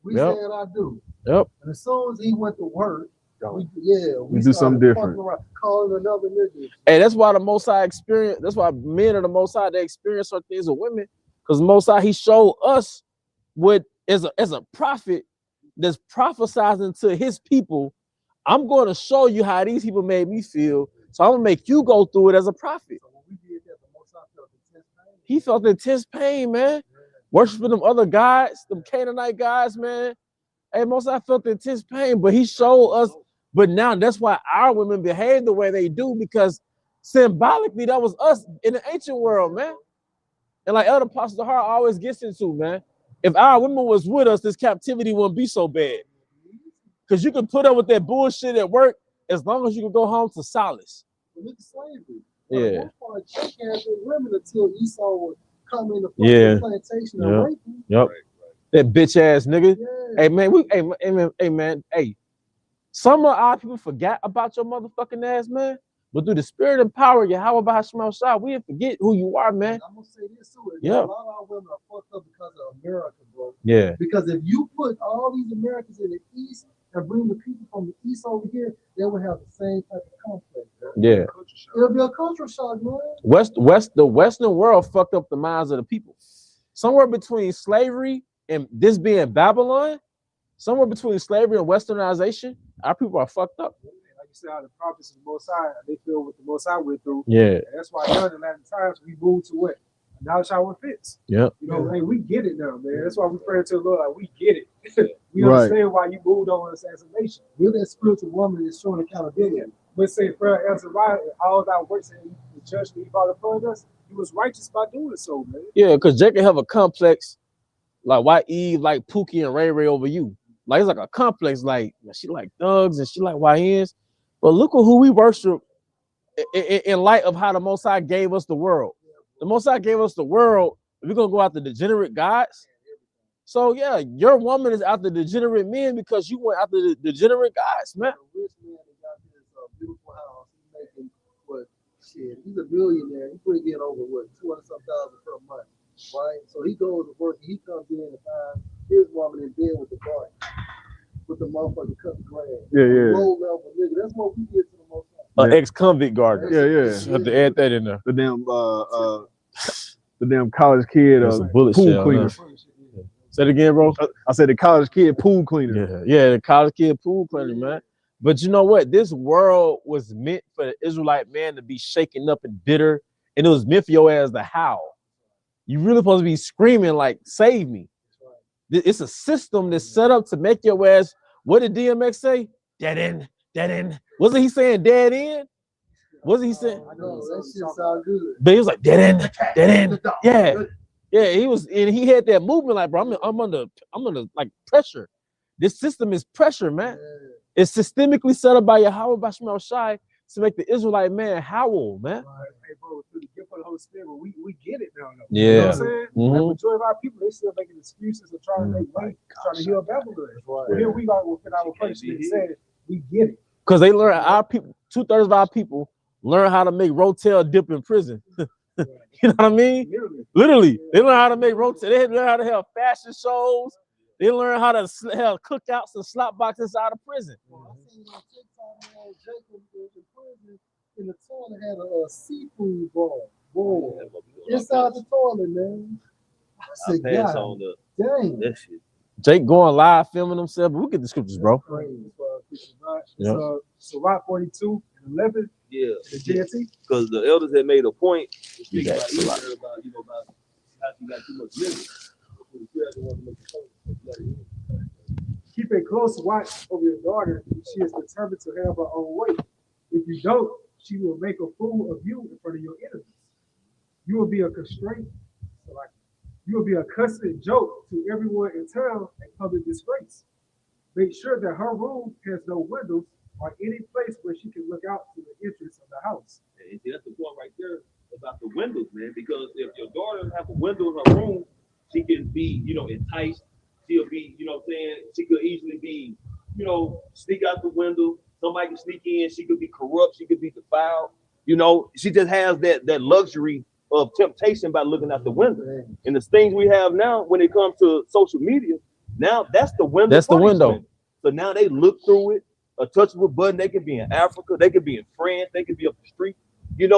We said, "I do." Yep. And as soon as he went to work, we do something different. Calling another nigga. Hey, that's why the Most High experience. That's why men of the Most High, they experience certain things with women, because the Most High, he showed us what as a prophet that's prophesizing to his people. I'm going to show you how these people made me feel. So I'm gonna make you go through it as a prophet. So when we did that, the Most High felt intense pain. He felt intense pain, man. Worshiping them other gods, them Canaanite guys, man. Hey, Most High felt intense pain, but he showed us. But now that's why our women behave the way they do, because symbolically that was us in the ancient world, man. And like Elder Pastor Hart always gets into, man, if our women was with us, this captivity wouldn't be so bad. Because you can put up with that bullshit at work as long as you can go home to solace. Look at slavery. Yeah. They can't be women until Esau would come in the plantation and rape them. Yep. That bitch ass nigga. Yeah. Hey man, hey. Some of our people forgot about your motherfucking ass, man. But through the spirit and power of Yahweh Bahasham Shah, we didn't forget who you are, man. And I'm gonna say this too. Yeah. A lot of our women are fucked up because of America, bro. Yeah. Because if you put all these Americans in the East and bring the people from the East over here, they would have the same type of conflict. Bro. Yeah. It'll be a cultural shock, man. The Western world fucked up the minds of the people. Somewhere between slavery and this being Babylon, somewhere between slavery and westernization, our people are fucked up. Like you said, how the prophets of the Most High, they feel what the Most High went through. Yeah. And that's why during the Latin times we moved to what? Now it's how it fits. Yep. You know, hey, we get it now, man. That's why we pray to the Lord, like we get it. We understand why you moved on assassination. We're that spiritual woman that's showing accountability. But say prayer answer right, all that works in the church that he brought upon us, he was righteous by doing so, man. Yeah, because Jacob have a complex, like why Eve like Pookie and Ray Ray over you. Like it's like a complex, like she like thugs and she like YNs. But look at who we worship in light of how the Most High gave us the world. The Most High gave us the world. We're gonna go after degenerate gods. So yeah, your woman is after degenerate men because you went after the degenerate gods, man. A rich man that got this beautiful house, he's making what shit? He's a billionaire. He probably get over what $200,000 per month, right? So he goes to work. And he comes in and finds his woman in bed with the garden, with the motherfucker cutting grass. Yeah. Low level nigga. That's what we get to the Most High. Ex-convict garden. Yeah. Have to add that in there. The damn the damn college kid bullet pool shell, cleaner. Say it again, bro. I said the college kid pool cleaner. Yeah, the college kid pool cleaner, man. But you know what? This world was meant for the Israelite man to be shaken up and bitter, and it was meant for your ass to howl. You really supposed to be screaming like, "Save me!" It's a system that's set up to make your ass. What did DMX say? Dead end, dead end. Wasn't he saying dead end? Wasn't he saying? I know that shit sound good. But he was like dead end, dead end. Yeah, yeah. He was, and he had that movement like, bro, I'm under like pressure. This system is pressure, man. Yeah. It's systemically set up by Yahweh Bashmal Shai to make the Israelite man howl, man. Hey, bro, through the gift of the Holy Spirit, we get it now. Yeah. You know what I'm saying? The majority of our people, they still making excuses and trying to make money, trying to heal Babylon. Well, here we got within our punishment said, we get it. Because they learn, our people, 2/3 of our people learn how to make rotel dip in prison. You know what I mean? Literally. They learn how to make rotel. They learn how to have fashion shows. They learn how to have cookouts and slop boxes out of prison. I seen on TikTok, man, Jacob in prison in the toilet had a seafood bowl inside the toilet, man. I said, God, dang. That shit. Jake going live filming himself, but we get the scriptures, bro. So Rock 42 and 11. Yeah, the GMT. Because the elders had made a point to speak about Israel, about how you got too much living. Keep a close watch over your daughter. She is determined to have her own way. If you don't, she will make a fool of you in front of your enemies. You will be a constraint. You will be a constant joke to everyone in town and public disgrace. Make sure that her room has no windows or any place where she can look out to the entrance of the house. And see, that's the point right there about the windows, man. Because if your daughter have a window in her room, she can be, enticed. She'll be, what I'm saying, she could easily be, sneak out the window. Somebody can sneak in. She could be corrupt. She could be defiled. She just has that luxury of temptation by looking out the window. And the things we have now, when it comes to social media, now that's the window. That's the window. So now they look through it, a touchable button. They could be in Africa. They could be in France. They could be up the street.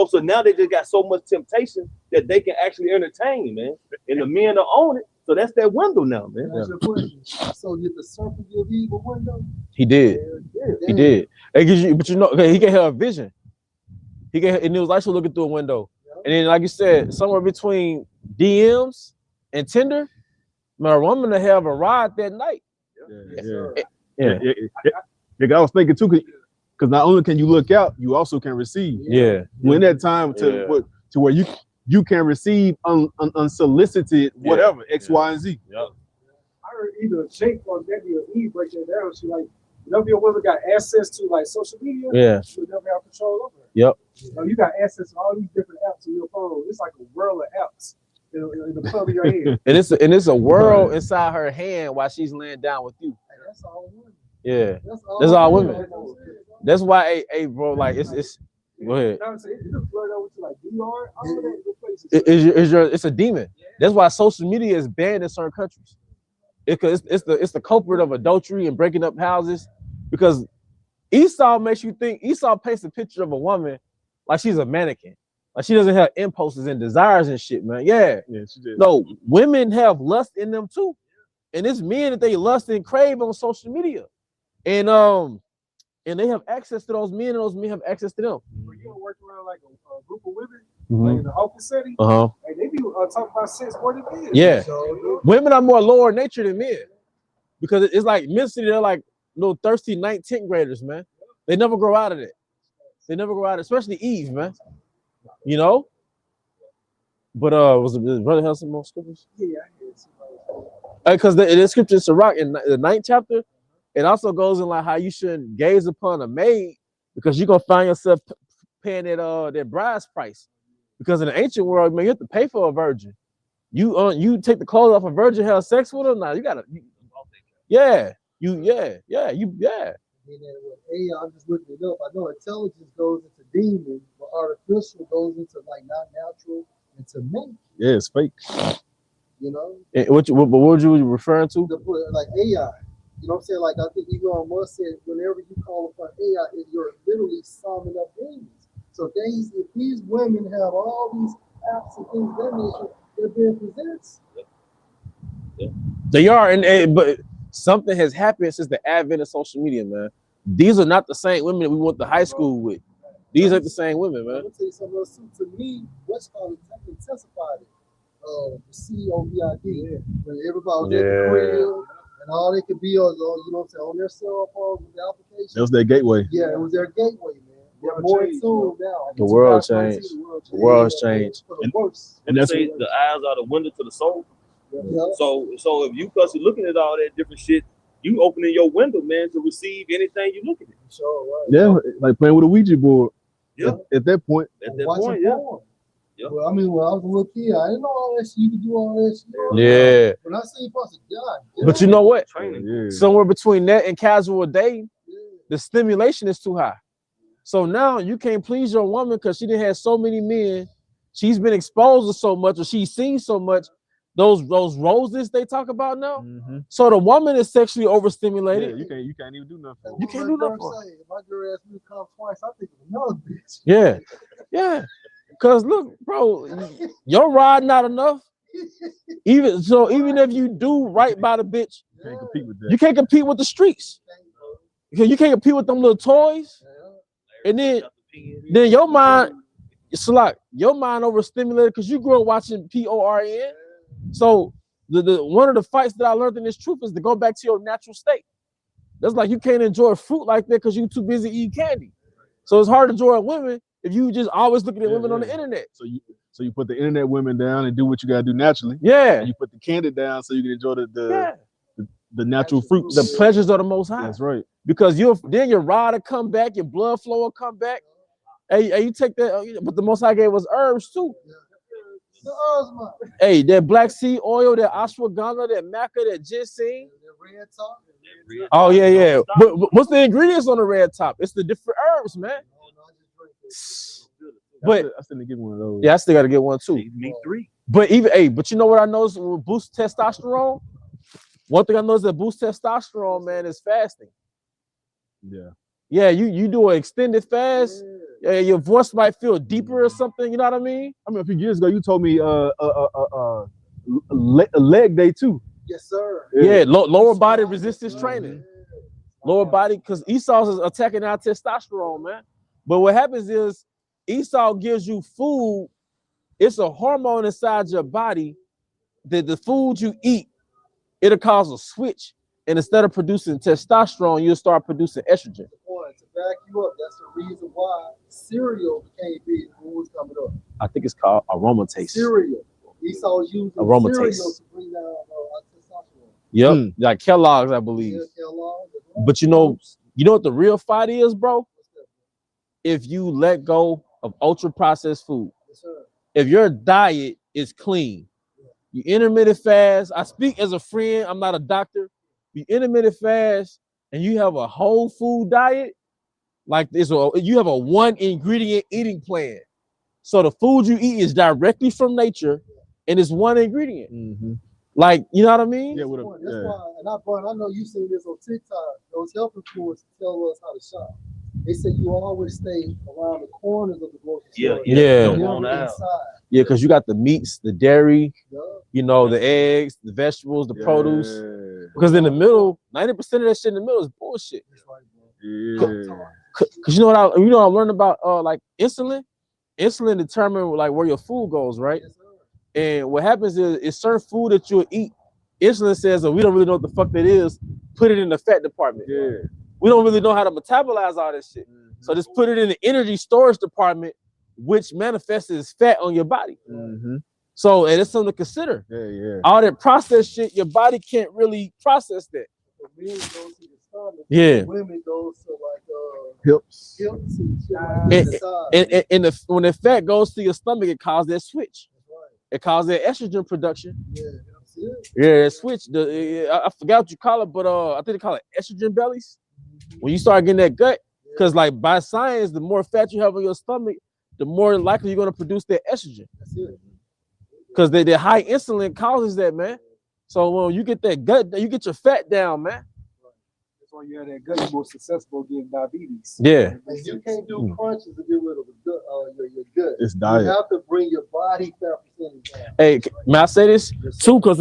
So now they just got so much temptation that they can actually entertain, man. And the men that own it. So that's that window now, man. That's your question. So did the serpent give Eve a window? He did. He did. But he can have a vision. And it was actually looking through a window. And then, like you said, somewhere between DMs and Tinder, man, a woman to have a ride that night. Yeah. I was thinking too, because not only can you look out, you also can receive. Yeah. When that time to where you can receive unsolicited whatever X, Y, and Z. Yeah. I heard either Jake or maybe Eve break that down. She like, whenever your woman got access to like social media, she'll never have control over it. Yep. You got access to all these different apps on your phone. It's like a world of apps in the palm of your hand. and it's a world inside her hand while she's laying down with you. Hey, that's all women. Yeah. That's all women. That's why, hey, bro, like it's. Go ahead. It's a demon. That's why social media is banned in certain countries. It's the culprit of adultery and breaking up houses, because Esau paints a picture of a woman like she's a mannequin, like she doesn't have impulses and desires and shit, man. Yeah, she did. No, women have lust in them too, and it's men that they lust and crave on social media, and they have access to those men, and those men have access to them. When you work around like a group of women, like in the Oakland City, and they be talking about sex more than men. Yeah, women are more lower nature than men, because it's like mentally they're like little thirsty 9th, 10th graders, man. They never grow out of it. They never grow out of it, especially Eve, man. But was the brother have some more scriptures? Yeah, because the scripture in Sirach in the 9th chapter, it also goes in like how you shouldn't gaze upon a maid, because you're gonna find yourself paying that bride's price. Because in the ancient world, man, you have to pay for a virgin. You take the clothes off a virgin, have sex with her. Now you gotta, And then with AI, I'm just looking it up. I know intelligence goes into demons, but artificial goes into like not natural into men. Yeah, it's fake. And what were you referring to? Like AI. You know what I'm saying? Like I think Elon Musk said, whenever you call upon AI, you're literally summing up demons. So if these women have all these apps and things of that nature, they're being presented. They are, but something has happened since the advent of social media, man. These are not the same women that we went to high school with. These are the same women, man. I'm gonna tell you something else too. To me, what's called intensified it. The COVID, when everybody was at the crib and all they could be on, you know what I'm saying, on their cell phones with the application. That was their gateway. Yeah, it was their gateway, man. They're more in tune now. The world changed. The world's changed. And that's the eyes are the window to the soul. Yeah. So if you cause you're looking at all that different shit, you opening your window, man, to receive anything you looking at. Sure, right. Yeah, like playing with a Ouija board. Yeah. At that point. At that point, yeah. Well, I mean, when I was a little kid, I didn't know all that shit. You could do all that shit. Yeah. When I see you, I said, God. But you know what? Yeah. Somewhere between that and casual dating, the stimulation is too high. So now you can't please your woman because she done had so many men. She's been exposed to so much, or she's seen so much. Those roses they talk about now. Mm-hmm. So the woman is sexually overstimulated. Yeah, you can't even do nothing. You can't do nothing. If my girl asked me to come twice, I think of another bitch. Yeah, yeah. Cause look, bro, your ride not enough. Even if you do right by the bitch, you can't compete with that. You can't compete with the streets. You can't compete with them little toys. And then your mind, it's like your mind overstimulated because you grew up watching PORN. So the one of the fights that I learned in this truth is to go back to your natural state. That's like you can't enjoy fruit like that because you're too busy eating candy. So it's hard to enjoy women if you just always looking at women on the internet. So you put the internet women down and do what you gotta do naturally. Yeah. And you put the candy down so you can enjoy the natural fruits. The pleasures of the Most High. That's right. Because then your rod will come back, your blood flow will come back. Hey, you take that, but the Most High gave us herbs too. Hey, that black seed oil, that ashwagandha, that maca, that ginseng. Red top. Oh yeah. But what's the ingredients on the red top? It's the different herbs, man. But I still need to get one of those. Yeah, I still got to get one too. Me 3. But but you know what I noticed will boost testosterone? One thing I noticed that boosts testosterone, man, is fasting. Yeah. Yeah, you do an extended fast. Yeah, your voice might feel deeper or something. You know what I mean? I mean, a few years ago, you told me leg day too. Yes, sir. Yeah, lower body resistance training. Lower body, because Esau is attacking our testosterone, man. But what happens is Esau gives you food. It's a hormone inside your body that the food you eat, it'll cause a switch. And instead of producing testosterone, you'll start producing estrogen. To back you up, that's the reason why cereal became big when it was coming up. I think it's called aromatase. Cereal. Esau using aromatase cereal to bring down testosterone. Yep, like Kellogg's, I believe. Yeah, Kellogg's. But you know what the real fight is, bro? If you let go of ultra processed food. Yes, sir. If your diet is clean, you intermittent fast. I speak as a friend, I'm not a doctor. You intermittent fast and you have a whole food diet, like this, you have a one ingredient eating plan. So the food you eat is directly from nature and it's one ingredient. Mm-hmm. Like, you know what I mean? Yeah, that's why, and I know you seen this on TikTok. Those health influencers tell us how to shop. They say you always stay around the corners of the grocery store. Yeah, because you got the meats, the dairy, you know, the eggs, the vegetables, the produce. Because in the middle, 90% of that shit in the middle is bullshit. Because you know what I learned about like insulin. Insulin determines like where your food goes, right? And what happens is certain food that you'll eat, insulin says, we don't really know what the fuck that is. Put it in the fat department. Yeah. We don't really know how to metabolize all this shit. Mm-hmm. So just put it in the energy storage department, which manifests as fat on your body. Mm-hmm. So, and it's something to consider. Yeah. All that processed shit, your body can't really process that. Men go to the stomach. Yeah. Women go to like hips and when the fat goes to your stomach, it causes that switch. Right. It causes that estrogen production. Yeah, that switch. I forgot what you call it, but I think they call it estrogen bellies. When you start getting that gut, because like by science, the more fat you have on your stomach, the more likely you're going to produce that estrogen. Because the high insulin causes that, man. So when you get that gut, you get your fat down, man. That's why you have that gut, you're more successful getting diabetes. Yeah. And you can't do crunches to get rid of the you're good. It's diet. You have to bring your body fat percentage down. Hey, may I say this too? Because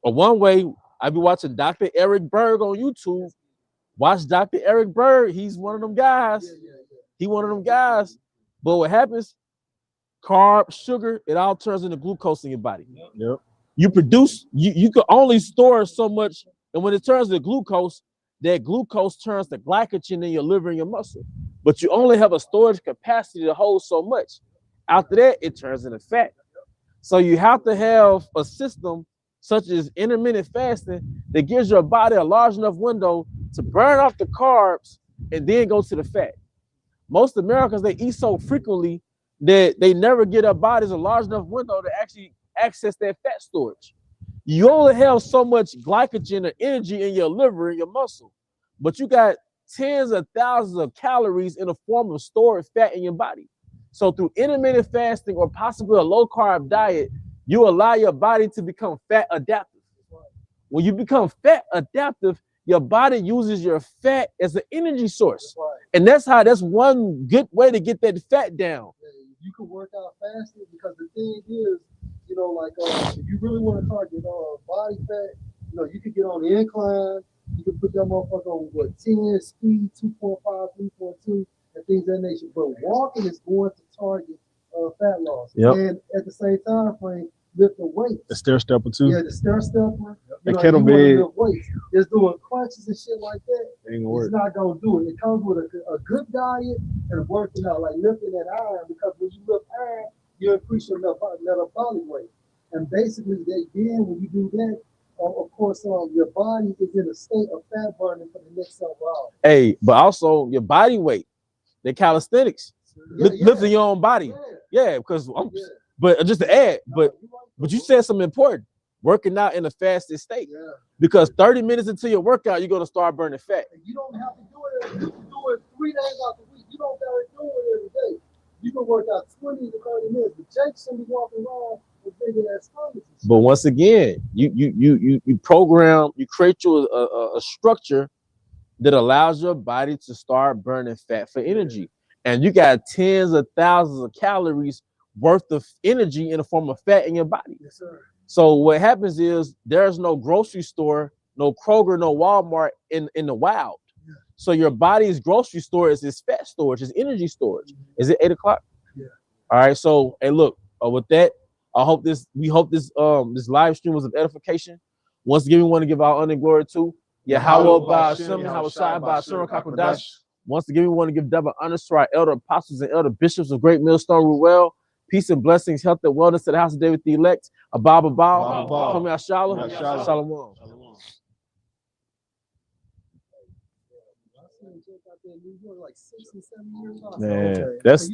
one way I be watching Dr. Eric Berg on YouTube. Watch Dr. Eric Berg. He's one of them guys. He one of them guys. But what happens? Carb, sugar, it all turns into glucose in your body. Yep. You produce, you can only store so much, and when it turns to glucose, that glucose turns to glycogen in your liver and your muscle. But you only have a storage capacity to hold so much. After that, it turns into fat. So you have to have a system such as intermittent fasting that gives your body a large enough window to burn off the carbs and then go to the fat. Most Americans, they eat so frequently that they never get their bodies a large enough window to actually access that fat storage. You only have so much glycogen or energy in your liver and your muscle, but you got tens of thousands of calories in the form of stored fat in your body. So through intermittent fasting or possibly a low carb diet, you allow your body to become fat adaptive. When you become fat adaptive, your body uses your fat as an energy source. And that's one good way to get that fat down. You can work out faster because the thing is, like if you really want to target body fat, you can get on the incline. You can put that motherfucker on 10 speed, 2.5, 3.2, and things of that nature. But walking is going to target fat loss. Yep. And at the same time frame, lift the weights. The stair stepper too. Yeah, the stair stepper. The kettlebell. Just doing crunches and shit like that. Ain't gonna work. It's not gonna do it. It comes with a good diet and working out, like lifting that iron. Because when you lift iron, you increase your metabolic rate. And basically, then when you do that, of course, your body is in a state of fat burning for the next several hours. Hey, but also your body weight, the calisthenics, lifting your own body. Yeah, because but just to add, but you said something important. Working out in a fasted state, because 30 minutes into your workout, you're gonna start burning fat. And you don't have to do it. You can do it 3 days out the week. You don't gotta do it every day. You can work out 20 to 30 minutes. But Jake shouldn't be walking around with bigger ass stomachs. But once again, you program, you create you a structure that allows your body to start burning fat for energy, and you got tens of thousands of calories worth of energy in the form of fat in your body. Yes, sir. So what happens is there's no grocery store, no Kroger, no Walmart in the wild. Yeah. So your body's grocery store is this fat storage, is energy storage. Mm-hmm. Is it 8 o'clock? Yeah. All right. So hey, look, with that, we hope this live stream was of edification. Once again, we want to give our honor and glory to Yahweh by Hashem, Yahweh Shai by Hashem Kakodash. Once again, we want to give double honors to our elder apostles and elder bishops of Great Millstone Ruel. Peace and blessings, health and wellness to the house of David the elect. Abba Baal, Come Shalom. Shalom. Like 6 and 7 years old. Man, that's